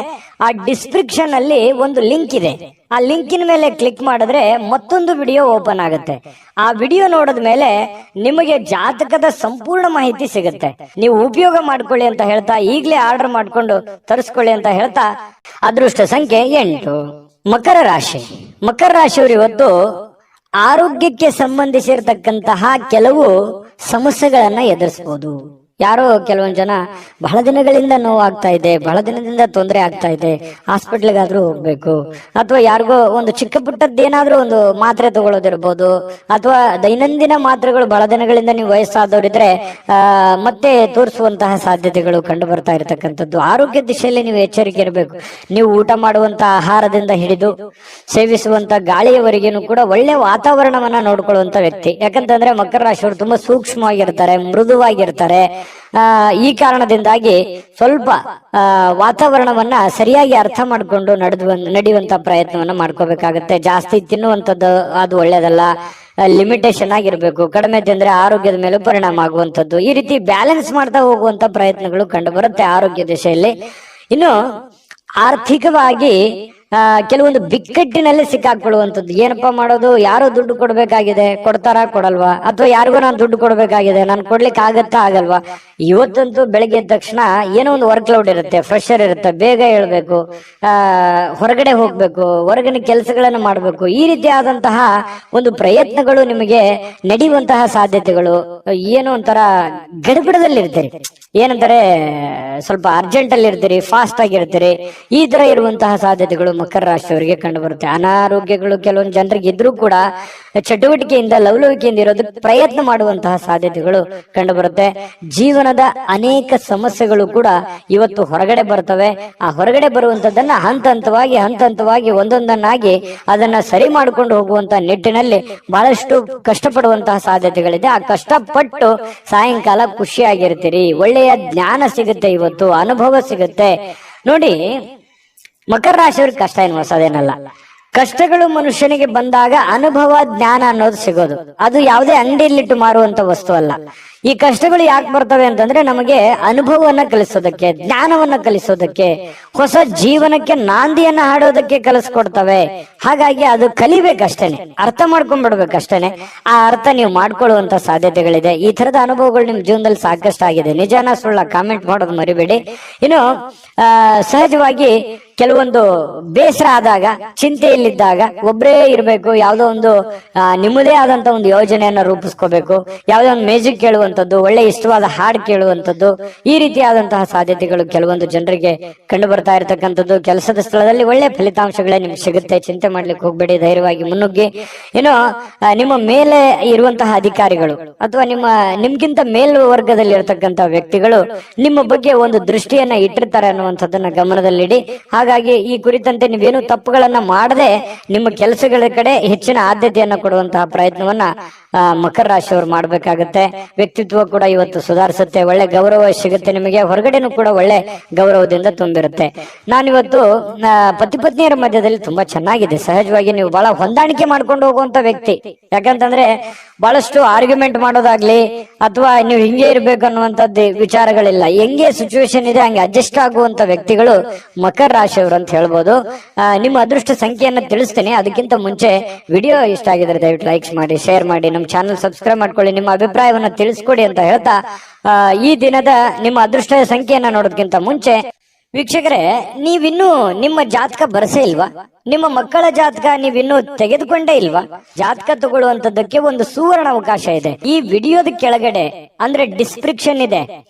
ಆ ಡಿಸ್ಕ್ರಿಪ್ಷನ್ ಅಲ್ಲಿ ಒಂದು ಲಿಂಕ್ ಇದೆ. ಆ ಲಿಂಕಿನ ಮೇಲೆ ಕ್ಲಿಕ್ ಮಾಡಿದ್ರೆ ಮತ್ತೊಂದು ವಿಡಿಯೋ ಓಪನ್ ಆಗುತ್ತೆ. ಆ ವಿಡಿಯೋ ನೋಡಿದ ಮೇಲೆ ನಿಮಗೆ ಜಾತಕದ ಸಂಪೂರ್ಣ ಮಾಹಿತಿ ಸಿಗುತ್ತೆ. ನೀವು ಉಪಯೋಗ ಮಾಡ್ಕೊಳ್ಳಿ ಅಂತ ಹೇಳ್ತಾ, ಈಗಲೇ ಆರ್ಡರ್ ಮಾಡ್ಕೊಂಡು ತರಿಸ್ಕೊಳ್ಳಿ ಅಂತ ಹೇಳ್ತಾ, ಅದೃಷ್ಟ ಸಂಖ್ಯೆ 8. ಮಕರ ರಾಶಿ. ಮಕರ ರಾಶಿಯವರು ಇವತ್ತು ಆರೋಗ್ಯಕ್ಕೆ ಸಂಬಂಧಿಸಿರ್ತಕ್ಕಂತಹ ಕೆಲವು ಸಮಸ್ಯೆಗಳನ್ನ ಎದುರಿಸಬಹುದು. ಯಾರೋ ಕೆಲವೊಂದು ಜನ ಬಹಳ ದಿನಗಳಿಂದ ನೋವಾಗ್ತಾ ಇದೆ, ಬಹಳ ದಿನದಿಂದ ತೊಂದರೆ ಆಗ್ತಾ ಇದೆ, ಹಾಸ್ಪಿಟ್ಲಿಗಾದ್ರೂ ಹೋಗ್ಬೇಕು, ಅಥವಾ ಯಾರಿಗೋ ಒಂದು ಚಿಕ್ಕ ಪುಟ್ಟದ್ದೇನಾದ್ರೂ ಒಂದು ಮಾತ್ರೆ ತಗೊಳ್ಳೋದಿರ್ಬೋದು, ಅಥವಾ ದೈನಂದಿನ ಮಾತ್ರೆಗಳು ಬಹಳ ದಿನಗಳಿಂದ ನೀವು ವಯಸ್ಸಾದವರಿದ್ರೆ ಮತ್ತೆ ತೋರಿಸುವಂತಹ ಸಾಧ್ಯತೆಗಳು ಕಂಡು ಬರ್ತಾ ಇರತಕ್ಕಂಥದ್ದು. ಆರೋಗ್ಯ ದಿಶೆಯಲ್ಲಿ ನೀವು ಎಚ್ಚರಿಕೆ ಇರಬೇಕು. ನೀವು ಊಟ ಮಾಡುವಂತ ಆಹಾರದಿಂದ ಹಿಡಿದು ಸೇವಿಸುವಂತ ಗಾಳಿಯವರೆಗೇನು ಕೂಡ ಒಳ್ಳೆ ವಾತಾವರಣವನ್ನ ನೋಡ್ಕೊಳ್ಳುವಂತ ವ್ಯಕ್ತಿ. ಯಾಕಂತಂದ್ರೆ ಮಕರ ರಾಶಿಯವರು ತುಂಬಾ ಸೂಕ್ಷ್ಮವಾಗಿರ್ತಾರೆ, ಮೃದುವಾಗಿರ್ತಾರೆ. ಈ ಕಾರಣದಿಂದಾಗಿ ಸ್ವಲ್ಪ ವಾತಾವರಣವನ್ನ ಸರಿಯಾಗಿ ಅರ್ಥ ಮಾಡಿಕೊಂಡು ನಡೆಯುವಂತ ಪ್ರಯತ್ನವನ್ನ ಮಾಡ್ಕೋಬೇಕಾಗತ್ತೆ. ಜಾಸ್ತಿ ತಿನ್ನುವಂಥದ್ದು ಅದು ಒಳ್ಳೇದಲ್ಲ, ಲಿಮಿಟೇಷನ್ ಆಗಿರ್ಬೇಕು. ಕಡಿಮೆ ತಿಂದ್ರೆ ಆರೋಗ್ಯದ ಮೇಲೆ ಪರಿಣಾಮ ಆಗುವಂಥದ್ದು. ಈ ರೀತಿ ಬ್ಯಾಲೆನ್ಸ್ ಮಾಡ್ತಾ ಹೋಗುವಂತ ಪ್ರಯತ್ನಗಳು ಕಂಡು ಬರುತ್ತೆ ಆರೋಗ್ಯ ದಿಶೆಯಲ್ಲಿ. ಇನ್ನು ಆರ್ಥಿಕವಾಗಿ ಕೆಲವೊಂದು ಬಿಕ್ಕಟ್ಟಿನಲ್ಲಿ ಸಿಕ್ಕಾಕೊಳ್ಳುವಂಥದ್ದು. ಏನಪ್ಪಾ ಮಾಡೋದು, ಯಾರೋ ದುಡ್ಡು ಕೊಡ್ಬೇಕಾಗಿದೆ, ಕೊಡ್ತಾರಾ ಕೊಡಲ್ವಾ, ಅಥವಾ ಯಾರಿಗೂ ನಾನು ದುಡ್ಡು ಕೊಡ್ಬೇಕಾಗಿದೆ, ನಾನು ಕೊಡ್ಲಿಕ್ಕೆ ಆಗತ್ತಾ ಆಗಲ್ವಾ. ಇವತ್ತಂತೂ ಬೆಳಗ್ಗೆ ಎದ್ದ ತಕ್ಷಣ ಏನೋ ಒಂದು ವರ್ಕ್ ಲೋಡ್ ಇರುತ್ತೆ, ಪ್ರೆಷರ್ ಇರುತ್ತೆ, ಬೇಗ ಹೇಳ್ಬೇಕು, ಹೊರಗಡೆ ಹೋಗ್ಬೇಕು, ಹೊರಗಿನ ಕೆಲಸಗಳನ್ನು ಮಾಡ್ಬೇಕು. ಈ ರೀತಿಯಾದಂತಹ ಒಂದು ಪ್ರಯತ್ನಗಳು ನಿಮಗೆ ನಡೆಯುವಂತಹ ಸಾಧ್ಯತೆಗಳು. ಏನೋ ಒಂಥರ ಗಡಬಡದಲ್ಲಿ ಇರ್ತೀರಿ, ಏನಂತಾರೆ ಸ್ವಲ್ಪ ಅರ್ಜೆಂಟ್ ಅಲ್ಲಿ ಇರ್ತೀರಿ, ಫಾಸ್ಟ್ ಆಗಿರ್ತೀರಿ. ಈ ತರ ಇರುವಂತಹ ಸಾಧ್ಯತೆಗಳು ಮಕರ ರಾಶಿಯವರಿಗೆ ಕಂಡು ಬರುತ್ತೆ. ಅನಾರೋಗ್ಯಗಳು ಕೆಲವೊಂದು ಜನರಿಗೆ ಇದ್ರೂ ಕೂಡ ಚಟುವಟಿಕೆಯಿಂದ ಲವಲವಿಕೆಯಿಂದ ಇರೋದಕ್ಕೆ ಪ್ರಯತ್ನ ಮಾಡುವಂತಹ ಸಾಧ್ಯತೆಗಳು ಕಂಡು ಬರುತ್ತೆ. ಜೀವನದ ಅನೇಕ ಸಮಸ್ಯೆಗಳು ಕೂಡ ಇವತ್ತು ಹೊರಗಡೆ ಬರ್ತವೆ. ಆ ಹೊರಗಡೆ ಬರುವಂತದ್ದನ್ನ ಹಂತ ಹಂತವಾಗಿ ಒಂದೊಂದನ್ನಾಗಿ ಅದನ್ನ ಸರಿ ಮಾಡಿಕೊಂಡು ಹೋಗುವಂತ ನಿಟ್ಟಿನಲ್ಲಿ ಬಹಳಷ್ಟು ಕಷ್ಟಪಡುವಂತಹ ಸಾಧ್ಯತೆಗಳಿದೆ. ಆ ಕಷ್ಟಪಟ್ಟು ಸಾಯಂಕಾಲ ಖುಷಿಯಾಗಿರ್ತೀರಿ, ಒಳ್ಳೆಯ ಜ್ಞಾನ ಸಿಗುತ್ತೆ, ಇವತ್ತು ಅನುಭವ ಸಿಗುತ್ತೆ. ನೋಡಿ, ಮಕರ ರಾಶಿಯವ್ರಿಗೆ ಕಷ್ಟ ಏನು ಹೊಸದೇನಲ್ಲ. ಕಷ್ಟಗಳು ಮನುಷ್ಯನಿಗೆ ಬಂದಾಗ ಅನುಭವ ಜ್ಞಾನ ಅನ್ನೋದು ಸಿಗೋದು. ಅದು ಯಾವುದೇ ಅಂಗಡಿಯಲ್ಲಿಟ್ಟು ಮಾರುವಂತ ವಸ್ತು ಅಲ್ಲ. ಈ ಕಷ್ಟಗಳು ಯಾಕೆ ಬರ್ತವೆ ಅಂತಂದ್ರೆ ನಮಗೆ ಅನುಭವವನ್ನ ಕಲಿಸೋದಕ್ಕೆ, ಜ್ಞಾನವನ್ನ ಕಲಿಸೋದಕ್ಕೆ, ಹೊಸ ಜೀವನಕ್ಕೆ ನಾಂದಿಯನ್ನ ಹಾಡೋದಕ್ಕೆ ಕಲಿಸ್ಕೊಡ್ತವೆ. ಹಾಗಾಗಿ ಅದು ಕಲಿಬೇಕಷ್ಟೇನೆ, ಅರ್ಥ ಮಾಡ್ಕೊಂಡ್ಬಿಡ್ಬೇಕಷ್ಟೇನೆ. ಆ ಅರ್ಥ ನೀವು ಮಾಡ್ಕೊಳ್ಳುವಂತ ಸಾಧ್ಯತೆಗಳಿದೆ. ಈ ತರದ ಅನುಭವಗಳು ನಿಮ್ ಜೀವನದಲ್ಲಿ ಸಾಕಷ್ಟು ಆಗಿದೆ. ನಿಜಾನ ಸುಳ್ಳ ಕಾಮೆಂಟ್ ಮಾಡೋದು ಮರಿಬೇಡಿ. ಇನ್ನು ಸಹಜವಾಗಿ ಕೆಲವೊಂದು ಬೇಸರ ಆದಾಗ, ಚಿಂತೆಯಲ್ಲಿದ್ದಾಗ ಒಬ್ಬರೇ ಇರಬೇಕು, ಯಾವುದೋ ಒಂದು ನಿಮ್ಮದೇ ಆದಂತ ಒಂದು ಯೋಜನೆಯನ್ನ ರೂಪಿಸ್ಕೋಬೇಕು, ಯಾವುದೋ ಒಂದು ಮ್ಯೂಸಿಕ್ ಕೇಳುವಂಥದ್ದು, ಒಳ್ಳೆ ಇಷ್ಟವಾದ ಹಾಡು ಕೇಳುವಂಥದ್ದು, ಈ ರೀತಿಯಾದಂತಹ ಸಾಧ್ಯತೆಗಳು ಕೆಲವೊಂದು ಜನರಿಗೆ ಕಂಡು ಬರ್ತಾ ಇರತಕ್ಕಂಥದ್ದು. ಕೆಲಸದ ಸ್ಥಳದಲ್ಲಿ ಒಳ್ಳೆ ಫಲಿತಾಂಶಗಳೇ ನಿಮ್ಗೆ ಸಿಗುತ್ತೆ, ಚಿಂತೆ ಮಾಡ್ಲಿಕ್ಕೆ ಹೋಗ್ಬೇಡಿ, ಧೈರ್ಯವಾಗಿ ಮುನ್ನುಗ್ಗಿ. ಏನು ನಿಮ್ಮ ಮೇಲೆ ಇರುವಂತಹ ಅಧಿಕಾರಿಗಳು ಅಥವಾ ನಿಮ್ಗಿಂತ ಮೇಲ್ವರ್ಗದಲ್ಲಿ ಇರತಕ್ಕಂತ ವ್ಯಕ್ತಿಗಳು ನಿಮ್ಮ ಬಗ್ಗೆ ಒಂದು ದೃಷ್ಟಿಯನ್ನ ಇಟ್ಟಿರ್ತಾರೆ ಅನ್ನುವಂಥದ್ದನ್ನ ಗಮನದಲ್ಲಿಡಿ. ಹಾಗಾಗಿ ಈ ಕುರಿತಂತೆ ನೀವೇನು ತಪ್ಪುಗಳನ್ನ ಮಾಡದೆ ನಿಮ್ಮ ಕೆಲಸಗಳ ಕಡೆ ಹೆಚ್ಚಿನ ಆದ್ಯತೆಯನ್ನ ಕೊಡುವಂತಹ ಪ್ರಯತ್ನವನ್ನ ಮಕರ ರಾಶಿಯವರು ಮಾಡ್ಬೇಕಾಗತ್ತೆ. ವ್ಯಕ್ತಿತ್ವ ಕೂಡ ಇವತ್ತು ಸುಧಾರಿಸುತ್ತೆ, ಒಳ್ಳೆ ಗೌರವ ಸಿಗುತ್ತೆ ನಿಮಗೆ, ಹೊರಗಡೆನೂ ಕೂಡ ಒಳ್ಳೆ ಗೌರವದಿಂದ ತುಂಬಿರುತ್ತೆ. ನಾನಿವತ್ತು ಪತಿ ಪತ್ನಿಯರ ಮಧ್ಯದಲ್ಲಿ ತುಂಬಾ ಚೆನ್ನಾಗಿದೆ. ಸಹಜವಾಗಿ ನೀವು ಬಹಳ ಹೊಂದಾಣಿಕೆ ಮಾಡ್ಕೊಂಡು ಹೋಗುವಂತ ವ್ಯಕ್ತಿ. ಯಾಕಂತಂದ್ರೆ ಬಹಳಷ್ಟು ಆರ್ಗ್ಯುಮೆಂಟ್ ಮಾಡೋದಾಗ್ಲಿ ಅಥವಾ ನೀವು ಹಿಂಗೆ ಇರ್ಬೇಕು ಅನ್ನುವಂಥದ್ದು ವಿಚಾರಗಳಿಲ್ಲ. ಹೆಂಗೆ ಸಿಚುವೇಶನ್ ಇದೆ ಹಂಗೆ ಅಡ್ಜಸ್ಟ್ ಆಗುವಂತ ವ್ಯಕ್ತಿಗಳು ಮಕರ ರಾಶಿಯವರು ಅಂತ ಹೇಳ್ಬೋದು. ನಿಮ್ಮ ಅದೃಷ್ಟ ಸಂಖ್ಯೆಯನ್ನ ತಿಳಿಸ್ತೀನಿ. ಅದಕ್ಕಿಂತ ಮುಂಚೆ ವಿಡಿಯೋ ಇಷ್ಟ ಆಗಿದ್ರೆ ದಯವಿಟ್ಟು ಲೈಕ್ಸ್ ಮಾಡಿ, ಶೇರ್ ಮಾಡಿ, ನಮ್ಮ ಚಾನಲ್ ಸಬ್ಸ್ಕ್ರೈಬ್ ಮಾಡ್ಕೊಳ್ಳಿ, ನಿಮ್ಮ ಅಭಿಪ್ರಾಯವನ್ನ ತಿಳಿಸ್ಕೊಡಿ ಅಂತ ಹೇಳ್ತಾ ಈ ದಿನದ ನಿಮ್ಮ ಅದೃಷ್ಟ ಸಂಖ್ಯೆಯನ್ನ ನೋಡೋದಕ್ಕಿಂತ ಮುಂಚೆ ವೀಕ್ಷಕರೇ, ನೀವಿನ್ನೂ ನಿಮ್ಮ ಜಾತಕ ಬರಸೇ ಇಲ್ವಾ? ನಿಮ್ಮ ಮಕ್ಕಳ ಜಾತಕ ನೀವಿನ್ನೂ ತೆಗೆದುಕೊಂಡೇ ಇಲ್ವಾ? ಜಾತಕ ತಗೊಳ್ಳುವಂತದ್ದಕ್ಕೆ ಒಂದು ಸುವರ್ಣ ಅವಕಾಶ ಇದೆ. ಈ ವಿಡಿಯೋದ ಕೆಳಗಡೆ ಅಂದ್ರೆ ಡಿಸ್ಕ್ರಿಪ್ಷನ್ ಇದೆ,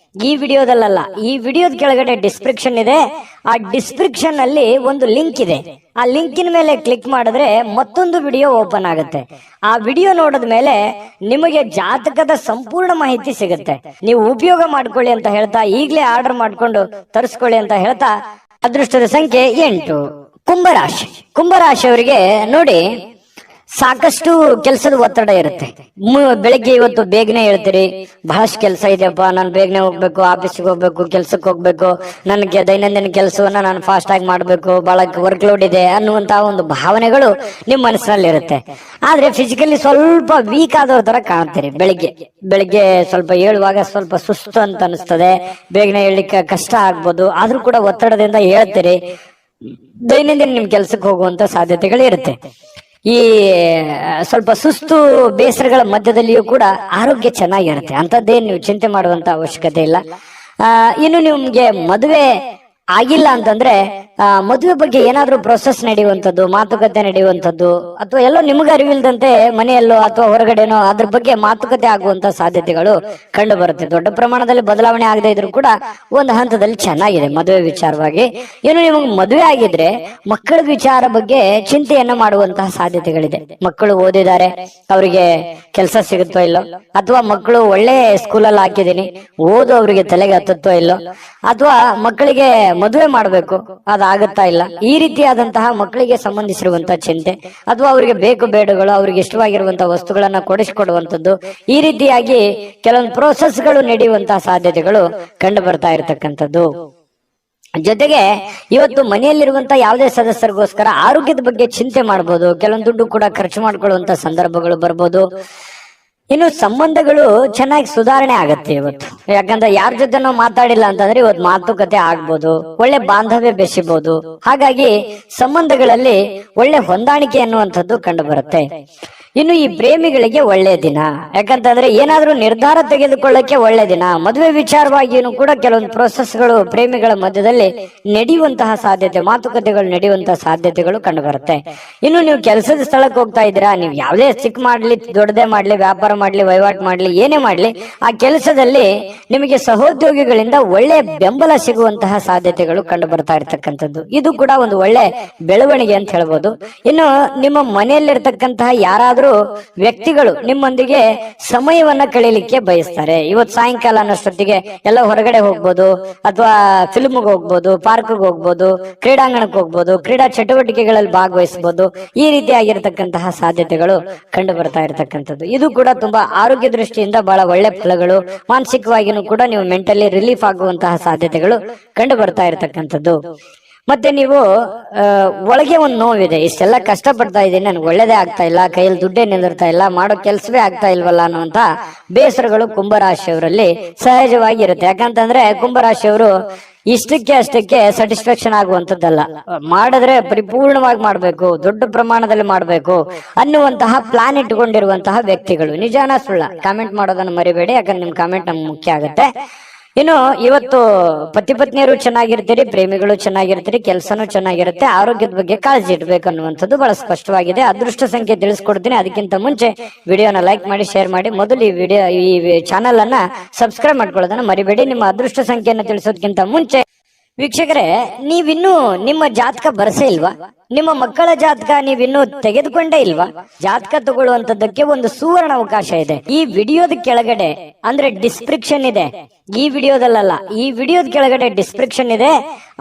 ಈ ವಿಡಿಯೋದಲ್ಲ, ಈ ವಿಡಿಯೋದ ಕೆಳಗಡೆ ಡಿಸ್ಕ್ರಿಪ್ಷನ್ ಇದೆ. ಆ ಡಿಸ್ಕ್ರಿಪ್ಷನ್ ಅಲ್ಲಿ ಒಂದು ಲಿಂಕ್ ಇದೆ. ಆ ಲಿಂಕಿನ ಮೇಲೆ ಕ್ಲಿಕ್ ಮಾಡಿದ್ರೆ ಮತ್ತೊಂದು ವಿಡಿಯೋ ಓಪನ್ ಆಗುತ್ತೆ. ಆ ವಿಡಿಯೋ ನೋಡಿದ ಮೇಲೆ ನಿಮಗೆ ಜಾತಕದ ಸಂಪೂರ್ಣ ಮಾಹಿತಿ ಸಿಗುತ್ತೆ. ನೀವು ಉಪಯೋಗ ಮಾಡ್ಕೊಳ್ಳಿ ಅಂತ ಹೇಳ್ತಾ, ಈಗಲೇ ಆರ್ಡರ್ ಮಾಡ್ಕೊಂಡು ತರಿಸ್ಕೊಳ್ಳಿ ಅಂತ ಹೇಳ್ತಾ, ಅದೃಷ್ಟದ ಸಂಖ್ಯೆ 8. ಕುಂಭರಾಶಿ. ಕುಂಭರಾಶಿಯವರಿಗೆ ನೋಡಿ, ಸಾಕಷ್ಟು ಕೆಲಸದ ಒತ್ತಡ ಇರುತ್ತೆ. ಬೆಳಿಗ್ಗೆ ಇವತ್ತು ಬೇಗನೆ ಹೇಳ್ತೀರಿ, ಬಹಳಷ್ಟು ಕೆಲಸ ಇದೆಯಪ್ಪ, ನಾನು ಬೇಗನೆ ಹೋಗ್ಬೇಕು, ಆಫೀಸ್ಗೆ ಹೋಗ್ಬೇಕು, ಕೆಲ್ಸಕ್ಕೆ ಹೋಗ್ಬೇಕು, ನನಗೆ ದೈನಂದಿನ ಕೆಲಸವನ್ನ ನಾನು ಫಾಸ್ಟ್ ಆಗಿ ಮಾಡ್ಬೇಕು, ಬಹಳ ವರ್ಕ್ ಲೋಡ್ ಇದೆ ಅನ್ನುವಂತಹ ಒಂದು ಭಾವನೆಗಳು ನಿಮ್ಮ ಮನಸ್ಸಿನಲ್ಲಿ ಇರುತ್ತೆ. ಆದ್ರೆ ಫಿಸಿಕಲಿ ಸ್ವಲ್ಪ ವೀಕ್ ಆದವ್ರ ತರ ಕಾಣ್ತೀರಿ. ಬೆಳಿಗ್ಗೆ ಸ್ವಲ್ಪ ಹೇಳುವಾಗ ಸ್ವಲ್ಪ ಸುಸ್ತು ಅಂತ ಅನಿಸ್ತದೆ, ಬೇಗನೆ ಹೇಳಲಿಕ್ಕೆ ಕಷ್ಟ ಆಗ್ಬೋದು. ಆದ್ರೂ ಕೂಡ ಒತ್ತಡದಿಂದ ಹೇಳ್ತೀರಿ. ದೈನಂದಿನ ನಿಮ್ ಕೆಲ್ಸಕ್ಕೆ ಹೋಗುವಂತ ಸಾಧ್ಯತೆಗಳು ಇರುತ್ತೆ. ಈ ಸ್ವಲ್ಪ ಸುಸ್ತು ಬೇಸರಗಳ ಮಧ್ಯದಲ್ಲಿಯೂ ಕೂಡ ಆರೋಗ್ಯ ಚೆನ್ನಾಗಿರುತ್ತೆ. ಅಂತದ್ದೇನು ನೀವು ಚಿಂತೆ ಮಾಡುವಂತ ಅವಶ್ಯಕತೆ ಇಲ್ಲ. ಇನ್ನು ನಿಮ್ಗೆ ಮದುವೆ ಆಗಿಲ್ಲ ಅಂತಂದ್ರೆ ಮದುವೆ ಬಗ್ಗೆ ಏನಾದ್ರೂ ಪ್ರೊಸೆಸ್ ನಡೆಯುವಂಥದ್ದು, ಮಾತುಕತೆ ನಡೆಯುವಂಥದ್ದು, ಅಥವಾ ಎಲ್ಲೋ ನಿಮ್ಗೆ ಅರಿವಿಲ್ದಂತೆ ಮನೆಯಲ್ಲೋ ಅಥವಾ ಹೊರಗಡೆನೋ ಅದ್ರ ಬಗ್ಗೆ ಮಾತುಕತೆ ಆಗುವಂತ ಸಾಧ್ಯತೆಗಳು ಕಂಡು ಬರುತ್ತೆ. ದೊಡ್ಡ ಪ್ರಮಾಣದಲ್ಲಿ ಬದಲಾವಣೆ ಆಗದೆ ಇದ್ರೂ ಕೂಡ ಒಂದು ಹಂತದಲ್ಲಿ ಚೆನ್ನಾಗಿದೆ ಮದುವೆ ವಿಚಾರವಾಗಿ. ಏನು ನಿಮಗೆ ಮದುವೆ ಆಗಿದ್ರೆ ಮಕ್ಕಳ ವಿಚಾರ ಬಗ್ಗೆ ಚಿಂತೆಯನ್ನ ಮಾಡುವಂತಹ ಸಾಧ್ಯತೆಗಳಿದೆ. ಮಕ್ಕಳು ಓದಿದ್ದಾರೆ, ಅವರಿಗೆ ಕೆಲಸ ಸಿಗುತ್ತೋ ಇಲ್ಲೋ, ಅಥವಾ ಮಕ್ಕಳು ಒಳ್ಳೆ ಸ್ಕೂಲಲ್ಲಿ ಹಾಕಿದೀನಿ, ಓದು ಅವರಿಗೆ ತಲೆಗೆ ಹತ್ತುತ್ತೋ ಇಲ್ಲೋ, ಅಥವಾ ಮಕ್ಕಳಿಗೆ ಮದುವೆ ಮಾಡಬೇಕು ಅದಾಗುತ್ತಾ ಇಲ್ಲ, ಈ ರೀತಿಯಾದಂತಹ ಮಕ್ಕಳಿಗೆ ಸಂಬಂಧಿಸಿರುವಂತಹ ಚಿಂತೆ, ಅಥವಾ ಅವರಿಗೆ ಬೇಕು ಬೇಡಗಳು, ಅವ್ರಿಗೆ ಇಷ್ಟವಾಗಿರುವಂತಹ ವಸ್ತುಗಳನ್ನ ಕೊಡಿಸಿಕೊಡುವಂಥದ್ದು, ಈ ರೀತಿಯಾಗಿ ಕೆಲವೊಂದು ಪ್ರೋಸೆಸ್ಗಳು ನಡೆಯುವಂತಹ ಸಾಧ್ಯತೆಗಳು ಕಂಡು ಬರ್ತಾ ಇರತಕ್ಕಂಥದ್ದು. ಜೊತೆಗೆ ಇವತ್ತು ಮನೆಯಲ್ಲಿರುವಂತ ಯಾವುದೇ ಸದಸ್ಯರಿಗೋಸ್ಕರ ಆರೋಗ್ಯದ ಬಗ್ಗೆ ಚಿಂತೆ ಮಾಡಬಹುದು. ಕೆಲವೊಂದು ದುಡ್ಡು ಕೂಡ ಖರ್ಚು ಮಾಡ್ಕೊಳ್ಳುವಂತ ಸಂದರ್ಭಗಳು ಬರ್ಬೋದು. ಇನ್ನು ಸಂಬಂಧಗಳು ಚೆನ್ನಾಗಿ ಸುಧಾರಣೆ ಆಗತ್ತೆ ಇವತ್ತು. ಯಾಕಂದ್ರೆ ಯಾರ ಜೊತೆ ನಾವು ಮಾತಾಡಿಲ್ಲ ಅಂತಂದ್ರೆ ಇವತ್ತು ಮಾತುಕತೆ ಆಗ್ಬೋದು, ಒಳ್ಳೆ ಬಾಂಧವ್ಯ ಬೆಸಿಬಹುದು. ಹಾಗಾಗಿ ಸಂಬಂಧಗಳಲ್ಲಿ ಒಳ್ಳೆ ಹೊಂದಾಣಿಕೆ ಅನ್ನುವಂಥದ್ದು ಕಂಡು ಬರುತ್ತೆ. ಇನ್ನು ಈ ಪ್ರೇಮಿಗಳಿಗೆ ಒಳ್ಳೆ ದಿನ, ಯಾಕಂತಂದ್ರೆ ಏನಾದ್ರೂ ನಿರ್ಧಾರ ತೆಗೆದುಕೊಳ್ಳಕ್ಕೆ ಒಳ್ಳೆ ದಿನ. ಮದುವೆ ವಿಚಾರವಾಗಿಯೂ ಕೂಡ ಕೆಲವೊಂದು ಪ್ರೋಸೆಸ್ಗಳು ಪ್ರೇಮಿಗಳ ಮಧ್ಯದಲ್ಲಿ ನಡೆಯುವಂತಹ ಸಾಧ್ಯತೆ, ಮಾತುಕತೆಗಳು ನಡೆಯುವಂತಹ ಸಾಧ್ಯತೆಗಳು ಕಂಡು ಬರುತ್ತೆ. ಇನ್ನು ನೀವು ಕೆಲಸದ ಸ್ಥಳಕ್ಕೆ ಹೋಗ್ತಾ ಇದ್ದೀರಾ, ನೀವು ಯಾವುದೇ ಚಿಕ್ಕ ಮಾಡ್ಲಿ ದೊಡ್ಡದೇ ಮಾಡ್ಲಿ, ವ್ಯಾಪಾರ ಮಾಡ್ಲಿ, ವಹಿವಾಟು ಮಾಡ್ಲಿ, ಏನೇ ಮಾಡ್ಲಿ, ಆ ಕೆಲಸದಲ್ಲಿ ನಿಮಗೆ ಸಹೋದ್ಯೋಗಿಗಳಿಂದ ಒಳ್ಳೆ ಬೆಂಬಲ ಸಿಗುವಂತಹ ಸಾಧ್ಯತೆಗಳು ಕಂಡು ಬರ್ತಾ ಇರ್ತಕ್ಕಂಥದ್ದು. ಇದು ಕೂಡ ಒಂದು ಒಳ್ಳೆ ಬೆಳವಣಿಗೆ ಅಂತ ಹೇಳ್ಬೋದು. ಇನ್ನು ನಿಮ್ಮ ಮನೆಯಲ್ಲಿರ್ತಕ್ಕಂತಹ ಯಾರಾದ್ರೂ ವ್ಯಕ್ತಿಗಳು ನಿಮ್ಮೊಂದಿಗೆ ಸಮಯವನ್ನ ಕಳೀಲಿಕ್ಕೆ ಬಯಸ್ತಾರೆ. ಇವತ್ತು ಸಾಯಂಕಾಲ ಅನ್ನೋಷ್ಟೊತ್ತಿಗೆ ಎಲ್ಲ ಹೊರಗಡೆ ಹೋಗ್ಬೋದು, ಅಥವಾ ಫಿಲ್ಮ್ಗೆ ಹೋಗ್ಬೋದು, ಪಾರ್ಕ್ಗೆ ಹೋಗ್ಬೋದು, ಕ್ರೀಡಾಂಗಣಕ್ಕೆ ಹೋಗ್ಬೋದು, ಕ್ರೀಡಾ ಚಟುವಟಿಕೆಗಳಲ್ಲಿ ಭಾಗವಹಿಸಬಹುದು. ಈ ರೀತಿಯಾಗಿರ್ತಕ್ಕಂತಹ ಸಾಧ್ಯತೆಗಳು ಕಂಡು ಬರ್ತಾ ಇರತಕ್ಕಂಥದ್ದು. ಇದು ಕೂಡ ತುಂಬಾ ಆರೋಗ್ಯ ದೃಷ್ಟಿಯಿಂದ ಬಹಳ ಒಳ್ಳೆ ಫಲಗಳು. ಮಾನಸಿಕವಾಗಿಯೂ ಕೂಡ ನೀವು ಮೆಂಟಲಿ ರಿಲೀಫ್ ಆಗುವಂತಹ ಸಾಧ್ಯತೆಗಳು ಕಂಡು ಬರ್ತಾ ಇರತಕ್ಕಂಥದ್ದು. ಮತ್ತೆ ನೀವು ಒಳಗೆ ಒಂದು ನೋವಿದೆ, ಇಷ್ಟೆಲ್ಲ ಕಷ್ಟಪಡ್ತಾ ಇದ್ದೀನಿ, ನನ್ಗೆ ಒಳ್ಳೇದೇ ಆಗ್ತಾ ಇಲ್ಲ, ಕೈಯಲ್ಲಿ ದುಡ್ಡೇ ನಿಂದಿರ್ತಾ ಇಲ್ಲ, ಮಾಡೋ ಕೆಲಸವೇ ಆಗ್ತಾ ಇಲ್ವಲ್ಲ ಅನ್ನುವಂತ ಬೇಸರಗಳು ಕುಂಭರಾಶಿಯವರಲ್ಲಿ ಸಹಜವಾಗಿ ಇರುತ್ತೆ. ಯಾಕಂತಂದ್ರೆ ಕುಂಭರಾಶಿಯವರು ಇಷ್ಟಕ್ಕೆ ಅಷ್ಟಕ್ಕೆ ಸ್ಯಾಟಿಸ್ಫ್ಯಾಕ್ಷನ್ ಆಗುವಂತದ್ದಲ್ಲ, ಮಾಡಿದ್ರೆ ಪರಿಪೂರ್ಣವಾಗಿ ಮಾಡ್ಬೇಕು, ದೊಡ್ಡ ಪ್ರಮಾಣದಲ್ಲಿ ಮಾಡ್ಬೇಕು ಅನ್ನುವಂತಹ ಪ್ಲಾನ್ ಇಟ್ಟುಕೊಂಡಿರುವಂತಹ ವ್ಯಕ್ತಿಗಳು. ನಿಜಾನ ಸುಳ್ಳ ಕಾಮೆಂಟ್ ಮಾಡೋದನ್ನ ಮರಿಬೇಡಿ, ಯಾಕಂದ್ರೆ ನಿಮ್ ಕಾಮೆಂಟ್ ನಮ್ಗೆ ಮುಖ್ಯ ಆಗುತ್ತೆ. ಇನ್ನು ಇವತ್ತು ಪತಿ ಪತ್ನಿಯರು ಚೆನ್ನಾಗಿರ್ತೀರಿ, ಪ್ರೇಮಿಗಳು ಚೆನ್ನಾಗಿರ್ತೀರಿ, ಕೆಲಸನೂ ಚೆನ್ನಾಗಿರುತ್ತೆ, ಆರೋಗ್ಯದ ಬಗ್ಗೆ ಕಾಳಜಿ ಇಡಬೇಕು ಅನ್ನುವಂಥದ್ದು ಬಹಳ ಸ್ಪಷ್ಟವಾಗಿದೆ. ಅದೃಷ್ಟ ಸಂಖ್ಯೆ ತಿಳಿಸ್ಕೊಡ್ತೀನಿ. ಅದಕ್ಕಿಂತ ಮುಂಚೆ ವಿಡಿಯೋನ ಲೈಕ್ ಮಾಡಿ, ಶೇರ್ ಮಾಡಿ, ಮೊದಲು ಈ ಚಾನೆಲ್ ಅನ್ನ ಸಬ್ಸ್ಕ್ರೈಬ್ ಮಾಡ್ಕೊಳ್ಳೋದನ್ನ ಮರಿಬೇಡಿ. ನಿಮ್ಮ ಅದೃಷ್ಟ ಸಂಖ್ಯೆಯನ್ನು ತಿಳಿಸೋದಕ್ಕಿಂತ ಮುಂಚೆ ವೀಕ್ಷಕರೇ, ನೀವಿನ್ನೂ ನಿಮ್ಮ ಜಾತಕ ಬರಸೇ ಇಲ್ವಾ? ನಿಮ್ಮ ಮಕ್ಕಳ ಜಾತಕ ನೀವಿನ್ನೂ ತೆಗೆದುಕೊಂಡೇ ಇಲ್ವಾ? ಜಾತಕ ತಗೊಳ್ಳುವಂತದ್ದಕ್ಕೆ ಒಂದು ಸುವರ್ಣ ಅವಕಾಶ ಇದೆ. ಈ ವಿಡಿಯೋದ ಕೆಳಗಡೆ ಅಂದ್ರೆ ಡಿಸ್ಕ್ರಿಪ್ಷನ್ ಇದೆ, ಈ ವಿಡಿಯೋದಲ್ಲ, ಈ ವಿಡಿಯೋದ ಕೆಳಗಡೆ ಡಿಸ್ಕ್ರಿಪ್ಷನ್ ಇದೆ.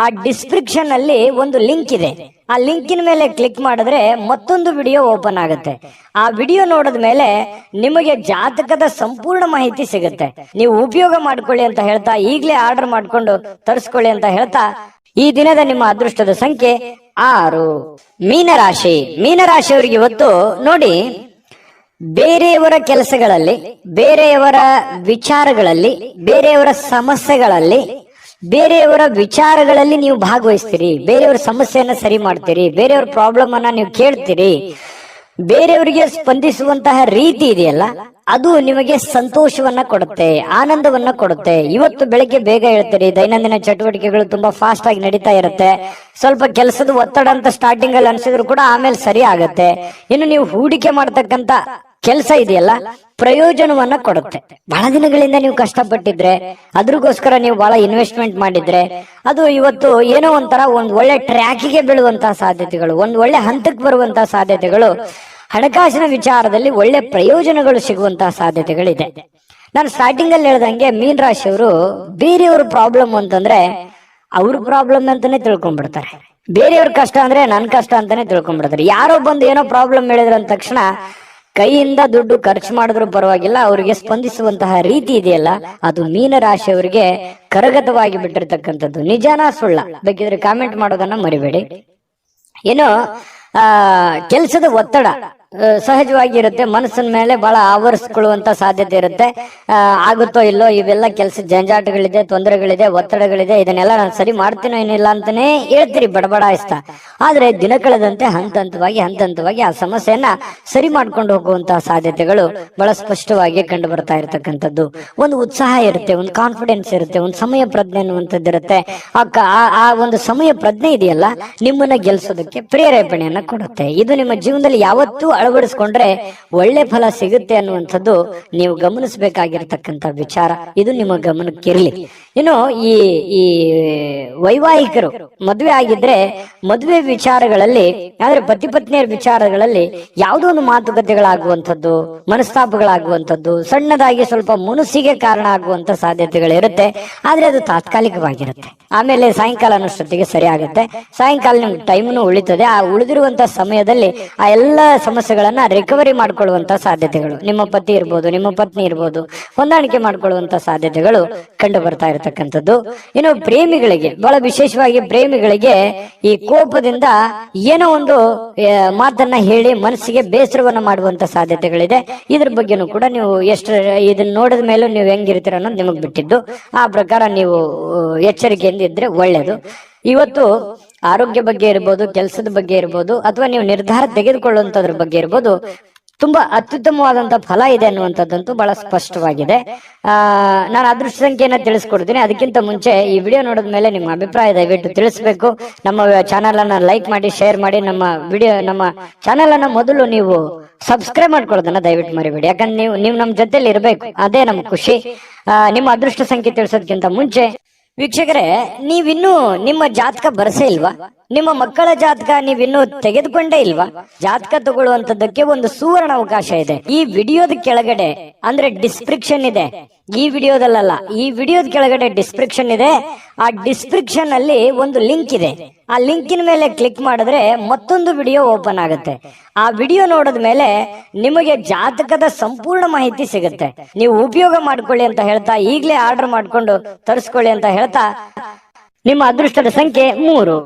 ಆ ಡಿಸ್ಕ್ರಿಪ್ಷನ್ ಅಲ್ಲಿ ಒಂದು ಲಿಂಕ್ ಇದೆ. ಆ ಲಿಂಕಿನ ಮೇಲೆ ಕ್ಲಿಕ್ ಮಾಡಿದ್ರೆ ಮತ್ತೊಂದು ವಿಡಿಯೋ ಓಪನ್ ಆಗುತ್ತೆ. ಆ ವಿಡಿಯೋ ನೋಡಿದ ಮೇಲೆ ನಿಮಗೆ ಜಾತಕದ ಸಂಪೂರ್ಣ ಮಾಹಿತಿ ಸಿಗುತ್ತೆ. ನೀವು ಉಪಯೋಗ ಮಾಡ್ಕೊಳ್ಳಿ ಅಂತ ಹೇಳ್ತಾ, ಈಗಲೇ ಆರ್ಡರ್ ಮಾಡ್ಕೊಂಡು ತರಿಸ್ಕೊಳ್ಳಿ ಅಂತ ಹೇಳ್ತಾ, ಈ ದಿನದ ನಿಮ್ಮ ಅದೃಷ್ಟದ ಸಂಖ್ಯೆ 6. ಮೀನರಾಶಿ. ಮೀನರಾಶಿಯವರಿಗೆ ಇವತ್ತು ನೋಡಿ, ಬೇರೆಯವರ ಕೆಲಸಗಳಲ್ಲಿ, ಬೇರೆಯವರ ವಿಚಾರಗಳಲ್ಲಿ, ಬೇರೆಯವರ ಸಮಸ್ಯೆಗಳಲ್ಲಿ, ಬೇರೆಯವರ ವಿಚಾರಗಳಲ್ಲಿ ನೀವು ಭಾಗವಹಿಸ್ತೀರಿ, ಬೇರೆಯವರ ಸಮಸ್ಯೆಯನ್ನ ಸರಿ ಮಾಡ್ತೀರಿ, ಬೇರೆಯವರ ಪ್ರಾಬ್ಲಮ್ ಅನ್ನ ನೀವು ಕೇಳ್ತೀರಿ. ಬೇರೆಯವರಿಗೆ ಸ್ಪಂದಿಸುವಂತಹ ರೀತಿ ಇದೆಯಲ್ಲ, ಅದು ನಿಮಗೆ ಸಂತೋಷವನ್ನ ಕೊಡುತ್ತೆ, ಆನಂದವನ್ನ ಕೊಡುತ್ತೆ. ಇವತ್ತು ಬೆಳಗ್ಗೆ ಬೇಗ ಹೇಳ್ತೀರಿ, ದೈನಂದಿನ ಚಟುವಟಿಕೆಗಳು ತುಂಬಾ ಫಾಸ್ಟ್ ಆಗಿ ನಡೀತಾ ಇರುತ್ತೆ. ಸ್ವಲ್ಪ ಕೆಲಸದ ಒತ್ತಡ ಅಂತ ಸ್ಟಾರ್ಟಿಂಗ್ ಅಲ್ಲಿ ಅನ್ಸಿದ್ರು ಕೂಡ ಆಮೇಲೆ ಸರಿ ಆಗತ್ತೆ. ಇನ್ನು ನೀವು ಹೂಡಿಕೆ ಮಾಡ್ತಕ್ಕಂತ ಕೆಲಸ ಇದೆಯಲ್ಲ, ಪ್ರಯೋಜನವನ್ನ ಕೊಡುತ್ತೆ. ಬಹಳ ದಿನಗಳಿಂದ ನೀವು ಕಷ್ಟಪಟ್ಟಿದ್ರೆ, ಅದ್ರಗೋಸ್ಕರ ನೀವು ಬಹಳ ಇನ್ವೆಸ್ಟ್ಮೆಂಟ್ ಮಾಡಿದ್ರೆ, ಅದು ಇವತ್ತು ಏನೋ ಒಂಥರ ಒಂದ್ ಒಳ್ಳೆ ಟ್ರ್ಯಾಕಿಗೆ ಬೀಳುವಂತಹ ಸಾಧ್ಯತೆಗಳು, ಒಂದ್ ಒಳ್ಳೆ ಹಂತಕ್ಕೆ ಬರುವಂತಹ ಸಾಧ್ಯತೆಗಳು, ಹಣಕಾಸಿನ ವಿಚಾರದಲ್ಲಿ ಒಳ್ಳೆ ಪ್ರಯೋಜನಗಳು ಸಿಗುವಂತಹ ಸಾಧ್ಯತೆಗಳಿದೆ. ನಾನು ಸ್ಟಾರ್ಟಿಂಗ್ ಅಲ್ಲಿ ಹೇಳ್ದಂಗೆ ಮೀನ್ ರಾಶಿಯವರು ಬೇರೆಯವ್ರ ಪ್ರಾಬ್ಲಮ್ ಅಂತಂದ್ರೆ ಅವ್ರ ಪ್ರಾಬ್ಲಮ್ ಅಂತಾನೆ ತಿಳ್ಕೊಂಡ್ಬಿಡ್ತಾರೆ. ಬೇರೆಯವ್ರ ಕಷ್ಟ ಅಂದ್ರೆ ನನ್ ಕಷ್ಟ ಅಂತಾನೆ ತಿಳ್ಕೊಂಡ್ಬಿಡ್ತಾರೆ. ಯಾರೋ ಬಂದು ಏನೋ ಪ್ರಾಬ್ಲಮ್ ಹೇಳಿದ್ರ ಅಂದ ತಕ್ಷಣ ಕೈಯಿಂದ ದುಡ್ಡು ಖರ್ಚು ಮಾಡಿದ್ರು ಪರವಾಗಿಲ್ಲ, ಅವರಿಗೆ ಸ್ಪಂದಿಸುವಂತಹ ರೀತಿ ಇದೆಯಲ್ಲ, ಅದು ಮೀನರಾಶಿಯವರಿಗೆ ಕರಗತವಾಗಿ ಬಿಟ್ಟಿರ್ತಕ್ಕಂಥದ್ದು. ನಿಜಾನ ಸುಳ್ಳ ಬೇಕಿದ್ರೆ ಕಾಮೆಂಟ್ ಮಾಡೋದನ್ನ ಮರಿಬೇಡಿ. ಏನೋ ಕೆಲಸದ ಒತ್ತಡ ಸಹಜವಾಗಿ ಇರುತ್ತೆ. ಮನಸ್ಸಿನ ಮೇಲೆ ಬಹಳ ಆವರಿಸ್ಕೊಳ್ಳುವಂತ ಸಾಧ್ಯತೆ ಇರುತ್ತೆ. ಆಗುತ್ತೋ ಇಲ್ಲೋ, ಇವೆಲ್ಲ ಕೆಲಸ ಜಂಜಾಟಗಳಿದೆ, ತೊಂದರೆಗಳಿದೆ, ಒತ್ತಡಗಳಿದೆ, ಇದನ್ನೆಲ್ಲ ನಾನು ಸರಿ ಮಾಡ್ತೀನೋ ಏನಿಲ್ಲ ಅಂತಾನೆ ಹೇಳ್ತೀರಿ ಬಡಬಡಾಯಿಸ್ತಾ. ಆದ್ರೆ ದಿನ ಕಳೆದಂತೆ ಹಂತ ಹಂತವಾಗಿ ಆ ಸಮಸ್ಯೆಯನ್ನ ಸರಿ ಮಾಡ್ಕೊಂಡು ಹೋಗುವಂತಹ ಸಾಧ್ಯತೆಗಳು ಬಹಳ ಸ್ಪಷ್ಟವಾಗಿ ಕಂಡು ಬರ್ತಾ ಇರತಕ್ಕಂಥದ್ದು. ಒಂದು ಉತ್ಸಾಹ ಇರುತ್ತೆ, ಒಂದು ಕಾನ್ಫಿಡೆನ್ಸ್ ಇರುತ್ತೆ, ಒಂದು ಸಮಯ ಪ್ರಜ್ಞೆ ಅನ್ನುವಂಥದ್ದು ಇರುತ್ತೆ. ಆ ಒಂದು ಸಮಯ ಪ್ರಜ್ಞೆ ಇದೆಯಲ್ಲ, ನಿಮ್ಮನ್ನ ಗೆಲ್ಸೋದಕ್ಕೆ ಪ್ರೇರೇಪಣೆಯನ್ನ ಕೊಡುತ್ತೆ. ಇದು ನಿಮ್ಮ ಜೀವನದಲ್ಲಿ ಯಾವತ್ತೂ ಅಳವಡಿಸ್ಕೊಂಡ್ರೆ ಒಳ್ಳೆ ಫಲ ಸಿಗುತ್ತೆ ಅನ್ನುವಂಥದ್ದು ನೀವು ಗಮನಿಸಬೇಕಾಗಿರ್ತಕ್ಕಂಥ ವಿಚಾರ. ಇದು ನಿಮ್ಮ ಗಮನಕ್ಕಿರಲಿ. ಇನ್ನು ಈ ವೈವಾಹಿಕರು ಮದುವೆ ಆಗಿದ್ರೆ ಮದುವೆ ವಿಚಾರಗಳಲ್ಲಿ, ಆದ್ರೆ ಪತಿ ಪತ್ನಿಯರ ವಿಚಾರಗಳಲ್ಲಿ ಯಾವುದೋ ಒಂದು ಮಾತುಕತೆಗಳಾಗುವಂಥದ್ದು, ಮನಸ್ತಾಪಗಳಾಗುವಂಥದ್ದು, ಸಣ್ಣದಾಗಿ ಸ್ವಲ್ಪ ಮುನಸಿಗೆ ಕಾರಣ ಆಗುವಂತ ಸಾಧ್ಯತೆಗಳಿರುತ್ತೆ. ಆದ್ರೆ ಅದು ತಾತ್ಕಾಲಿಕವಾಗಿರುತ್ತೆ. ಆಮೇಲೆ ಸಾಯಂಕಾಲ ಅನ್ನೋಷ್ಟೊತ್ತಿಗೆ ಸರಿ ಆಗುತ್ತೆ. ಸಾಯಂಕಾಲ ನಿಮ್ಗೆ ಟೈಮ್ನು ಉಳಿತದೆ. ಆ ಉಳಿದಿರುವಂತ ಸಮಯದಲ್ಲಿ ಆ ಎಲ್ಲ ಸಮಸ್ಯೆಗಳನ್ನ ರಿಕವರಿ ಮಾಡ್ಕೊಳ್ಳುವಂತ ಸಾಧ್ಯತೆಗಳು, ನಿಮ್ಮ ಪತಿ ಇರ್ಬೋದು, ನಿಮ್ಮ ಪತ್ನಿ ಇರ್ಬೋದು, ಹೊಂದಾಣಿಕೆ ಮಾಡ್ಕೊಳ್ಳುವಂತ ಸಾಧ್ಯತೆಗಳು ಕಂಡು ಬರ್ತಾ ಇರತಕ್ಕಂಥದ್ದು. ಇನ್ನು ಪ್ರೇಮಿಗಳಿಗೆ, ಬಹಳ ವಿಶೇಷವಾಗಿ ಪ್ರೇಮಿಗಳಿಗೆ ಈ ಕೋಪದಿಂದ ಏನೋ ಒಂದು ಮಾತನ್ನ ಹೇಳಿ ಮನಸ್ಸಿಗೆ ಬೇಸರವನ್ನ ಮಾಡುವಂತ ಸಾಧ್ಯತೆಗಳಿದೆ. ಇದ್ರ ಬಗ್ಗೆನೂ ಕೂಡ ನೀವು ಎಷ್ಟು ಇದನ್ನ ನೋಡಿದ ಮೇಲೂ ನೀವು ಹೆಂಗಿರ್ತೀರ ಅನ್ನೋದು ನಿಮಗ್ ಬಿಟ್ಟಿದ್ದು. ಆ ಪ್ರಕಾರ ನೀವು ಎಚ್ಚರಿಕೆಯಿಂದ ಇದ್ರೆ ಒಳ್ಳೇದು. ಇವತ್ತು ಆರೋಗ್ಯ ಬಗ್ಗೆ ಇರ್ಬೋದು, ಕೆಲಸದ ಬಗ್ಗೆ ಇರ್ಬೋದು, ಅಥವಾ ನೀವು ನಿರ್ಧಾರ ತೆಗೆದುಕೊಳ್ಳುವಂತದ್ರ ಬಗ್ಗೆ ಇರ್ಬೋದು, ತುಂಬಾ ಅತ್ಯುತ್ತಮವಾದಂತ ಫಲ ಇದೆ ಅನ್ನುವಂಥದ್ದಂತೂ ಬಹಳ ಸ್ಪಷ್ಟವಾಗಿದೆ. ನಾನು ಅದೃಷ್ಟ ಸಂಖ್ಯೆಯನ್ನ ತಿಳಿಸ್ಕೊಡ್ತೀನಿ. ಅದಕ್ಕಿಂತ ಮುಂಚೆ ಈ ವಿಡಿಯೋ ನೋಡಿದ ಮೇಲೆ ನಿಮ್ಮ ಅಭಿಪ್ರಾಯ ದಯವಿಟ್ಟು ತಿಳಿಸ್ಬೇಕು. ನಮ್ಮ ಚಾನಲ್ ಅನ್ನ ಲೈಕ್ ಮಾಡಿ, ಶೇರ್ ಮಾಡಿ. ನಮ್ಮ ಚಾನಲ್ ಅನ್ನ ಮೊದಲು ನೀವು ಸಬ್ಸ್ಕ್ರೈಬ್ ಮಾಡ್ಕೊಳ್ಳೋದನ್ನ ದಯವಿಟ್ಟು ಮರಿಬೇಡಿ. ಯಾಕಂದ್ರೆ ನೀವು ನಮ್ಮ ಜೊತೆಲಿ ಇರಬೇಕು, ಅದೇ ನಮ್ ಖುಷಿ. ನಿಮ್ಮ ಅದೃಷ್ಟ ಸಂಖ್ಯೆ ತಿಳಿಸೋದಕ್ಕಿಂತ ಮುಂಚೆ ವೀಕ್ಷಕರೇ, ನೀವಿನ್ನೂ ನಿಮ್ಮ ಜಾತಕ ಬರಸೇ ಇಲ್ವಾ? ನಿಮ್ಮ ಮಕ್ಕಳ ಜಾತಕ ನೀವಿನ್ನೂ ತೆಗೆದುಕೊಂಡೇ ಇಲ್ವಾ? ಜಾತಕ ತಗೊಳ್ಳುವಂತದ್ದಕ್ಕೆ ಒಂದು ಸುವರ್ಣ ಅವಕಾಶ ಇದೆ. ಈ ವಿಡಿಯೋದ ಕೆಳಗಡೆ, ಅಂದ್ರೆ ಡಿಸ್ಕ್ರಿಪ್ಷನ್ ಇದೆ, ಈ ವಿಡಿಯೋದಲ್ಲ, ಈ ವಿಡಿಯೋದ ಕೆಳಗಡೆ ಡಿಸ್ಕ್ರಿಪ್ಷನ್ ಇದೆ. ಆ ಡಿಸ್ಕ್ರಿಪ್ಷನ್ ಅಲ್ಲಿ ಒಂದು ಲಿಂಕ್ ಇದೆ. ಆ ಲಿಂಕಿನ ಮೇಲೆ ಕ್ಲಿಕ್ ಮಾಡಿದ್ರೆ ಮತ್ತೊಂದು ವಿಡಿಯೋ ಓಪನ್ ಆಗುತ್ತೆ. ಆ ವಿಡಿಯೋ ನೋಡಿದ ಮೇಲೆ ನಿಮಗೆ ಜಾತಕದ ಸಂಪೂರ್ಣ ಮಾಹಿತಿ ಸಿಗುತ್ತೆ. ನೀವು ಉಪಯೋಗ ಮಾಡ್ಕೊಳ್ಳಿ ಅಂತ ಹೇಳ್ತಾ, ಈಗಲೇ ಆರ್ಡರ್ ಮಾಡ್ಕೊಂಡು ತರಿಸ್ಕೊಳ್ಳಿ ಅಂತ ಹೇಳ್ತಾ, ನಿಮ್ಮ ಅದೃಷ್ಟದ ಸಂಖ್ಯೆ 3.